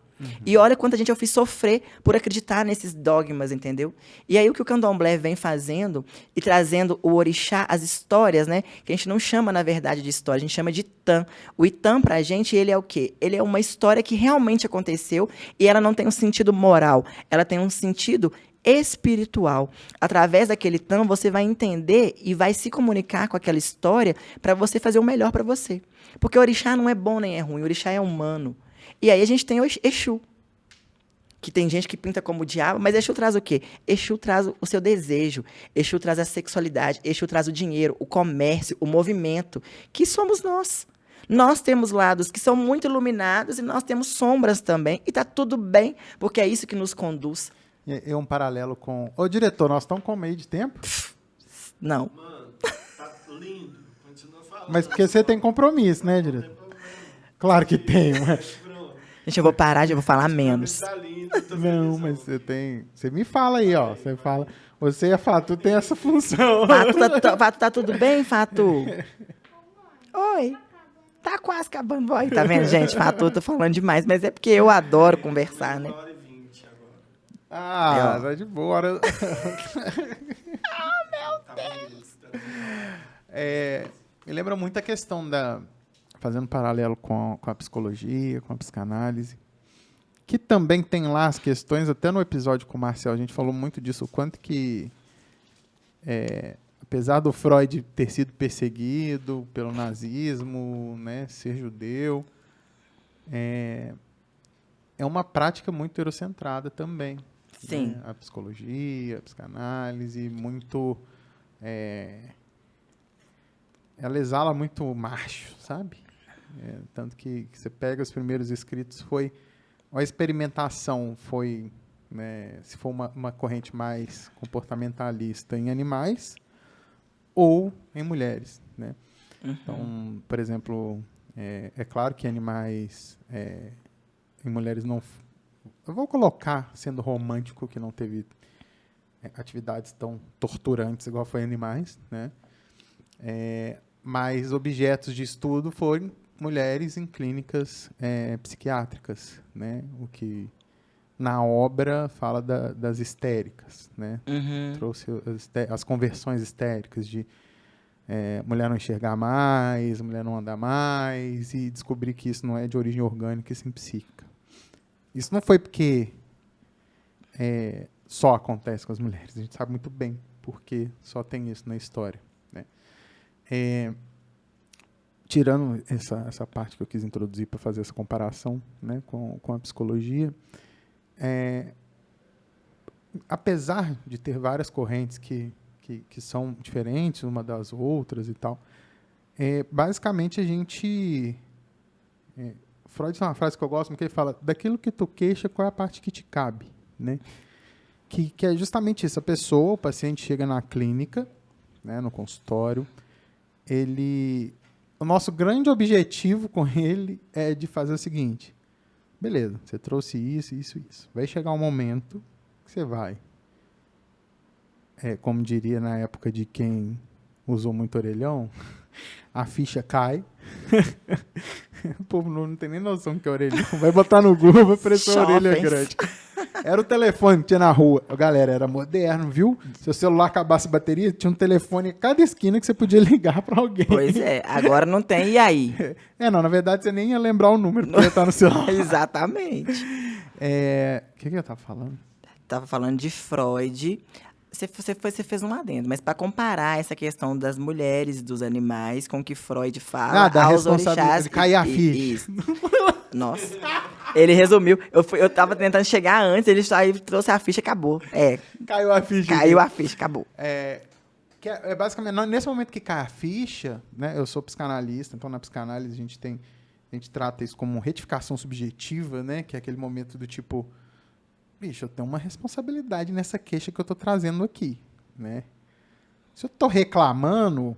E olha quanta gente eu fiz sofrer por acreditar nesses dogmas, entendeu? E aí o que o candomblé vem fazendo e trazendo o orixá, as histórias, né? Que a gente não chama, na verdade, de história, a gente chama de Itam. O Itam, pra gente, ele é o quê? Ele é uma história que realmente aconteceu e ela não tem um sentido moral, ela tem um sentido espiritual. Através daquele Itam, você vai entender e vai se comunicar com aquela história para você fazer o melhor para você. Porque o orixá não é bom nem é ruim, o orixá é humano. E aí a gente tem o Exu, que tem gente que pinta como diabo, mas Exu traz o quê? Exu traz o seu desejo, Exu traz a sexualidade, Exu traz o dinheiro, o comércio, o movimento, que somos nós. Nós temos lados que são muito iluminados e nós temos sombras também. E tá tudo bem, porque é isso que nos conduz. É um paralelo com... Ô, diretor, nós estamos com meio de tempo? Não. Mano, tá lindo. Continua falando. Mas porque você tem compromisso, né, diretor? Claro que tem, mas... Pronto. Gente, eu vou parar, eu vou falar menos. Tá lindo. Tô Não, felizão. mas você tem... Você me fala aí, ó. Você fala... Você e a Fatu tem essa função. Fato, tá tudo bem, Fatu? Oi. Tá quase acabando. Oi, tá vendo, gente? Fatu, tô falando demais, mas é porque eu adoro conversar, né? 1h20 agora. Ah, tá de boa. Tá bonito, tá bonito. Me lembra muito a questão da... Fazendo paralelo com a psicologia, com a psicanálise, que também tem lá as questões, até no episódio com o Marcel, a gente falou muito disso, o quanto que, apesar do Freud ter sido perseguido pelo nazismo, né, ser judeu, é uma prática muito eurocentrada também. Sim. Né? A psicologia, a psicanálise, muito... ela exala muito macho, sabe? Tanto que você pega os primeiros escritos, a experimentação foi, né, se for uma corrente mais comportamentalista em animais ou em mulheres, né? Então, por exemplo, é claro que animais em mulheres não... Eu vou colocar, sendo romântico, que não teve atividades tão torturantes igual foi em animais, né? Mas objetos de estudo foram mulheres em clínicas psiquiátricas, né? O que na obra fala das histéricas, né? Trouxe as conversões histéricas de mulher não enxergar mais, mulher não andar mais, e descobrir que isso não é de origem orgânica e sim psíquica. Isso não foi porque só acontece com as mulheres, a gente sabe muito bem porque só tem isso na história, né? Tirando essa parte que eu quis introduzir para fazer essa comparação, né, com a psicologia, apesar de ter várias correntes que são diferentes uma das outras e tal, basicamente a gente... Freud tem uma frase que eu gosto, que ele fala, daquilo que tu queixa, qual é a parte que te cabe, né? Que é justamente isso, o paciente chega na clínica, né, no consultório, o nosso grande objetivo com ele é de fazer o seguinte: beleza, você trouxe isso, isso, isso. Vai chegar um momento que você vai, como diria na época de quem usou muito orelhão, a ficha cai. O povo não tem nem noção que é orelhão. Vai botar no Google, vai aparecer uma orelha grande. Era o telefone que tinha na rua. Galera, era moderno, viu? Se o celular acabasse a bateria, tinha um telefone em cada esquina que você podia ligar para alguém. Pois é, agora não tem, e aí? Não, na verdade você nem ia lembrar o número, porque ia estar no celular. Exatamente. O que eu tava falando? Tava falando de Freud. Você fez um adendo, mas para comparar essa questão das mulheres e dos animais com o que Freud fala da aos responsabilidade, orixás... cair a ficha. Isso. Nossa. Ele resumiu. Eu tava tentando chegar antes, ele só aí trouxe a ficha e acabou. Caiu a ficha. Caiu a ficha, acabou. Basicamente, nesse momento que cai a ficha, né, eu sou psicanalista, então na psicanálise a gente trata isso como retificação subjetiva, né, que é aquele momento do tipo... Bicho, eu tenho uma responsabilidade nessa queixa que eu estou trazendo aqui, né? Se eu estou reclamando,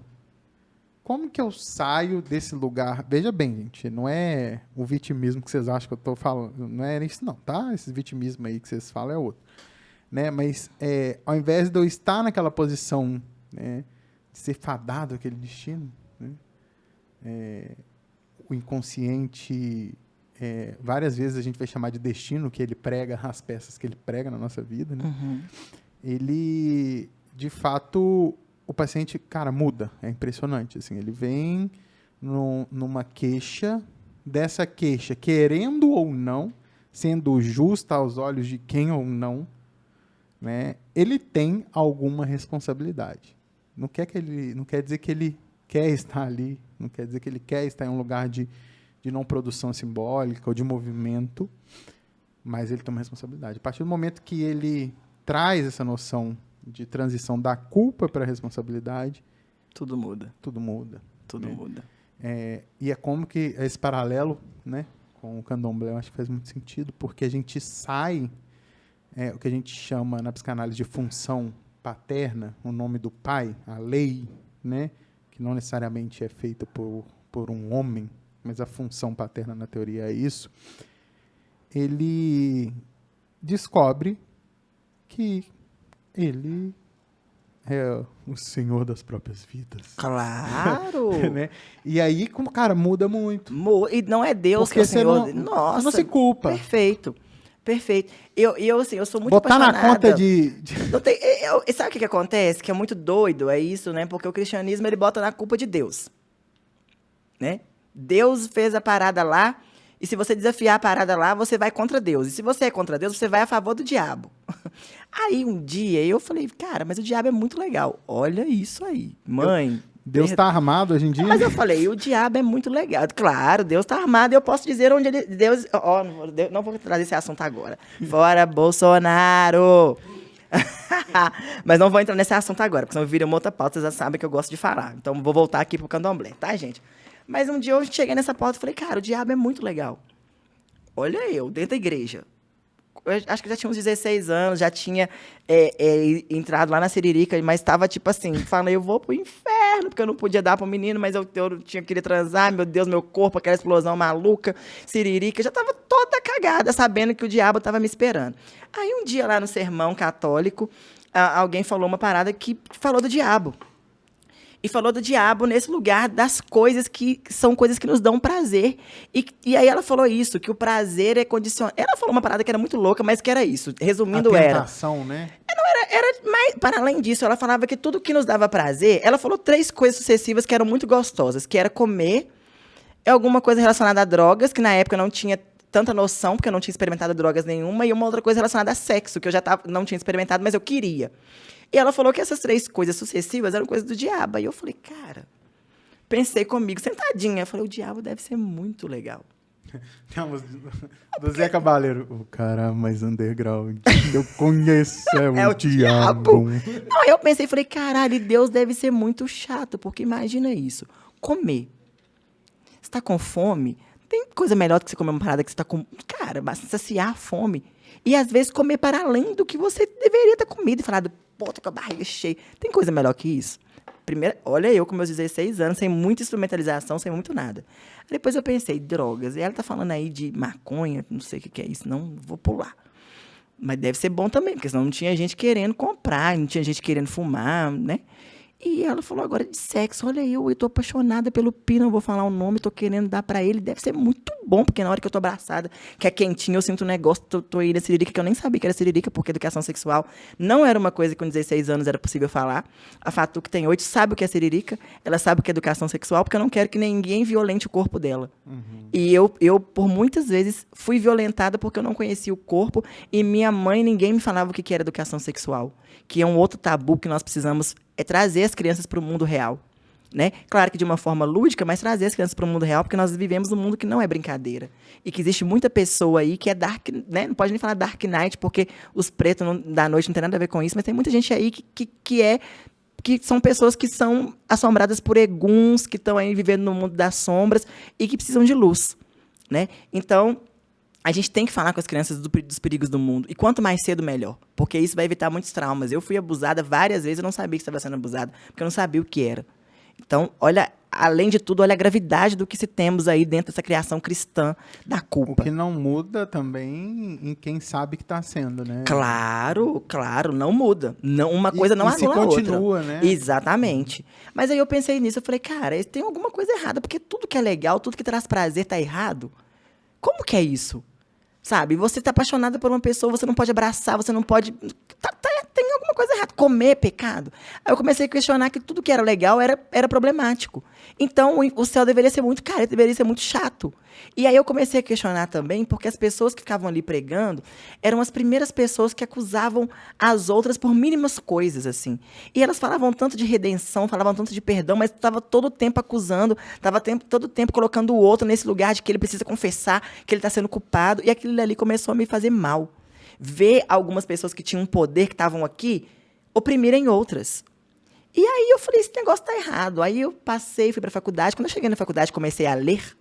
como que eu saio desse lugar? Veja bem, gente, não é o vitimismo que vocês acham que eu estou falando, não é isso não, tá? Esse vitimismo aí que vocês falam é outro, né? Mas ao invés de eu estar naquela posição, né, de ser fadado àquele destino, né, o inconsciente... várias vezes a gente vai chamar de destino, que ele prega, as peças que ele prega na nossa vida, né? Ele, de fato, o paciente, cara, muda. É impressionante, assim. Ele vem numa queixa, dessa queixa, querendo ou não, sendo justa aos olhos de quem ou não, né? Ele tem alguma responsabilidade. Não quer dizer que ele quer estar ali, não quer dizer que ele quer estar em um lugar de não produção simbólica ou de movimento, mas ele tem uma responsabilidade. A partir do momento que ele traz essa noção de transição da culpa para a responsabilidade, tudo muda. Tudo muda. Tudo né? muda. E é como que esse paralelo, né, com o candomblé, eu acho que faz muito sentido, porque a gente sai, o que a gente chama na psicanálise de função paterna, o nome do pai, a lei, né, que não necessariamente é feita por um homem, mas a função paterna na teoria é isso, ele descobre que ele é o senhor das próprias vidas. Claro! Né? E aí, como, cara, muda muito. E não é Deus Porque que é o você Senhor. não, você não se culpa. Perfeito. Perfeito. Assim, eu sou muito Botar apaixonada. na conta de... Não tem, sabe o que acontece? Que é muito doido, é isso, né? Porque o cristianismo, ele bota na culpa de Deus. Né? Deus fez a parada lá, e se você desafiar a parada lá, você vai contra Deus. E se você é contra Deus, você vai a favor do diabo. Aí, um dia, eu falei, cara, mas o diabo é muito legal. Olha isso aí. Mãe... Deus está armado hoje em dia? Mas eu falei, o diabo é muito legal. Claro, Deus está armado e eu posso dizer onde ele... Deus... não vou trazer esse assunto agora. Fora Bolsonaro! Mas não vou entrar nesse assunto agora, porque senão vira uma outra pauta, vocês já sabem que eu gosto de falar. Então, vou voltar aqui pro candomblé, tá, gente? Mas um dia eu cheguei nessa pauta e falei, cara, o diabo é muito legal. Olha eu, dentro da igreja. Eu acho que já tinha uns 16 anos, já tinha entrado lá na Siririca, mas estava tipo assim, falei, eu vou pro inferno, porque eu não podia dar pro menino, mas eu queria transar, meu Deus, meu corpo, aquela explosão maluca, Siririca, já estava toda cagada, sabendo que o diabo estava me esperando. Aí um dia lá no sermão católico, alguém falou uma parada que falou do diabo. E falou do diabo nesse lugar das coisas que são coisas que nos dão prazer. E aí ela falou isso, que o prazer é condicionado. Ela falou uma parada que era muito louca, mas que era isso. Resumindo, a tentação, né? Era mais, para além disso, ela falava que tudo que nos dava prazer, ela falou 3 coisas sucessivas que eram muito gostosas, que era comer, alguma coisa relacionada a drogas, que na época eu não tinha tanta noção, porque eu não tinha experimentado drogas nenhuma, e uma outra coisa relacionada a sexo, que eu já não tinha experimentado, mas eu queria. E ela falou que essas 3 coisas sucessivas eram coisas do diabo. Aí eu falei, cara, pensei comigo, sentadinha. Eu falei, o diabo deve ser muito legal. Tem uma música do Zé Cabaleiro. O cara mais underground eu conheço é o diabo. Não, eu pensei, falei, caralho, Deus deve ser muito chato, porque imagina isso, comer. Você tá com fome, tem coisa melhor do que você comer uma parada que você tá com... Cara, basta saciar a fome. E às vezes comer para além do que você deveria ter comido e falado, pô, tô com a barriga cheia. Tem coisa melhor que isso? Primeiro, olha eu com meus 16 anos, sem muita instrumentalização, sem muito nada. Depois eu pensei, drogas. E ela tá falando aí de maconha, não sei o que é isso, não vou pular. Mas deve ser bom também, porque senão não tinha gente querendo comprar, não tinha gente querendo fumar, né? E ela falou agora de sexo. Olha, eu tô apaixonada pelo Pi, não vou falar o nome, tô querendo dar pra ele. Deve ser muito bom, porque na hora que eu tô abraçada, que é quentinho, eu sinto um negócio, tô aí na Siririca, que eu nem sabia que era Siririca, porque educação sexual não era uma coisa que com 16 anos era possível falar. A Fatu, que tem 8, sabe o que é Siririca, ela sabe o que é educação sexual, porque eu não quero que ninguém violente o corpo dela. Uhum. E eu, por muitas vezes, fui violentada porque eu não conhecia o corpo, e minha mãe, ninguém me falava o que era educação sexual, que é um outro tabu que nós precisamos trazer as crianças para o mundo real, né? Claro que de uma forma lúdica, mas trazer as crianças para o mundo real, porque nós vivemos num mundo que não é brincadeira. E que existe muita pessoa aí que é dark, né? Não pode nem falar dark night, porque os pretos da noite não tem nada a ver com isso, mas tem muita gente aí que são pessoas que são assombradas por eguns, que estão aí vivendo no mundo das sombras e que precisam de luz, né? Então, a gente tem que falar com as crianças dos perigos do mundo. E quanto mais cedo, melhor. Porque isso vai evitar muitos traumas. Eu fui abusada várias vezes, eu não sabia que estava sendo abusada, porque eu não sabia o que era. Então, olha, além de tudo, olha a gravidade do que se temos aí dentro dessa criação cristã da culpa. O que não muda também em quem sabe que está sendo, né? Claro, não muda. Não, uma coisa não anula a outra. Continua, né? Exatamente. Mas aí eu pensei nisso, eu falei, cara, tem alguma coisa errada, porque tudo que é legal, tudo que traz prazer está errado. Como que é isso? Sabe, você está apaixonada por uma pessoa, você não pode abraçar, você não pode... Tem alguma coisa errada. Comer é pecado. Aí eu comecei a questionar que tudo que era legal era problemático. Então, o céu deveria ser muito caro, deveria ser muito chato. E aí eu comecei a questionar também, porque as pessoas que ficavam ali pregando eram as primeiras pessoas que acusavam as outras por mínimas coisas, assim. E elas falavam tanto de redenção, falavam tanto de perdão, mas estava todo o tempo acusando, estava todo o tempo colocando o outro nesse lugar de que ele precisa confessar, que ele está sendo culpado. E aquilo ali começou a me fazer mal. Ver algumas pessoas que tinham um poder, que estavam aqui, oprimirem outras. E aí eu falei, esse negócio tá errado. Aí eu passei, fui para a faculdade. Quando eu cheguei na faculdade, comecei a ler.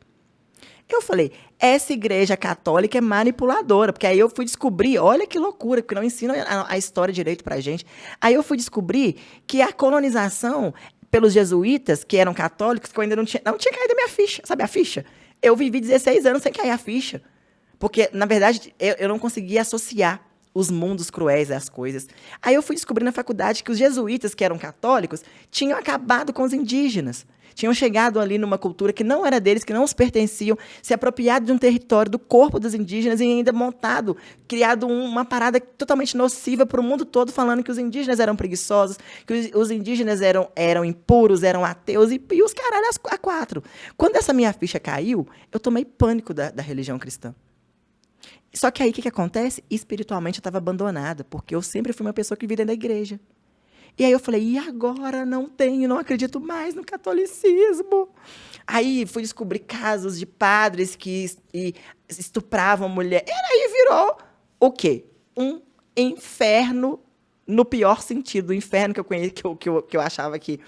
Eu falei, essa igreja católica é manipuladora, porque aí eu fui descobrir, olha que loucura, porque não ensina a história direito pra gente. Aí eu fui descobrir que a colonização pelos jesuítas, que eram católicos, que eu ainda não tinha caído a minha ficha, sabe a ficha? Eu vivi 16 anos sem cair a ficha, porque, na verdade, eu não conseguia associar os mundos cruéis às coisas. Aí eu fui descobrir na faculdade que os jesuítas, que eram católicos, tinham acabado com os indígenas. Tinham chegado ali numa cultura que não era deles, que não os pertenciam, se apropriado de um território, do corpo dos indígenas e ainda criado uma parada totalmente nociva para o mundo todo, falando que os indígenas eram preguiçosos, que os indígenas eram impuros, eram ateus e os caralho a quatro. Quando essa minha ficha caiu, eu tomei pânico da religião cristã. Só que aí o que acontece? Espiritualmente eu estava abandonada, porque eu sempre fui uma pessoa que vivia dentro da igreja. E aí eu falei, e agora não acredito mais no catolicismo. Aí fui descobrir casos de padres que estupravam mulher. E aí virou o quê? Um inferno no pior sentido. O inferno que eu conheço, que eu achava que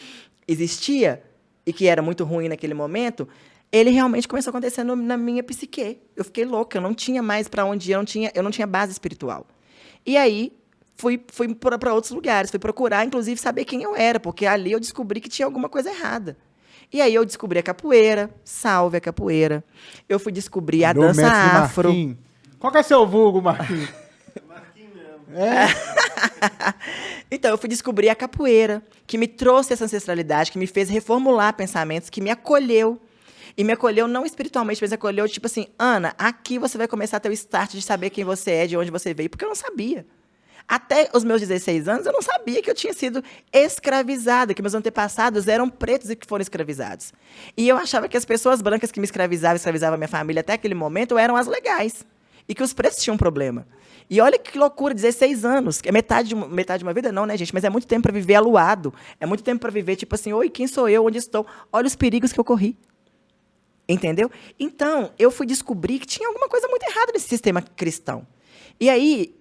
existia e que era muito ruim naquele momento, ele realmente começou a acontecer na minha psique. Eu fiquei louca, eu não tinha mais para onde ir, eu não tinha base espiritual. E aí fui para outros lugares, fui procurar, inclusive, saber quem eu era, porque ali eu descobri que tinha alguma coisa errada. E aí eu descobri a capoeira, salve a capoeira. Eu fui descobrir a dança afro. Marquinhos. Qual que é seu vulgo, Marquinhos? Marquinhos mesmo. É. Então, eu fui descobrir a capoeira, que me trouxe essa ancestralidade, que me fez reformular pensamentos, que me acolheu. E me acolheu não espiritualmente, mas acolheu tipo assim, Ana, aqui você vai começar a ter o start de saber quem você é, de onde você veio, porque eu não sabia. Até os meus 16 anos, eu não sabia que eu tinha sido escravizada, que meus antepassados eram pretos e que foram escravizados. E eu achava que as pessoas brancas que me escravizavam a minha família até aquele momento eram as legais. E que os pretos tinham problema. E olha que loucura, 16 anos. É metade de uma vida, não, né, gente? Mas é muito tempo para viver aluado. É muito tempo para viver, tipo assim, oi, quem sou eu? Onde estou? Olha os perigos que eu corri. Entendeu? Então, eu fui descobrir que tinha alguma coisa muito errada nesse sistema cristão. E aí,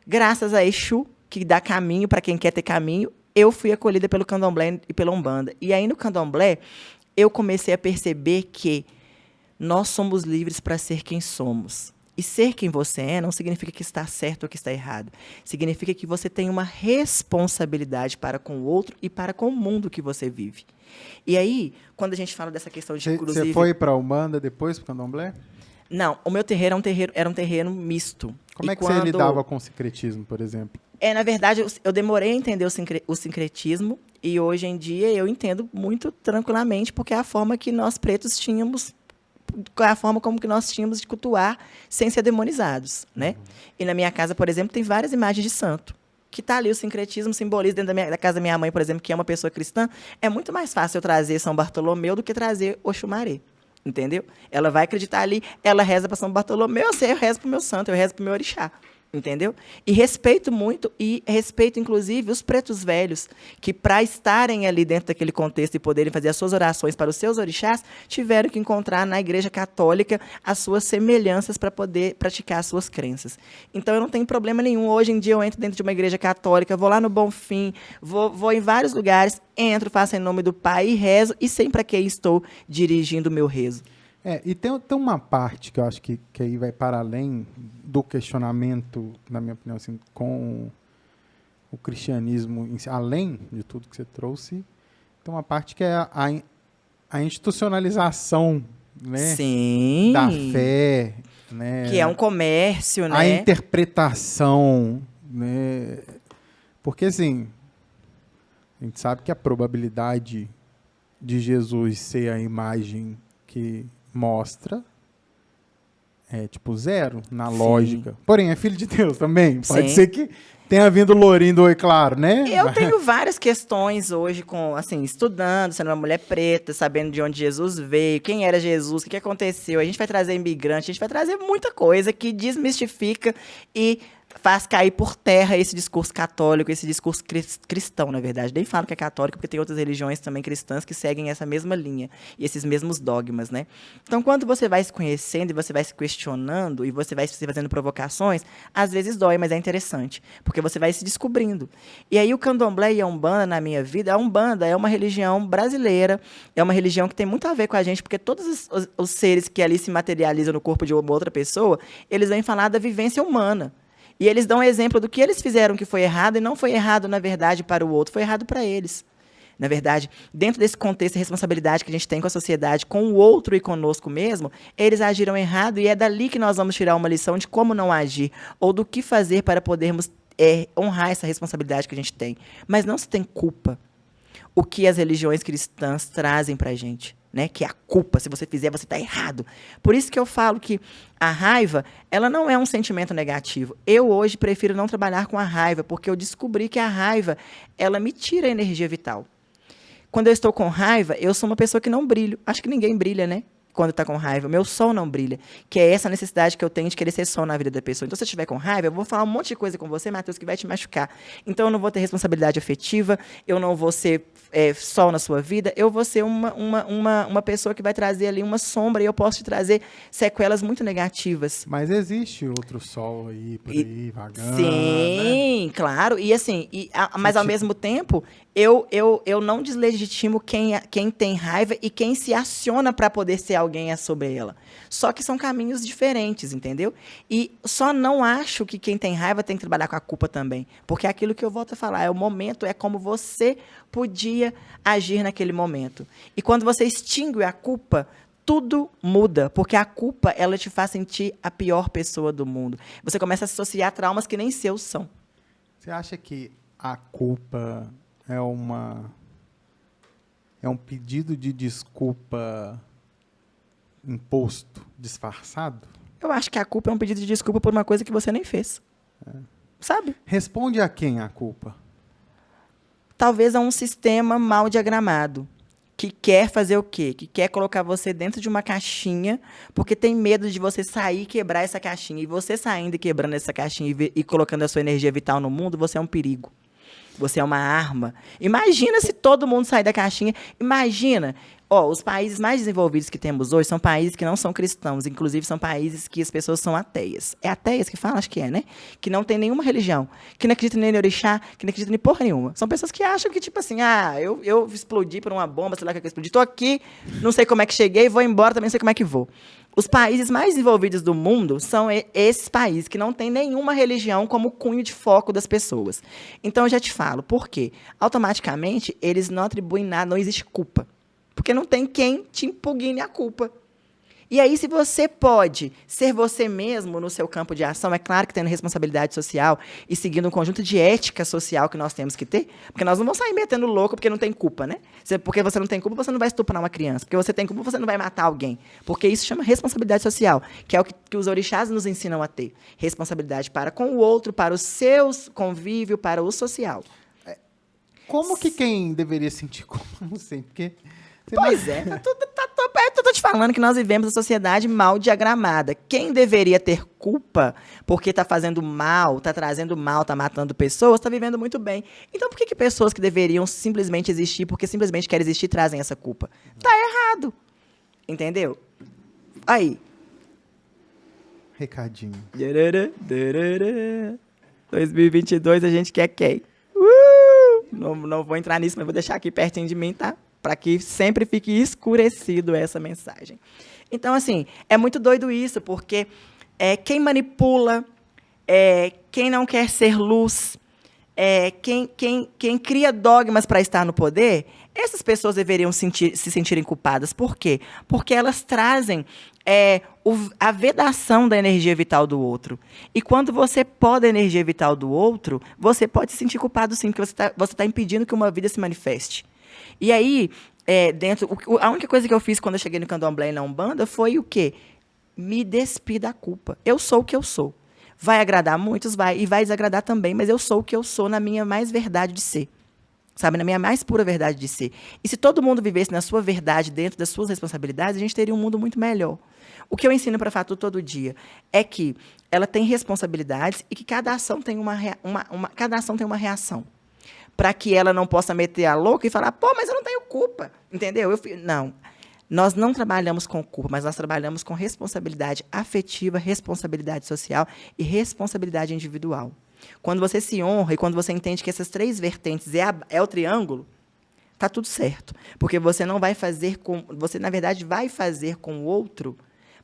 graças a Exu, que dá caminho para quem quer ter caminho, eu fui acolhida pelo candomblé e pela Umbanda. E aí, no candomblé, eu comecei a perceber que nós somos livres para ser quem somos. E ser quem você é não significa que está certo ou que está errado. Significa que você tem uma responsabilidade para com o outro e para com o mundo que você vive. E aí, quando a gente fala dessa questão de, inclusive... Você foi para a Umbanda depois, para o candomblé? Não, o meu terreiro era um terreiro misto. Como é que você lidava com o sincretismo, por exemplo? Na verdade, eu demorei a entender o sincretismo e hoje em dia eu entendo muito tranquilamente, porque é a forma que nós pretos tínhamos, a forma como que nós tínhamos de cultuar sem ser demonizados, né? E na minha casa, por exemplo, tem várias imagens de santo. Que está ali o sincretismo, simboliza dentro da casa da minha mãe, por exemplo, que é uma pessoa cristã. É muito mais fácil eu trazer São Bartolomeu do que trazer Oxumaré. Entendeu? Ela vai acreditar ali, ela reza para São Bartolomeu, eu rezo para o meu santo, eu rezo para o meu orixá. Entendeu? E respeito muito, inclusive, os pretos velhos, que, para estarem ali dentro daquele contexto e poderem fazer as suas orações para os seus orixás, tiveram que encontrar na Igreja Católica as suas semelhanças para poder praticar as suas crenças. Então, eu não tenho problema nenhum. Hoje em dia, eu entro dentro de uma igreja católica, vou lá no Bonfim, vou em vários lugares, entro, faço em nome do Pai e rezo, e sempre aqui estou dirigindo o meu rezo. E tem uma parte que eu acho que aí vai para além do questionamento, na minha opinião, assim, com o cristianismo, além de tudo que você trouxe, tem uma parte que é a institucionalização, né, sim, da fé, né, que é um comércio, né? A interpretação, né, porque assim, a gente sabe que a probabilidade de Jesus ser a imagem que mostra é tipo zero na lógica. Porém, é filho de Deus também. Pode ser que tenha vindo lourinho do Oi Claro, né? Eu tenho várias questões hoje estudando, sendo uma mulher preta, sabendo de onde Jesus veio, quem era Jesus, o que aconteceu. A gente vai trazer imigrante, a gente vai trazer muita coisa que desmistifica e faz cair por terra esse discurso católico, esse discurso cristão, na verdade. Nem falo que é católico, porque tem outras religiões também cristãs que seguem essa mesma linha e esses mesmos dogmas, né? Então, quando você vai se conhecendo e você vai se questionando e você vai se fazendo provocações, às vezes dói, mas é interessante, porque você vai se descobrindo. E aí o candomblé e a Umbanda, na minha vida, a Umbanda é uma religião brasileira, é uma religião que tem muito a ver com a gente, porque todos os seres que ali se materializam no corpo de uma outra pessoa, eles vêm falar da vivência humana. E eles dão exemplo do que eles fizeram que foi errado, e não foi errado, na verdade, para o outro, foi errado para eles. Na verdade, dentro desse contexto de responsabilidade que a gente tem com a sociedade, com o outro e conosco mesmo, eles agiram errado, e é dali que nós vamos tirar uma lição de como não agir, ou do que fazer para podermos honrar essa responsabilidade que a gente tem. Mas não se tem culpa. O que as religiões cristãs trazem para a gente, né? Que é a culpa, se você fizer, você está errado. Por isso que eu falo que a raiva, ela não é um sentimento negativo. Eu hoje prefiro não trabalhar com a raiva, porque eu descobri que a raiva, ela me tira a energia vital. Quando eu estou com raiva, eu sou uma pessoa que não brilho. Acho que ninguém brilha, né? Quando está com raiva. O meu sol não brilha. Que é essa necessidade que eu tenho de querer ser sol na vida da pessoa. Então, se eu estiver com raiva, eu vou falar um monte de coisa com você, Matheus, que vai te machucar. Então, eu não vou ter responsabilidade afetiva, eu não vou ser sol na sua vida, eu vou ser uma pessoa que vai trazer ali uma sombra, e eu posso te trazer sequelas muito negativas. Mas existe outro sol aí, por aí, vagando. Sim, né? Claro. E assim, mas ao mesmo tempo, eu não deslegitimo quem tem raiva e quem se aciona para poder ser alguém sobre ela. Só que são caminhos diferentes, entendeu? E só não acho que quem tem raiva tem que trabalhar com a culpa também. Porque é aquilo que eu volto a falar, é o momento, é como você podia agir naquele momento. E quando você extingue a culpa, tudo muda, porque a culpa, ela te faz sentir a pior pessoa do mundo. Você começa a associar traumas que nem seus são. Você acha que a culpa é um pedido de desculpa imposto, disfarçado? Eu acho que a culpa é um pedido de desculpa por uma coisa que você nem fez. Sabe? Responde a quem a culpa? Talvez a um sistema mal diagramado, que quer fazer o quê? Que quer colocar você dentro de uma caixinha, porque tem medo de você sair e quebrar essa caixinha. E você saindo e quebrando essa caixinha e colocando a sua energia vital no mundo, você é um perigo. Você é uma arma. Imagina se todo mundo sair da caixinha. Imagina, os países mais desenvolvidos que temos hoje são países que não são cristãos. Inclusive, são países que as pessoas são ateias. É ateias que falam? Acho que é, né? Que não tem nenhuma religião. Que não acreditam nem em orixá, que não acreditam em porra nenhuma. São pessoas que acham que, tipo assim, eu explodi por uma bomba, sei lá o que eu explodi. Estou aqui, não sei como é que cheguei, vou embora, também não sei como é que vou. Os países mais desenvolvidos do mundo são esses países que não têm nenhuma religião como cunho de foco das pessoas. Então, eu já te falo, por quê? Automaticamente, eles não atribuem nada, não existe culpa. Porque não tem quem te impugne a culpa. E aí, se você pode ser você mesmo no seu campo de ação, é claro que tendo responsabilidade social e seguindo um conjunto de ética social que nós temos que ter, porque nós não vamos sair metendo louco porque não tem culpa, né? Porque você não tem culpa, você não vai estuprar uma criança. Porque você tem culpa, você não vai matar alguém. Porque isso chama responsabilidade social, que é o que os orixás nos ensinam a ter. Responsabilidade para com o outro, para o seu convívio, para o social. Como que quem deveria sentir culpa? Não sei, porque... Pois é, eu tô te falando que nós vivemos uma sociedade mal diagramada. Quem deveria ter culpa porque está fazendo mal, está trazendo mal, está matando pessoas, está vivendo muito bem. Então, por que pessoas que deveriam simplesmente existir, porque simplesmente querem existir, trazem essa culpa? Tá errado. Entendeu? Aí. Recadinho. 2022 a gente quer quem? Não vou entrar nisso, mas vou deixar aqui pertinho de mim, tá? Para que sempre fique escurecido essa mensagem. Então, assim, é muito doido isso, porque quem manipula, quem não quer ser luz, quem cria dogmas para estar no poder, essas pessoas deveriam se sentirem culpadas. Por quê? Porque elas trazem a vedação da energia vital do outro. E quando você poda a energia vital do outro, você pode se sentir culpado, sim, porque você tá impedindo que uma vida se manifeste. E aí, a única coisa que eu fiz quando eu cheguei no candomblé e na Umbanda foi o quê? Me despir da culpa. Eu sou o que eu sou. Vai agradar muitos? Vai. E vai desagradar também, mas eu sou o que eu sou na minha mais verdade de ser. Sabe? Na minha mais pura verdade de ser. E se todo mundo vivesse na sua verdade, dentro das suas responsabilidades, a gente teria um mundo muito melhor. O que eu ensino para Fatu todo dia é que ela tem responsabilidades e que cada ação tem cada ação tem uma reação. Para que ela não possa meter a louca e falar, pô, mas eu não tenho culpa, entendeu? Não, nós não trabalhamos com culpa, mas nós trabalhamos com responsabilidade afetiva, responsabilidade social e responsabilidade individual. Quando você se honra e quando você entende que essas 3 vertentes é o triângulo, tá tudo certo. Porque você não vai fazer você, na verdade, vai fazer com o outro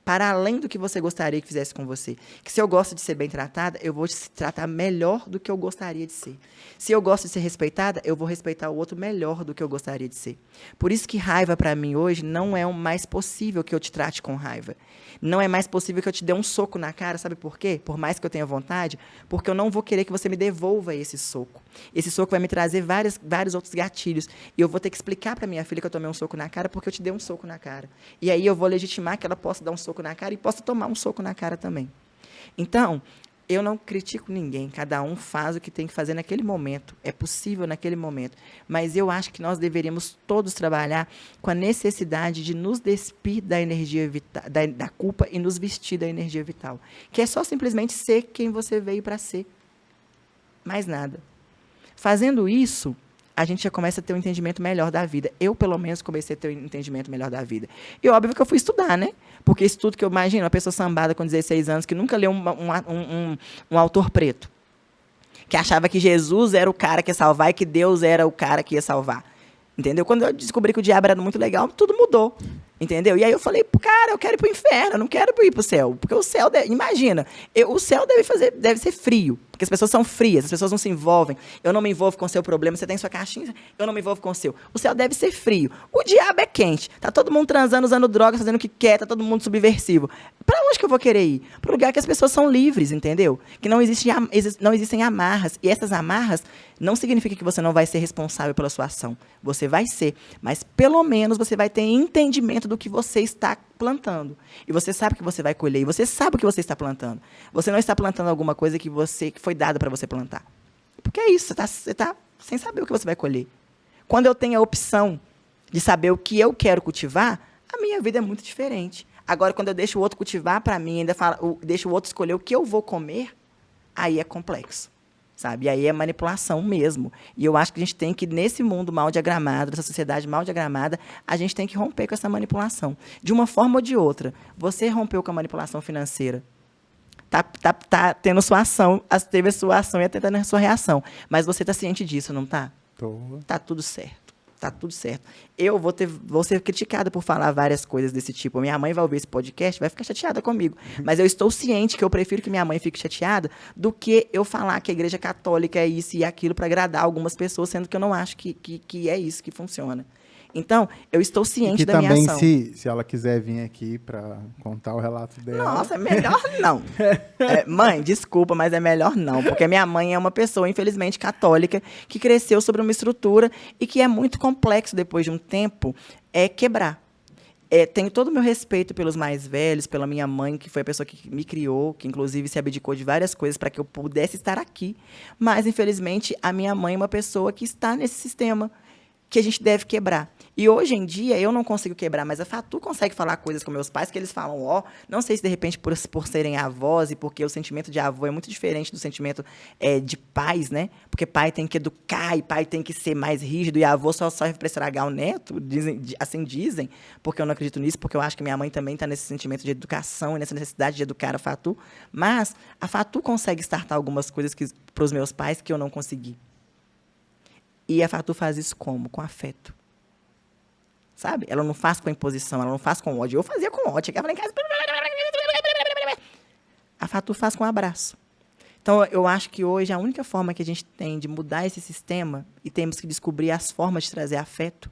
para além do que você gostaria que fizesse com você. Que se eu gosto de ser bem tratada, eu vou te tratar melhor do que eu gostaria de ser. Se eu gosto de ser respeitada, eu vou respeitar o outro melhor do que eu gostaria de ser. Por isso que raiva, para mim, hoje, não é o mais possível que eu te trate com raiva. Não é mais possível que eu te dê um soco na cara, sabe por quê? Por mais que eu tenha vontade, porque eu não vou querer que você me devolva esse soco. Esse soco vai me trazer vários outros gatilhos. E eu vou ter que explicar para minha filha que eu tomei um soco na cara porque eu te dei um soco na cara. E aí eu vou legitimar que ela possa dar um soco na cara e possa tomar um soco na cara também. Então, eu não critico ninguém. Cada um faz o que tem que fazer naquele momento. É possível naquele momento. Mas eu acho que nós deveríamos todos trabalhar com a necessidade de nos despir da energia vital, da culpa e nos vestir da energia vital. Que é só simplesmente ser quem você veio para ser. Mais nada. Fazendo isso, a gente já começa a ter um entendimento melhor da vida. Eu, pelo menos, comecei a ter um entendimento melhor da vida. E óbvio que eu fui estudar, né? Porque isso tudo que eu imagino, uma pessoa sambada com 16 anos, que nunca leu um autor preto, que achava que Jesus era o cara que ia salvar e que Deus era o cara que ia salvar. Entendeu? Quando eu descobri que o diabo era muito legal, tudo mudou. Entendeu? E aí eu falei, cara, eu quero ir para o inferno, eu não quero ir para o céu. Porque o céu, imagina, o céu deve ser frio. Porque as pessoas são frias, as pessoas não se envolvem. Eu não me envolvo com o seu problema, você tem sua caixinha, eu não me envolvo com o seu. O céu deve ser frio. O diabo é quente. Tá todo mundo transando, usando drogas, fazendo o que quer, tá todo mundo subversivo. Para onde que eu vou querer ir? Para o lugar que as pessoas são livres, entendeu? Que não existem amarras. E essas amarras não significa que você não vai ser responsável pela sua ação. Você vai ser. Mas, pelo menos, você vai ter entendimento do que você está plantando. E você sabe que você vai colher. E você sabe o que você está plantando. Você não está plantando alguma coisa que foi dada para você plantar. Porque é isso. Você está sem saber o que você vai colher. Quando eu tenho a opção de saber o que eu quero cultivar, a minha vida é muito diferente. Agora, quando eu deixo o outro cultivar para mim, deixo o outro escolher o que eu vou comer, aí é complexo. Sabe? E aí é manipulação mesmo. E eu acho que a gente tem que, nesse mundo mal diagramado, nessa sociedade mal diagramada, a gente tem que romper com essa manipulação. De uma forma ou de outra. Você rompeu com a manipulação financeira. Tá tendo sua ação, teve a sua ação e até tendo a sua reação. Mas você está ciente disso, não está? Tá tudo certo. Tá tudo certo. Eu vou ser criticada por falar várias coisas desse tipo. Minha mãe vai ouvir esse podcast, vai ficar chateada comigo. Mas eu estou ciente que eu prefiro que minha mãe fique chateada do que eu falar que a Igreja Católica é isso e aquilo para agradar algumas pessoas, sendo que eu não acho que é isso que funciona. Então, eu estou ciente da minha ação. Também, se ela quiser vir aqui para contar o relato dela... Nossa, é melhor não. Mãe, desculpa, mas é melhor não. Porque minha mãe é uma pessoa, infelizmente, católica, que cresceu sobre uma estrutura e que é muito complexo, depois de um tempo, quebrar. Tenho todo o meu respeito pelos mais velhos, pela minha mãe, que foi a pessoa que me criou, que, inclusive, se abdicou de várias coisas para que eu pudesse estar aqui. Mas, infelizmente, a minha mãe é uma pessoa que está nesse sistema que a gente deve quebrar. E hoje em dia eu não consigo quebrar, mas a Fatu consegue falar coisas com meus pais que eles falam, não sei se de repente por serem avós e porque o sentimento de avô é muito diferente do sentimento de pais, né? Porque pai tem que educar e pai tem que ser mais rígido e avô só serve para estragar o neto, assim dizem, porque eu não acredito nisso, porque eu acho que minha mãe também está nesse sentimento de educação e nessa necessidade de educar a Fatu, mas a Fatu consegue startar algumas coisas para os meus pais que eu não consegui. E a Fatu faz isso como? Com afeto. Sabe? Ela não faz com imposição, ela não faz com ódio. Eu fazia com ódio. Chegava em casa... A Fatu faz com abraço. Então, eu acho que hoje a única forma que a gente tem de mudar esse sistema, e temos que descobrir as formas de trazer afeto,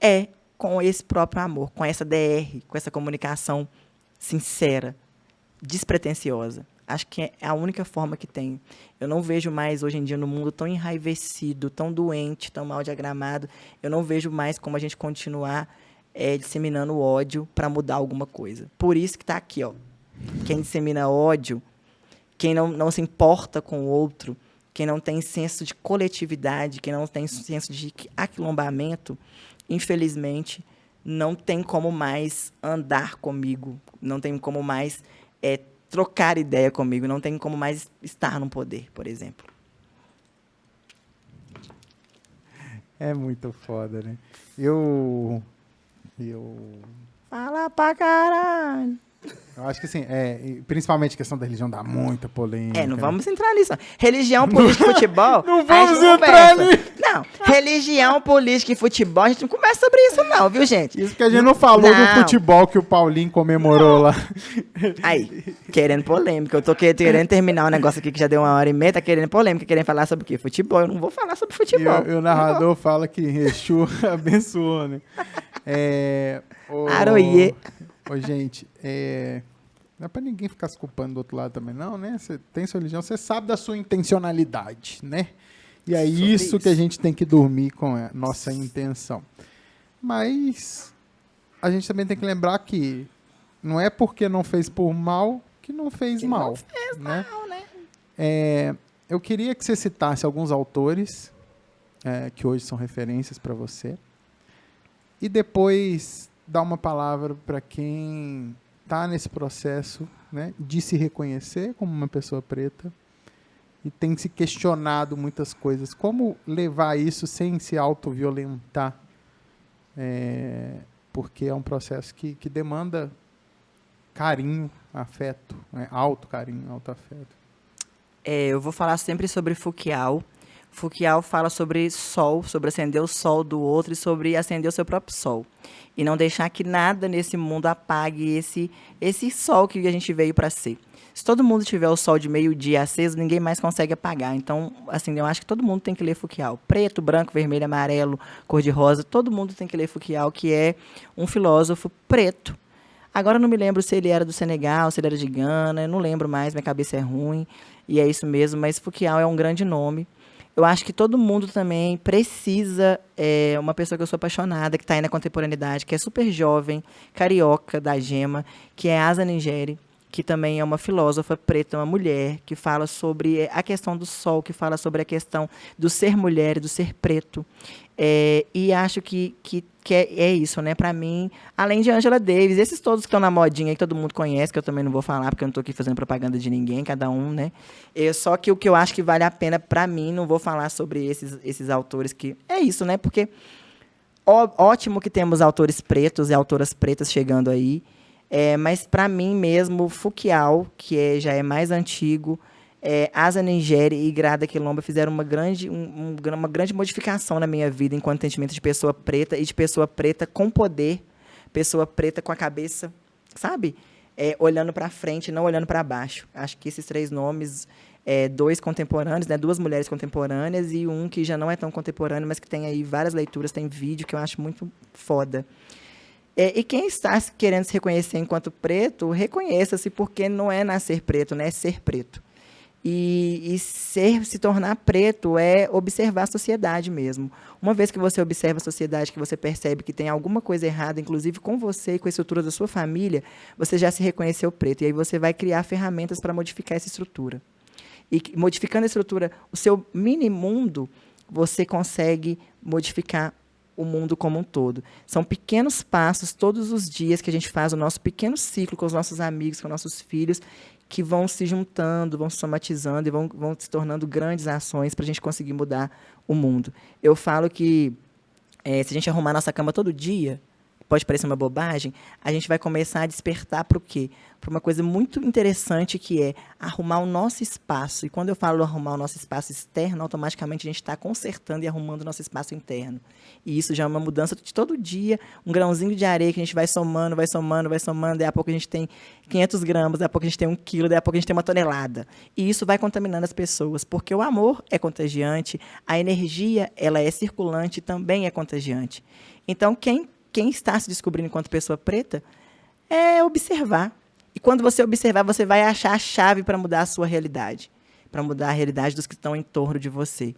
é com esse próprio amor, com essa DR, com essa comunicação sincera, despretensiosa. Acho que é a única forma que tem. Eu não vejo mais, hoje em dia, no mundo tão enraivecido, tão doente, tão mal diagramado, eu não vejo mais como a gente continuar disseminando ódio para mudar alguma coisa. Por isso que está aqui, ó. Quem dissemina ódio, quem não se importa com o outro, quem não tem senso de coletividade, quem não tem senso de aquilombamento, infelizmente, não tem como mais andar comigo, não tem como mais trocar ideia comigo, não tem como mais estar no poder, por exemplo. É muito foda, né? Eu Fala pra caralho. acho que assim, principalmente a questão da religião dá muita polêmica. Não né? vamos entrar nisso. Religião, política e futebol. Não a vamos gente entrar conversa. Não, religião, política e futebol, a gente não conversa sobre isso, não, viu, gente? Isso que a gente não falou do futebol que o Paulinho comemorou lá. Aí, querendo polêmica. Eu tô querendo terminar um negócio aqui que já deu 1h30, tá querendo polêmica, querendo falar sobre o quê? Futebol. Eu não vou falar sobre futebol. E o narrador fala que Exu abençoou, né? Aroie. Ô, gente, não é pra ninguém ficar se culpando do outro lado também, não, né? Você tem sua religião, você sabe da sua intencionalidade, né? E é isso que a gente tem que dormir com a nossa intenção. Mas a gente também tem que lembrar que não é porque não fez por mal que não fez mal. Não fez né? mal, né? Eu queria que você citasse alguns autores que hoje são referências para você. E depois dar uma palavra para quem está nesse processo, né, de se reconhecer como uma pessoa preta e tem se questionado muitas coisas. Como levar isso sem se autoviolentar? Porque é um processo que demanda carinho, afeto, né? Alto carinho, alto afeto. Eu vou falar sempre sobre Foucault. Foucault fala sobre sol, sobre acender o sol do outro e sobre acender o seu próprio sol. E não deixar que nada nesse mundo apague esse sol que a gente veio para ser. Se todo mundo tiver o sol de meio-dia aceso, ninguém mais consegue apagar. Então, assim, eu acho que todo mundo tem que ler Foucault. Preto, branco, vermelho, amarelo, cor-de-rosa, todo mundo tem que ler Foucault, que é um filósofo preto. Agora eu não me lembro se ele era do Senegal, se ele era de Gana, eu não lembro mais, minha cabeça é ruim, e é isso mesmo, mas Foucault é um grande nome. Eu acho que todo mundo também precisa, uma pessoa que eu sou apaixonada, que está aí na contemporaneidade, que é super jovem, carioca, da Gema, que é Asa Ningeri, que também é uma filósofa preta, uma mulher, que fala sobre a questão do sol, que fala sobre a questão do ser mulher e do ser preto. E acho que é isso, né? Para mim, além de Angela Davis, esses todos que estão na modinha, que todo mundo conhece, que eu também não vou falar, porque eu não estou aqui fazendo propaganda de ninguém, cada um, né? Só que o que eu acho que vale a pena para mim, não vou falar sobre esses autores que... É isso, né? Porque ótimo que temos autores pretos e autoras pretas chegando aí, mas, para mim mesmo, Foucault, que já é mais antigo, Asa Ningeri e Grada Quilomba fizeram uma grande modificação na minha vida enquanto entendimento de pessoa preta e de pessoa preta com poder, pessoa preta com a cabeça, sabe? Olhando para frente, não olhando para baixo. Acho que esses 3 nomes, 2 contemporâneos, né, 2 mulheres contemporâneas e um que já não é tão contemporâneo, mas que tem aí várias leituras, tem vídeo que eu acho muito foda. E quem está querendo se reconhecer enquanto preto, reconheça-se, porque não é nascer preto, né? É ser preto. E se tornar preto é observar a sociedade mesmo. Uma vez que você observa a sociedade, que você percebe que tem alguma coisa errada, inclusive com você e com a estrutura da sua família, você já se reconheceu preto. E aí você vai criar ferramentas para modificar essa estrutura. E modificando a estrutura, o seu mini-mundo, você consegue modificar o mundo como um todo. São pequenos passos todos os dias que a gente faz o nosso pequeno ciclo com os nossos amigos, com nossos filhos, que vão se juntando, vão se somatizando e vão se tornando grandes ações para a gente conseguir mudar o mundo. Eu falo que se a gente arrumar nossa cama todo dia, pode parecer uma bobagem, a gente vai começar a despertar para o quê? Para uma coisa muito interessante, que é arrumar o nosso espaço. E quando eu falo arrumar o nosso espaço externo, automaticamente a gente está consertando e arrumando o nosso espaço interno. E isso já é uma mudança de todo dia, um grãozinho de areia que a gente vai somando, daí a pouco a gente tem 500 gramas, daí a pouco a gente tem 1 quilo, daí a pouco a gente tem 1 tonelada. E isso vai contaminando as pessoas, porque o amor é contagiante, a energia ela é circulante e também é contagiante. Então, quem está se descobrindo enquanto pessoa preta é observar. E quando você observar, você vai achar a chave para mudar a sua realidade, para mudar a realidade dos que estão em torno de você.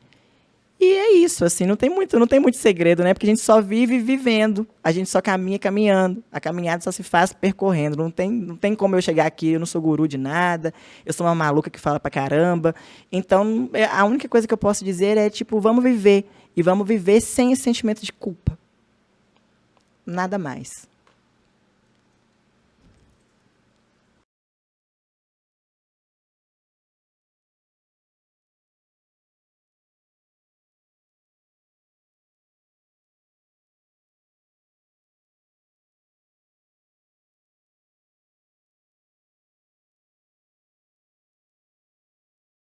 E é isso, assim, não tem muito segredo, né? Porque a gente só vive vivendo, a gente só caminha caminhando, a caminhada só se faz percorrendo, não tem como eu chegar aqui, eu não sou guru de nada, eu sou uma maluca que fala pra caramba. Então, a única coisa que eu posso dizer é, vamos viver, e vamos viver sem esse sentimento de culpa. Nada mais.